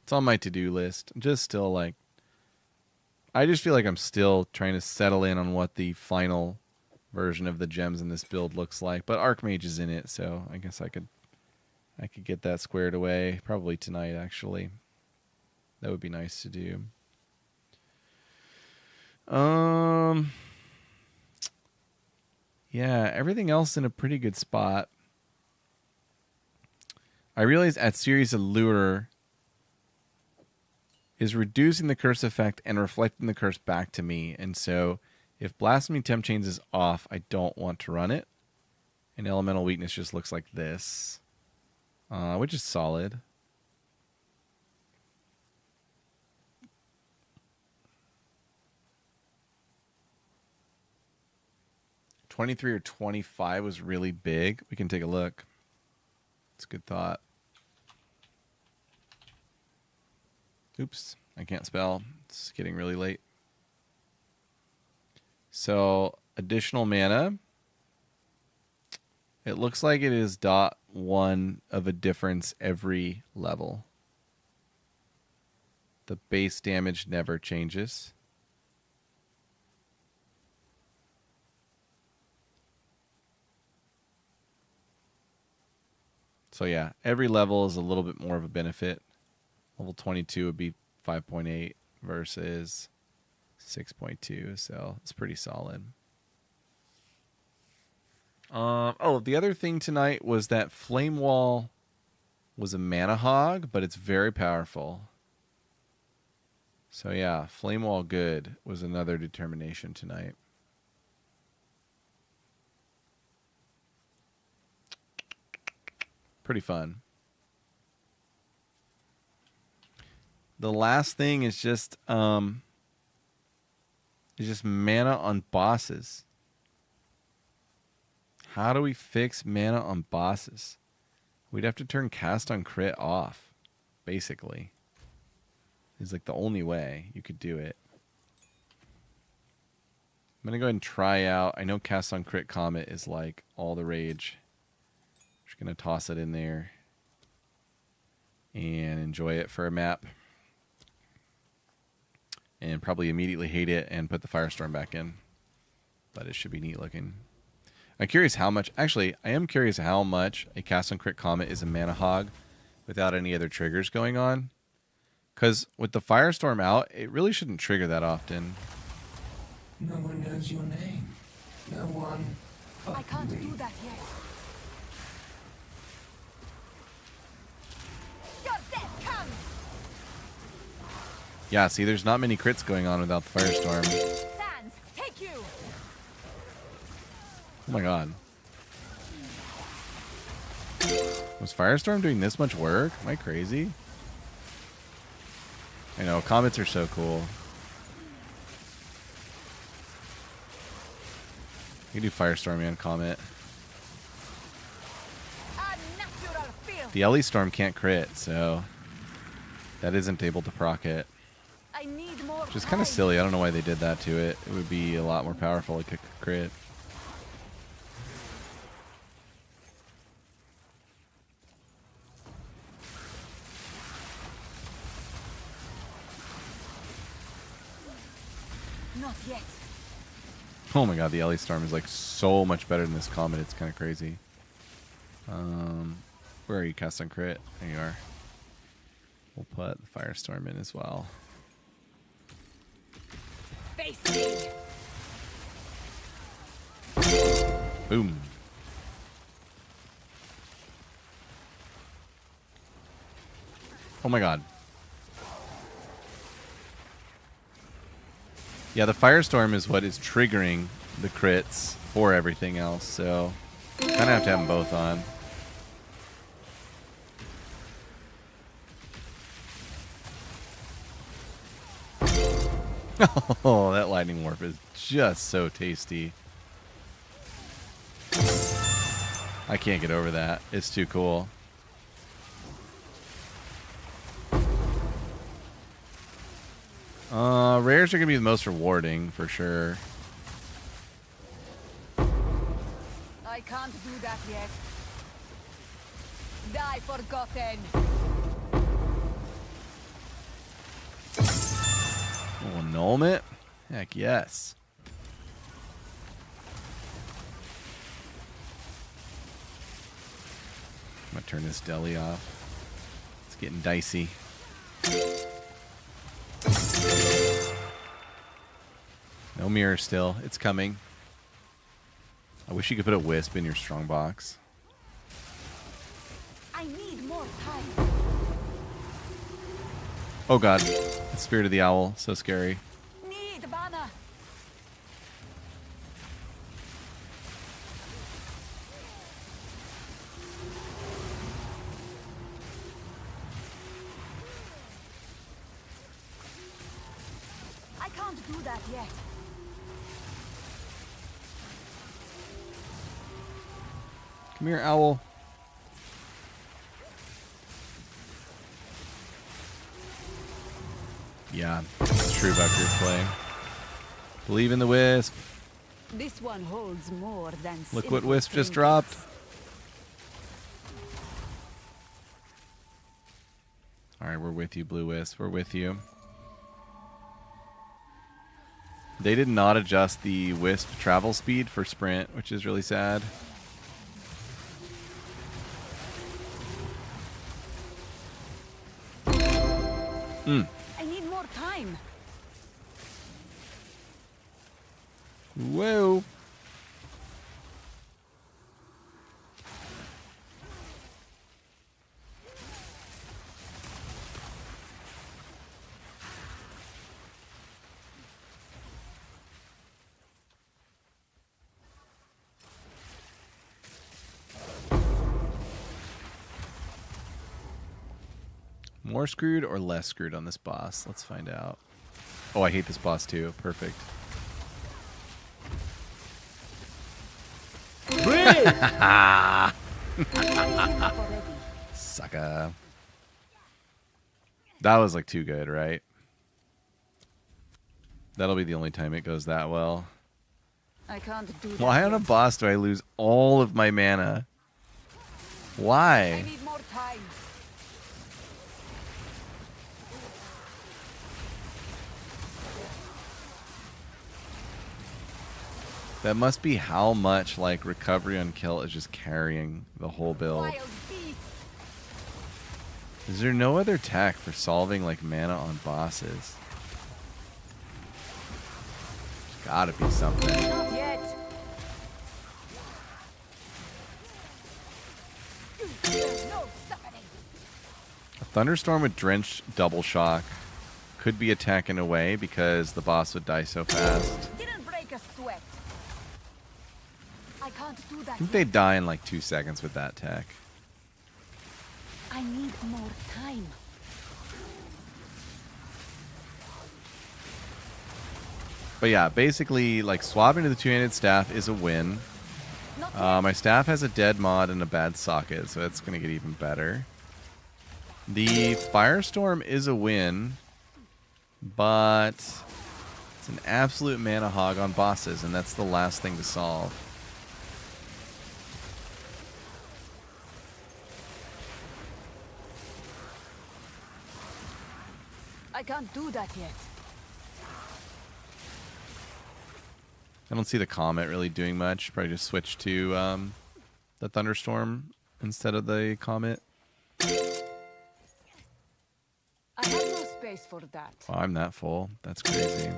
It's on my to-do list. I'm just still like, I just feel like I'm still trying to settle in on what the final version of the gems in this build looks like. But Archmage is in it, so I guess I could get that squared away probably tonight. Actually, that would be nice to do. Yeah, everything else in a pretty good spot. I realize at Series Allure is reducing the curse effect and reflecting the curse back to me. And so if Blasphemy Temp Chains is off, I don't want to run it. And Elemental Weakness just looks like this, which is solid. $23 or $25 was really big. We can take a look. It's a good thought. Oops, I can't spell. It's getting really late. So additional mana. It looks like it is .1 of a difference every level. The base damage never changes. So yeah, every level is a little bit more of a benefit. Level 22 would be 5.8 versus 6.2, so it's pretty solid. Oh, the other thing tonight was that Flame Wall was a mana hog, but it's very powerful. So yeah, Flame Wall good was another determination tonight. Pretty fun. The last thing is just mana on bosses. How do we fix mana on bosses? We'd have to turn cast on crit off, basically. Is like the only way you could do it. I'm going to go ahead and try out. I know cast on crit comet is like all the rage. Just going to toss it in there and enjoy it for a map. And probably immediately hate it and put the Firestorm back in. But it should be neat looking. I'm curious how much... Actually, I am curious how much a cast on crit comet is a mana hog without any other triggers going on. Because with the Firestorm out, it really shouldn't trigger that often. No one knows your name. No one. I can't do that yet. Your death comes! Yeah, see, there's not many crits going on without the Firestorm. Sands, take you! Oh my god. Was Firestorm doing this much work? Am I crazy? I know, comets are so cool. You can do Firestorm and Comet. A natural field. The Ellie Storm can't crit, so that isn't able to proc it. I need more Which is kind of time. silly. I don't know why they did that to it. It would be a lot more powerful like a crit. Not yet. Oh my god, the Ellie Storm is like so much better than this Comet. It's kind of crazy. Where are you, cast on crit? There you are. We'll put the Firestorm in as well. Face me. Boom. Oh my god. Yeah, the Firestorm is what is triggering the crits for everything else, so kind of have to have them both on. Oh, that Lightning Warp is just so tasty. I can't get over that. It's too cool. Rares are going to be the most rewarding, for sure. I can't do that yet. Die forgotten. Oh, annulment? Heck yes. I'm going to turn this deli off. It's getting dicey. No mirror still. It's coming. I wish you could put a wisp in your strongbox. I need more time. Oh god. The Spirit of the Owl. So scary. Need mana. I can't do that yet. Come here, owl. Yeah, it's true about group play. Believe in the wisp. This one holds more than Look what simple Wisp just trinkets. dropped. Alright, we're with you, Blue Wisp. We're with you. They did not adjust the Wisp travel speed for sprint, which is really sad. I need more time. Whoa. More screwed or less screwed on this boss? Let's find out. Oh, I hate this boss too. Perfect. Freeze! Sucker. That was like too good, right? That'll be the only time it goes that well. I can't do that. Why on a yet. boss do I lose all of my mana? I Why? need more time. That must be how much like recovery on kill is just carrying the whole build. Wild beast. Is there no other tech for solving like mana on bosses? There's gotta be something. Not yet. There's no suffering. A thunderstorm with drench double shock could be attacking away because the boss would die so fast. Didn't break a sweat. I can't do that. I think yet. they'd die in like 2 seconds with that tech. I need more time. But yeah, basically like swapping to the two-handed staff is a win. Not yet. My staff has a dead mod and a bad socket, so it's going to get even better. The Firestorm is a win, but it's an absolute mana hog on bosses, and that's the last thing to solve. I can't do that yet. I don't see the Comet really doing much. Probably just switch to the Thunderstorm instead of the Comet. I have no space for that. Wow, I'm that full. That's crazy.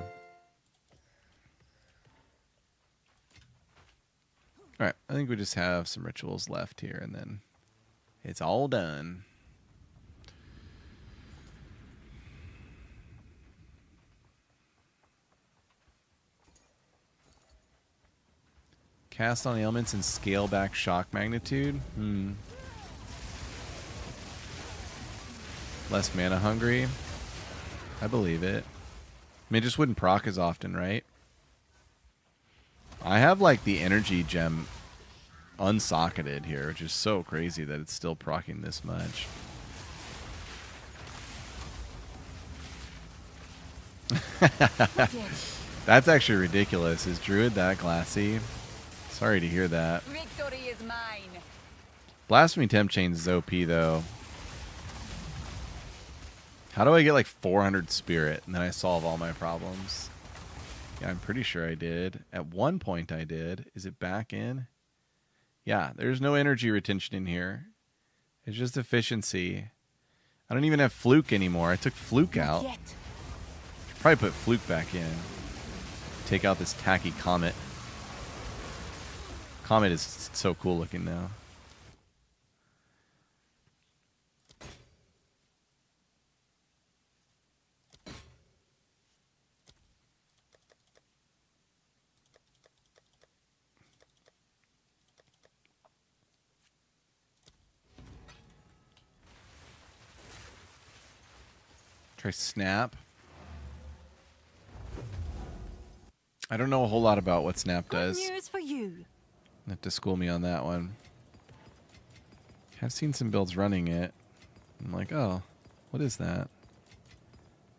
Alright, I think we just have some rituals left here, and then it's all done. Cast on ailments and scale back shock magnitude. Less mana hungry. I believe it. I mean, it just wouldn't proc as often, right? I have like the energy gem unsocketed here, which is so crazy that it's still proccing this much. Not yet. That's actually ridiculous. Is Druid that glassy? Sorry to hear that. Victory is mine. Blasphemy Temp Chains is OP though. How do I get like 400 spirit and then I solve all my problems? Yeah, I'm pretty sure I did. At one point I did. Is it back in? Yeah, there's no energy retention in here. It's just efficiency. I don't even have Fluke anymore. I took Fluke Not out. yet. Should probably put Fluke back in. Take out this tacky Comet. Comet is so cool looking now. Try Snap. I don't know a whole lot about what Snap does. Good news for you. You have to school me on that one. I've seen some builds running it. I'm like, oh, what is that?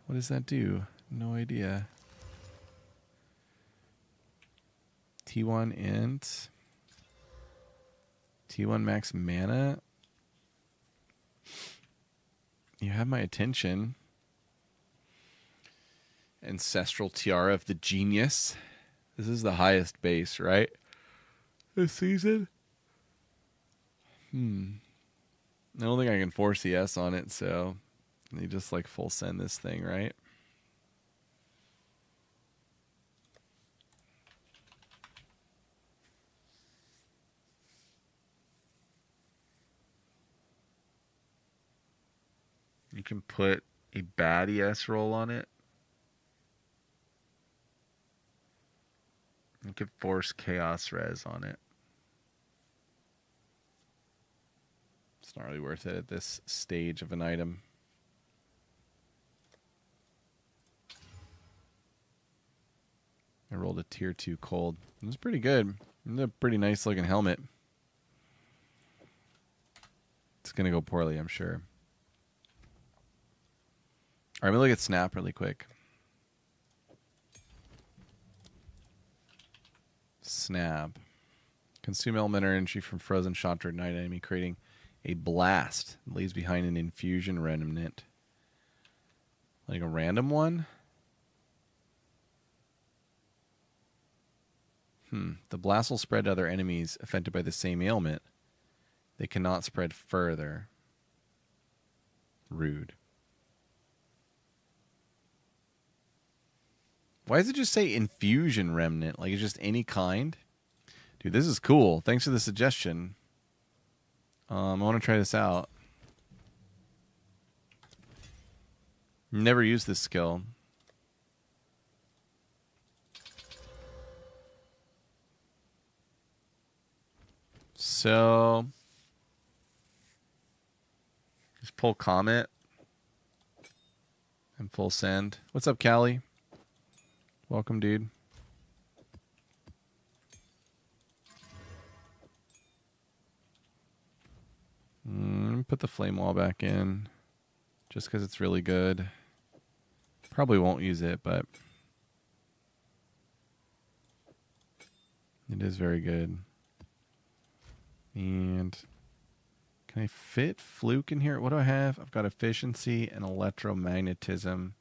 What does that do? No idea. T1 int. T1 max mana. You have my attention. Ancestral Tiara of the Genius. This is the highest base, right? This season? I don't think I can force CS on it, so you just like full send this thing, right? You can put a bad ES roll on it. You could force Chaos Res on it. It's not really worth it at this stage of an item. I rolled a tier 2 cold. It was pretty good. It's a pretty nice looking helmet. It's going to go poorly, I'm sure. All right, let me look at Snap really quick. Snap. Consume elemental energy from frozen shot to ignite enemy, creating a blast. It leaves behind an infusion remnant. Like a random one? The blast will spread to other enemies affected by the same ailment. They cannot spread further. Rude. Why does it just say infusion remnant? Like it's just any kind? Dude, this is cool. Thanks for the suggestion. I want to try this out. Never used this skill. So, just pull Comet and full send. What's up, Callie? Welcome, dude. Put the flame wall back in just because it's really good. Probably won't use it, but it is very good. And can I fit Fluke in here? What do I have? I've got efficiency and electromagnetism.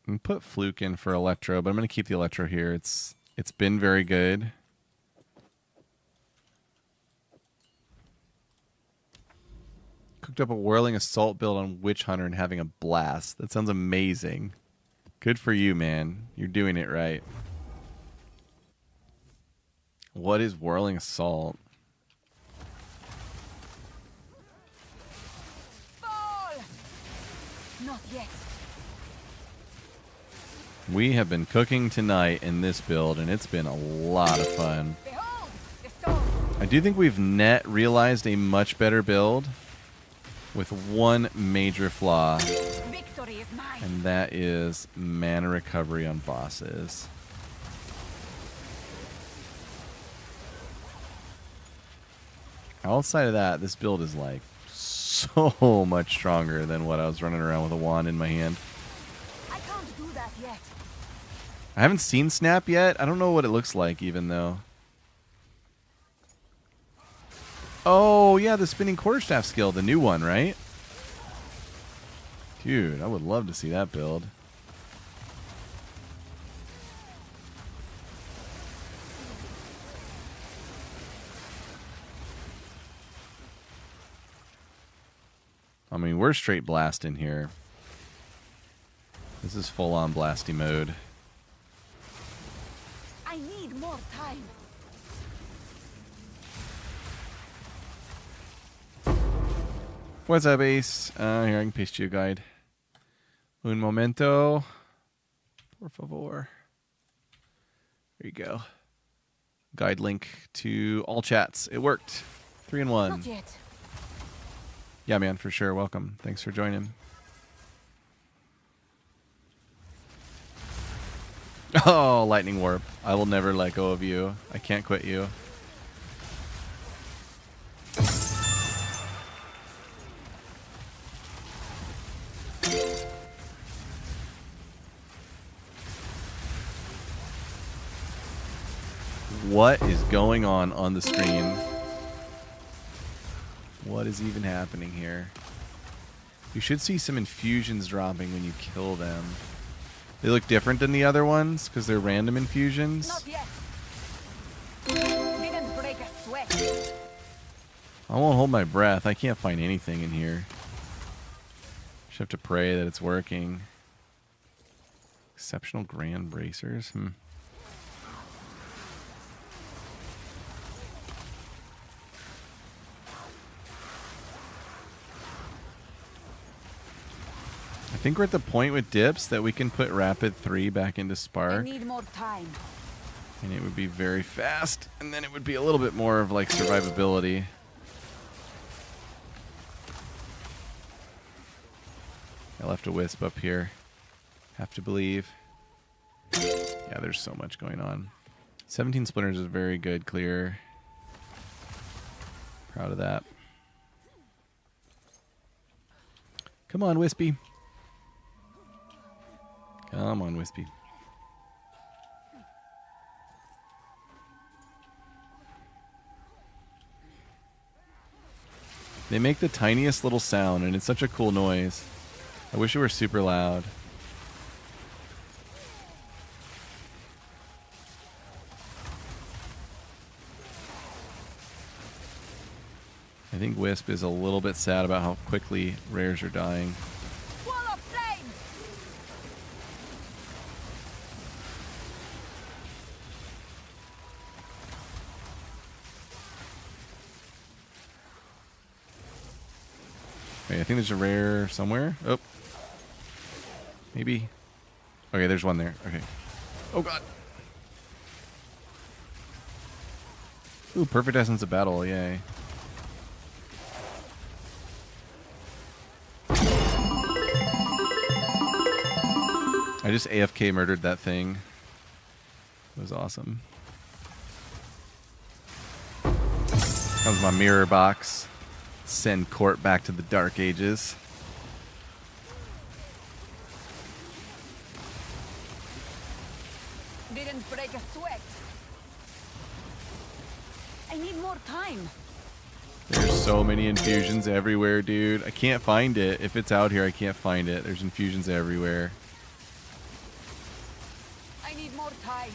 And put Fluke in for Electro, but I'm going to keep the Electro here. It's been very good. Cooked up a Whirling Assault build on Witch Hunter and having a blast. That sounds amazing. Good for you, man. You're doing it right. What is Whirling Assault? Fall! Not yet. We have been cooking tonight in this build, and it's been a lot of fun. Behold, the storm. I do think we've net realized a much better build with one major flaw, Victory is mine. and that is mana recovery on bosses. Outside of that, this build is like so much stronger than what I was running around with a wand in my hand. I can't do that yet. I haven't seen Snap yet. I don't know what it looks like even though. Oh, yeah, the spinning quarterstaff skill, the new one, right? Dude, I would love to see that build. I mean, we're straight blasting here. This is full-on blasty mode. I need more time. What's up, Ace? Here, I can paste you a guide. Un momento. Por favor. There you go. Guide link to all chats. It worked. 3 in 1. Not yet. Yeah, man, for sure. Welcome. Thanks for joining. Oh, lightning warp. I will never let go of you. I can't quit you. What is going on the screen? What is even happening here? You should see some infusions dropping when you kill them. They look different than the other ones because they're random infusions. Not yet. Didn't break a sweat. I won't hold my breath. I can't find anything in here. Just have to pray that it's working. Exceptional grand bracers. I think we're at the point with dips that we can put Rapid 3 back into I Spark. need more time. And it would be very fast. And then it would be a little bit more of like survivability. I left a wisp up here. Have to believe. Yeah, there's so much going on. 17 splinters is very good clear. Proud of that. Come on, Wispy. Come on, Wispy. They make the tiniest little sound, and it's such a cool noise. I wish it were super loud. I think Wisp is a little bit sad about how quickly rares are dying. Wall of flame. Okay, I think there's a rare somewhere. Oh. Maybe. Okay, there's one there. Okay. Oh, God. Ooh, perfect essence of battle. Yay. I just AFK murdered that thing. It was awesome. Comes my mirror box. Send Court back to the Dark Ages. Didn't break a sweat. I need more time. There's so many infusions everywhere, dude. I can't find it. If it's out here, I can't find it. There's infusions everywhere. I need more time.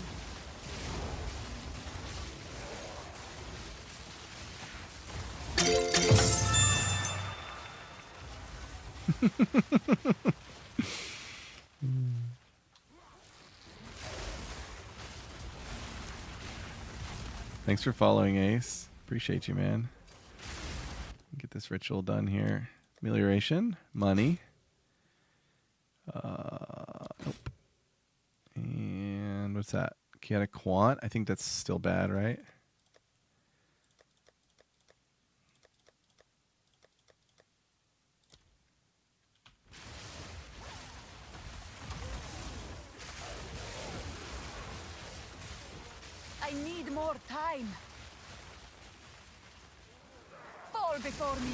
Thanks for following, Ace. Appreciate you, man. Get this ritual done here. Amelioration, money. Nope. And what's that? Chaotic Quant. I think that's still bad, right? I need more time. Fall before me.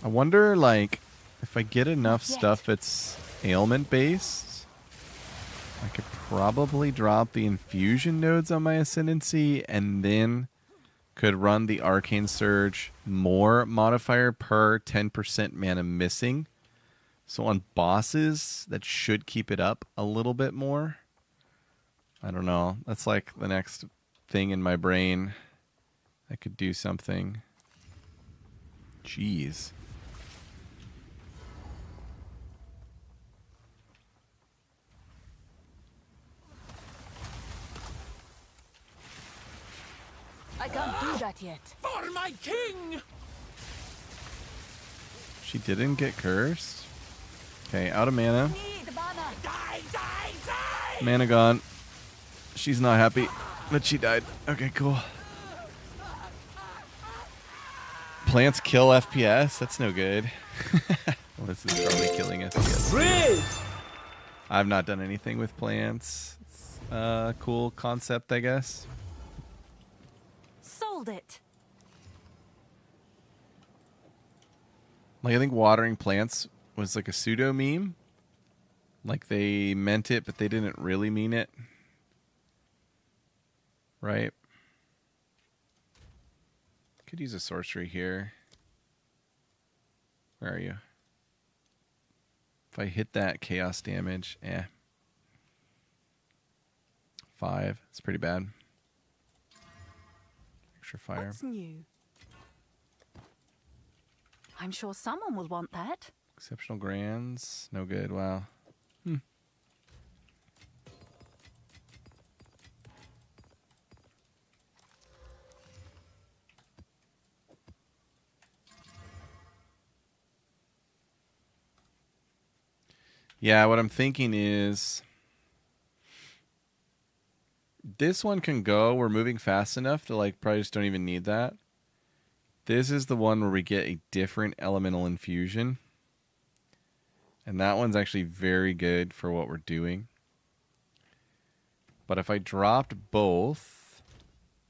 I wonder, like, if I get enough Yet. stuff that's ailment based, I could probably drop the infusion nodes on my Ascendancy and then could run the Arcane Surge more modifier per 10% mana missing. So on bosses, that should keep it up a little bit more. I don't know. That's like the next thing in my brain. I could do something. Jeez. I can't do that yet. For my king! She didn't get cursed. Okay, out of mana. Need mana. Die, die, die! Mana gone. She's not happy that she died. Okay, cool. Plants kill FPS? That's no good. Well, this is probably killing FPS. Freeze! I've not done anything with plants. It's a cool concept, I guess. Sold it. Like, I think watering plants was like a pseudo meme, Like they meant it, but they didn't really mean it. Right? Could use a sorcery here. Where are you? If I hit that chaos damage, 5. It's pretty bad. Extra fire. What's new? I'm sure someone will want that. Exceptional grands. No good. Wow. Yeah, what I'm thinking is this one can go. We're moving fast enough to like probably just don't even need that. This is the one where we get a different elemental infusion. And that one's actually very good for what we're doing. But if I dropped both,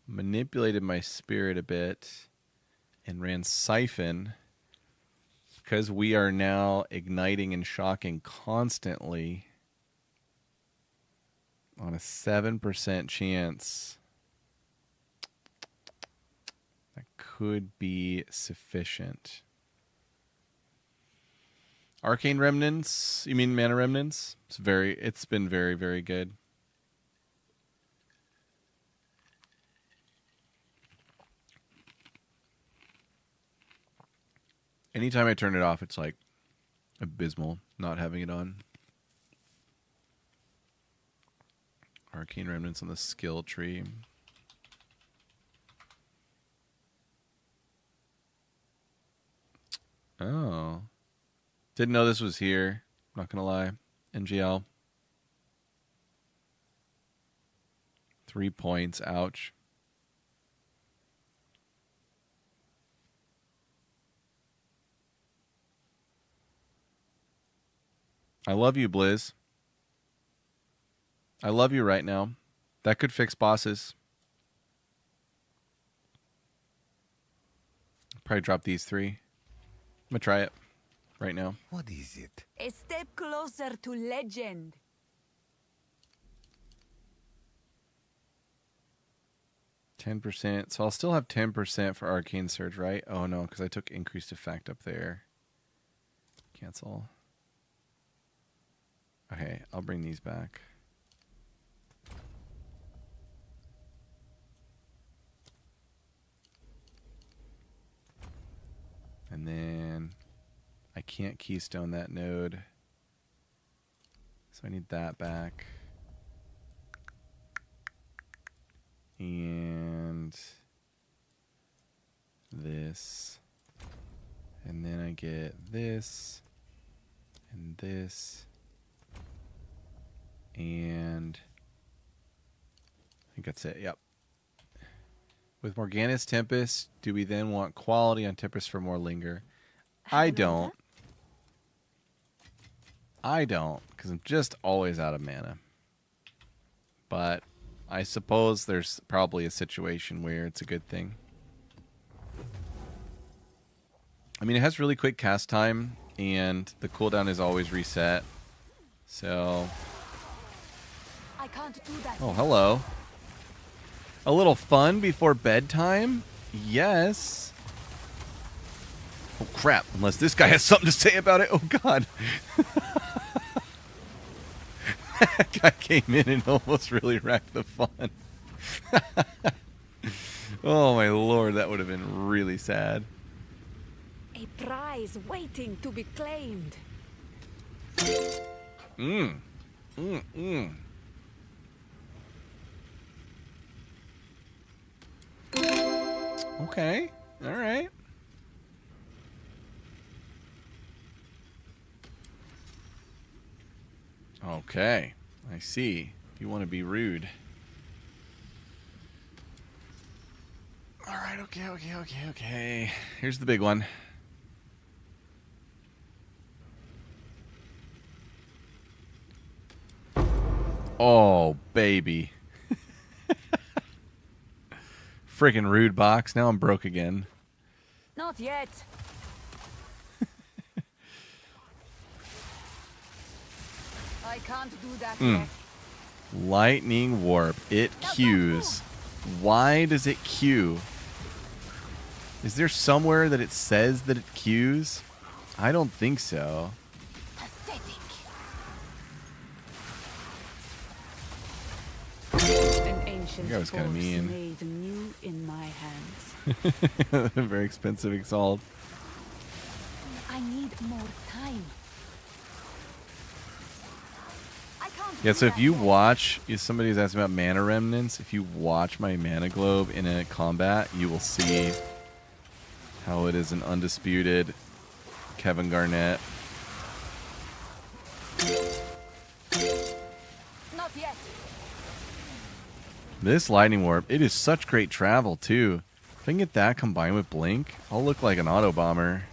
manipulated my spirit a bit, and ran Siphon, because we are now igniting and shocking constantly on a 7% chance, that could be sufficient. Arcane Remnants, you mean Mana Remnants? It's been very, very good. Anytime I turn it off, it's like abysmal not having it on. Arcane Remnants on the skill tree. Oh. Didn't know this was here. Not gonna lie. NGL. 3 points. Ouch. I love you, Blizz. I love you right now. That could fix bosses. Probably drop these 3. I'm gonna try it right now. What is it? A step closer to legend. 10%. So I'll still have 10% for Arcane Surge, right? Oh no, because I took increased effect up there. Cancel. Okay, I'll bring these back. And then I can't keystone that node. So I need that back. And this. And then I get this. And this. And I think that's it. Yep. With Morgana's Tempest, do we then want quality on Tempest for more linger? I don't. Because I'm just always out of mana. But I suppose there's probably a situation where it's a good thing. I mean, it has really quick cast time, and the cooldown is always reset. So... I can't do that. Oh, hello. A little fun before bedtime? Yes. Oh, crap. Unless this guy has something to say about it. Oh, God. That guy came in and almost really wrecked the fun. Oh, my Lord. That would have been really sad. A prize waiting to be claimed. Okay. All right. Okay. I see. You want to be rude. All right. Okay. Here's the big one. Oh, baby. Freaking rude box. Now I'm broke again. Not yet. I can't do that yet. Lightning Warp. It queues. Why does it queue? Is there somewhere that it says that it queues? I don't think so. Pathetic. An ancient That was kinda force mean. made new in my hands. Very expensive exalt. I need more time. I can't Yeah, do so if that you yet. watch, if somebody's asking about mana remnants, if you watch my mana globe in a combat, you will see how it is an undisputed Kevin Garnett. Not yet. This lightning warp, it is such great travel too. If I can get that combined with blink, I'll look like an auto bomber.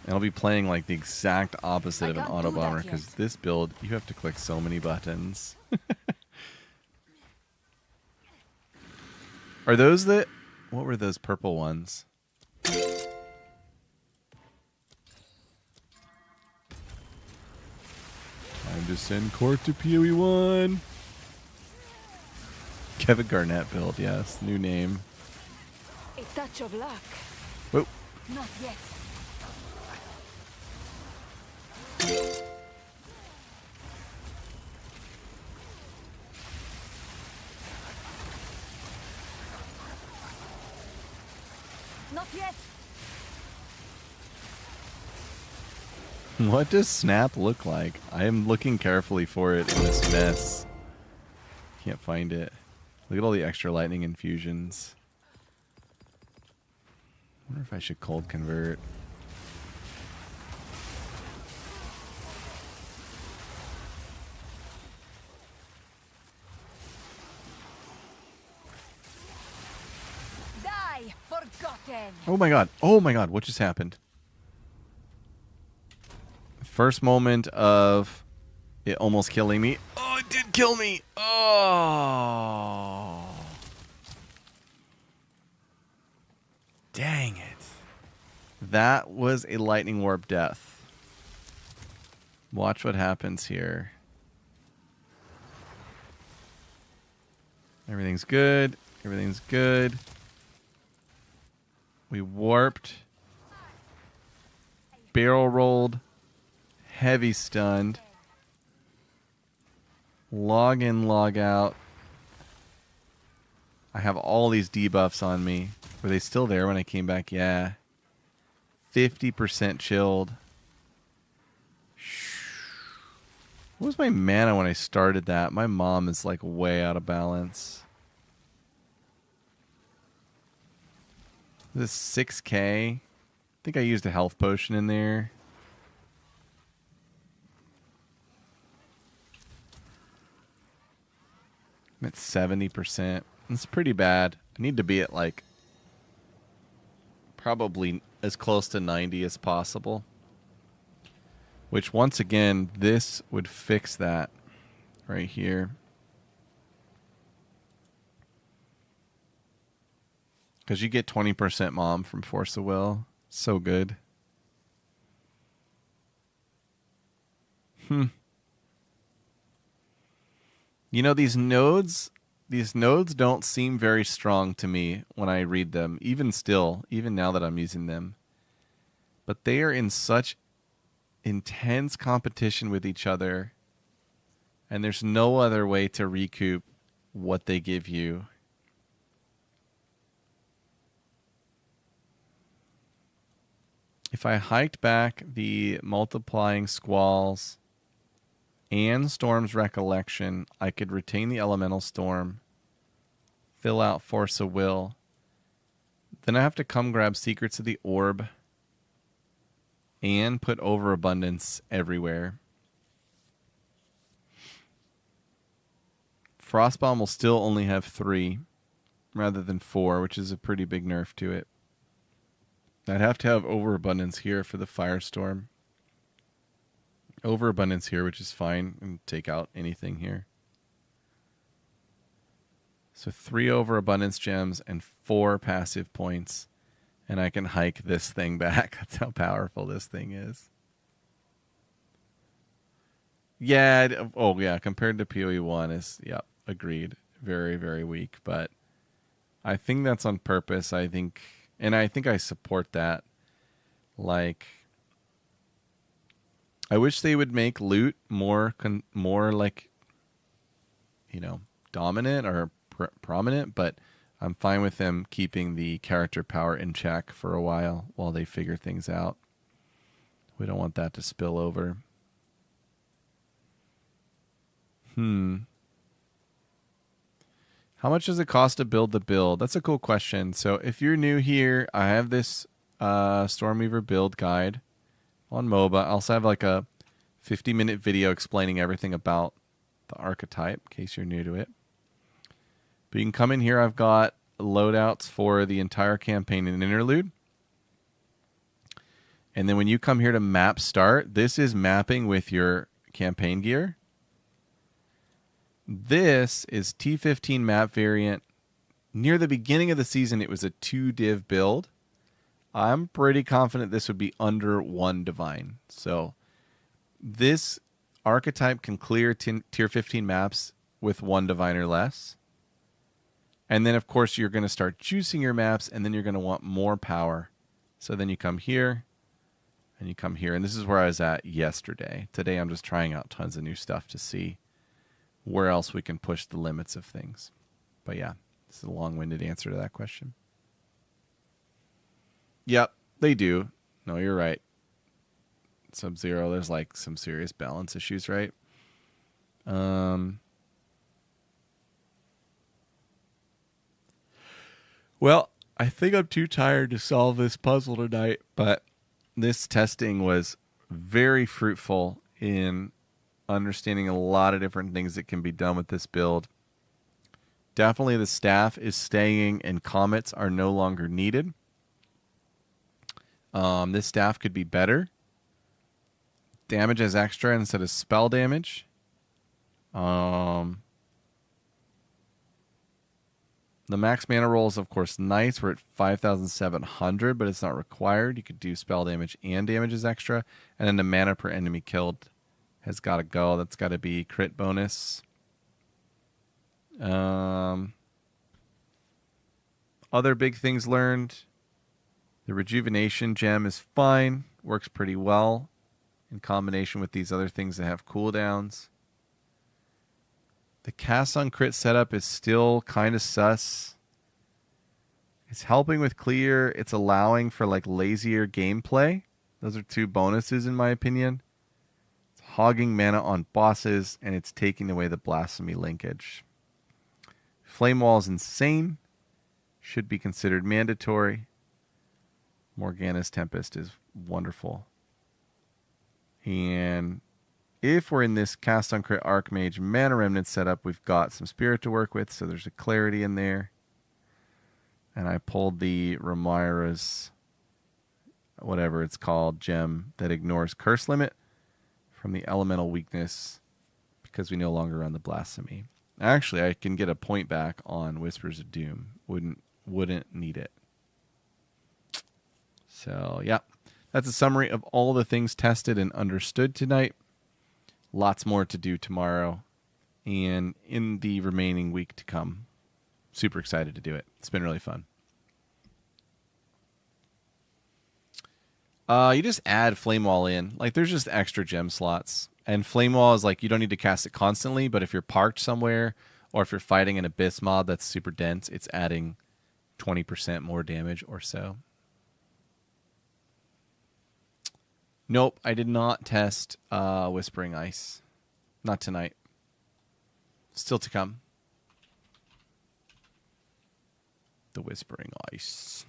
And I'll be playing like the exact opposite of an can't auto do that bomber because yet. this build, you have to click so many buttons. Are those the... What were those purple ones? Time to send Court to PoE 1. Kevin Garnett build, yes. New name. A touch of luck. Whoa. Not yet. Not yet. What does Snap look like? I am looking carefully for it in this mess. Can't find it. Look at all the extra lightning infusions. I wonder if I should cold convert. Die, forgotten. Oh my god. Oh my god. What just happened? First moment of it almost killing me. Oh, it did kill me. Oh. Dang it. That was a lightning warp death. Watch what happens here. Everything's good. Everything's good. We warped. Barrel rolled. Heavy stunned. Log in, log out. I have all these debuffs on me. Were they still there when I came back? Yeah. 50% chilled. What was my mana when I started that? My mom is like way out of balance. This 6K. I think I used a health potion in there. I'm at 70%. That's pretty bad. I need to be at like probably as close to 90 as possible. Which once again, this would fix that right here. Because you get 20% mom from Force of Will. So good. You know, these nodes don't seem very strong to me when I read them, even still, even now that I'm using them. But they are in such intense competition with each other, and there's no other way to recoup what they give you. If I hiked back the multiplying squalls and Storm's Recollection, I could retain the Elemental Storm, fill out Force of Will. Then I have to come grab Secrets of the Orb and put Overabundance everywhere. Frostbomb will still only have 3 rather than 4, which is a pretty big nerf to it. I'd have to have Overabundance here for the Firestorm. Overabundance here, which is fine, and take out anything here. So 3 Overabundance gems and 4 passive points, and I can hike this thing back. That's how powerful this thing is. Oh, yeah. Compared to PoE1 is, yep, agreed. Very, very weak. But I think that's on purpose. I think I support that. Like, I wish they would make loot more like, dominant or prominent, but I'm fine with them keeping the character power in check for a while they figure things out. We don't want that to spill over. How much does it cost to build the build? That's a cool question. So if you're new here, I have this Stormweaver build guide on Moba. I also have like a 50-minute video explaining everything about the archetype in case you're new to it. But you can come in here. I've got loadouts for the entire campaign and interlude. And then when you come here to map start, this is mapping with your campaign gear. This is T15 map variant. Near the beginning of the season, it was a 2-div build. I'm pretty confident this would be under 1 divine. So this archetype can clear tier 15 maps with 1 divine or less. And then, of course, you're going to start juicing your maps, and then you're going to want more power. So then you come here, and you come here. And this is where I was at yesterday. Today, I'm just trying out tons of new stuff to see where else we can push the limits of things. But yeah, this is a long-winded answer to that question. Yep, they do. No, you're right. Sub-Zero, there's like some serious balance issues, right? Well, I think I'm too tired to solve this puzzle tonight, but this testing was very fruitful in understanding a lot of different things that can be done with this build. Definitely the staff is staying and comets are no longer needed. This staff could be better. Damage as extra instead of spell damage. The max mana roll is, of course, nice. We're at 5,700, but it's not required. You could do spell damage and damage as extra. And then the mana per enemy killed has got to go. That's got to be crit bonus. Other big things learned. The rejuvenation gem is fine. Works pretty well in combination with these other things that have cooldowns. The cast on crit setup is still kind of sus. It's helping with clear. It's allowing for like lazier gameplay. Those are 2 bonuses in my opinion. It's hogging mana on bosses, and it's taking away the blasphemy linkage. Flame Wall is insane. Should be considered mandatory. Morgana's Tempest is wonderful. And if we're in this cast on crit Archmage Mana Remnant setup, we've got some spirit to work with, so there's a clarity in there. And I pulled the Ramira's, whatever it's called, gem that ignores curse limit from the elemental weakness because we no longer run the blasphemy. Actually, I can get a point back on Whispers of Doom. Wouldn't need it. So, yeah. That's a summary of all the things tested and understood tonight. Lots more to do tomorrow and in the remaining week to come. Super excited to do it. It's been really fun. You just add Flame Wall in. Like, there's just extra gem slots. And Flame Wall is like, you don't need to cast it constantly, but if you're parked somewhere or if you're fighting an Abyss mob that's super dense, it's adding 20% more damage or so. Nope, I did not test Whispering Ice. Not tonight. Still to come. The Whispering Ice.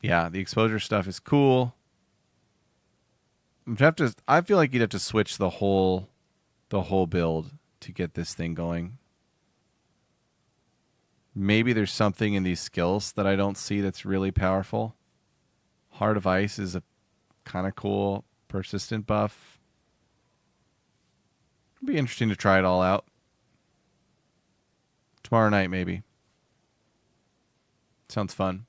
Yeah, the exposure stuff is cool. I feel like you'd have to switch the whole build to get this thing going. Maybe there's something in these skills that I don't see that's really powerful. Heart of Ice is a kind of cool persistent buff. It'd be interesting to try it all out. Tomorrow night, maybe. Sounds fun.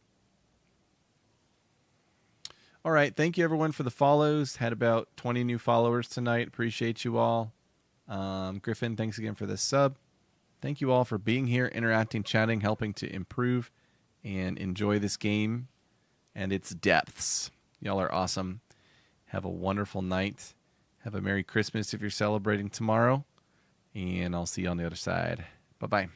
All right. Thank you, everyone, for the follows. Had about 20 new followers tonight. Appreciate you all. Griffin, thanks again for this sub. Thank you all for being here, interacting, chatting, helping to improve and enjoy this game and its depths. Y'all are awesome. Have a wonderful night. Have a Merry Christmas if you're celebrating tomorrow. And I'll see you on the other side. Bye-bye.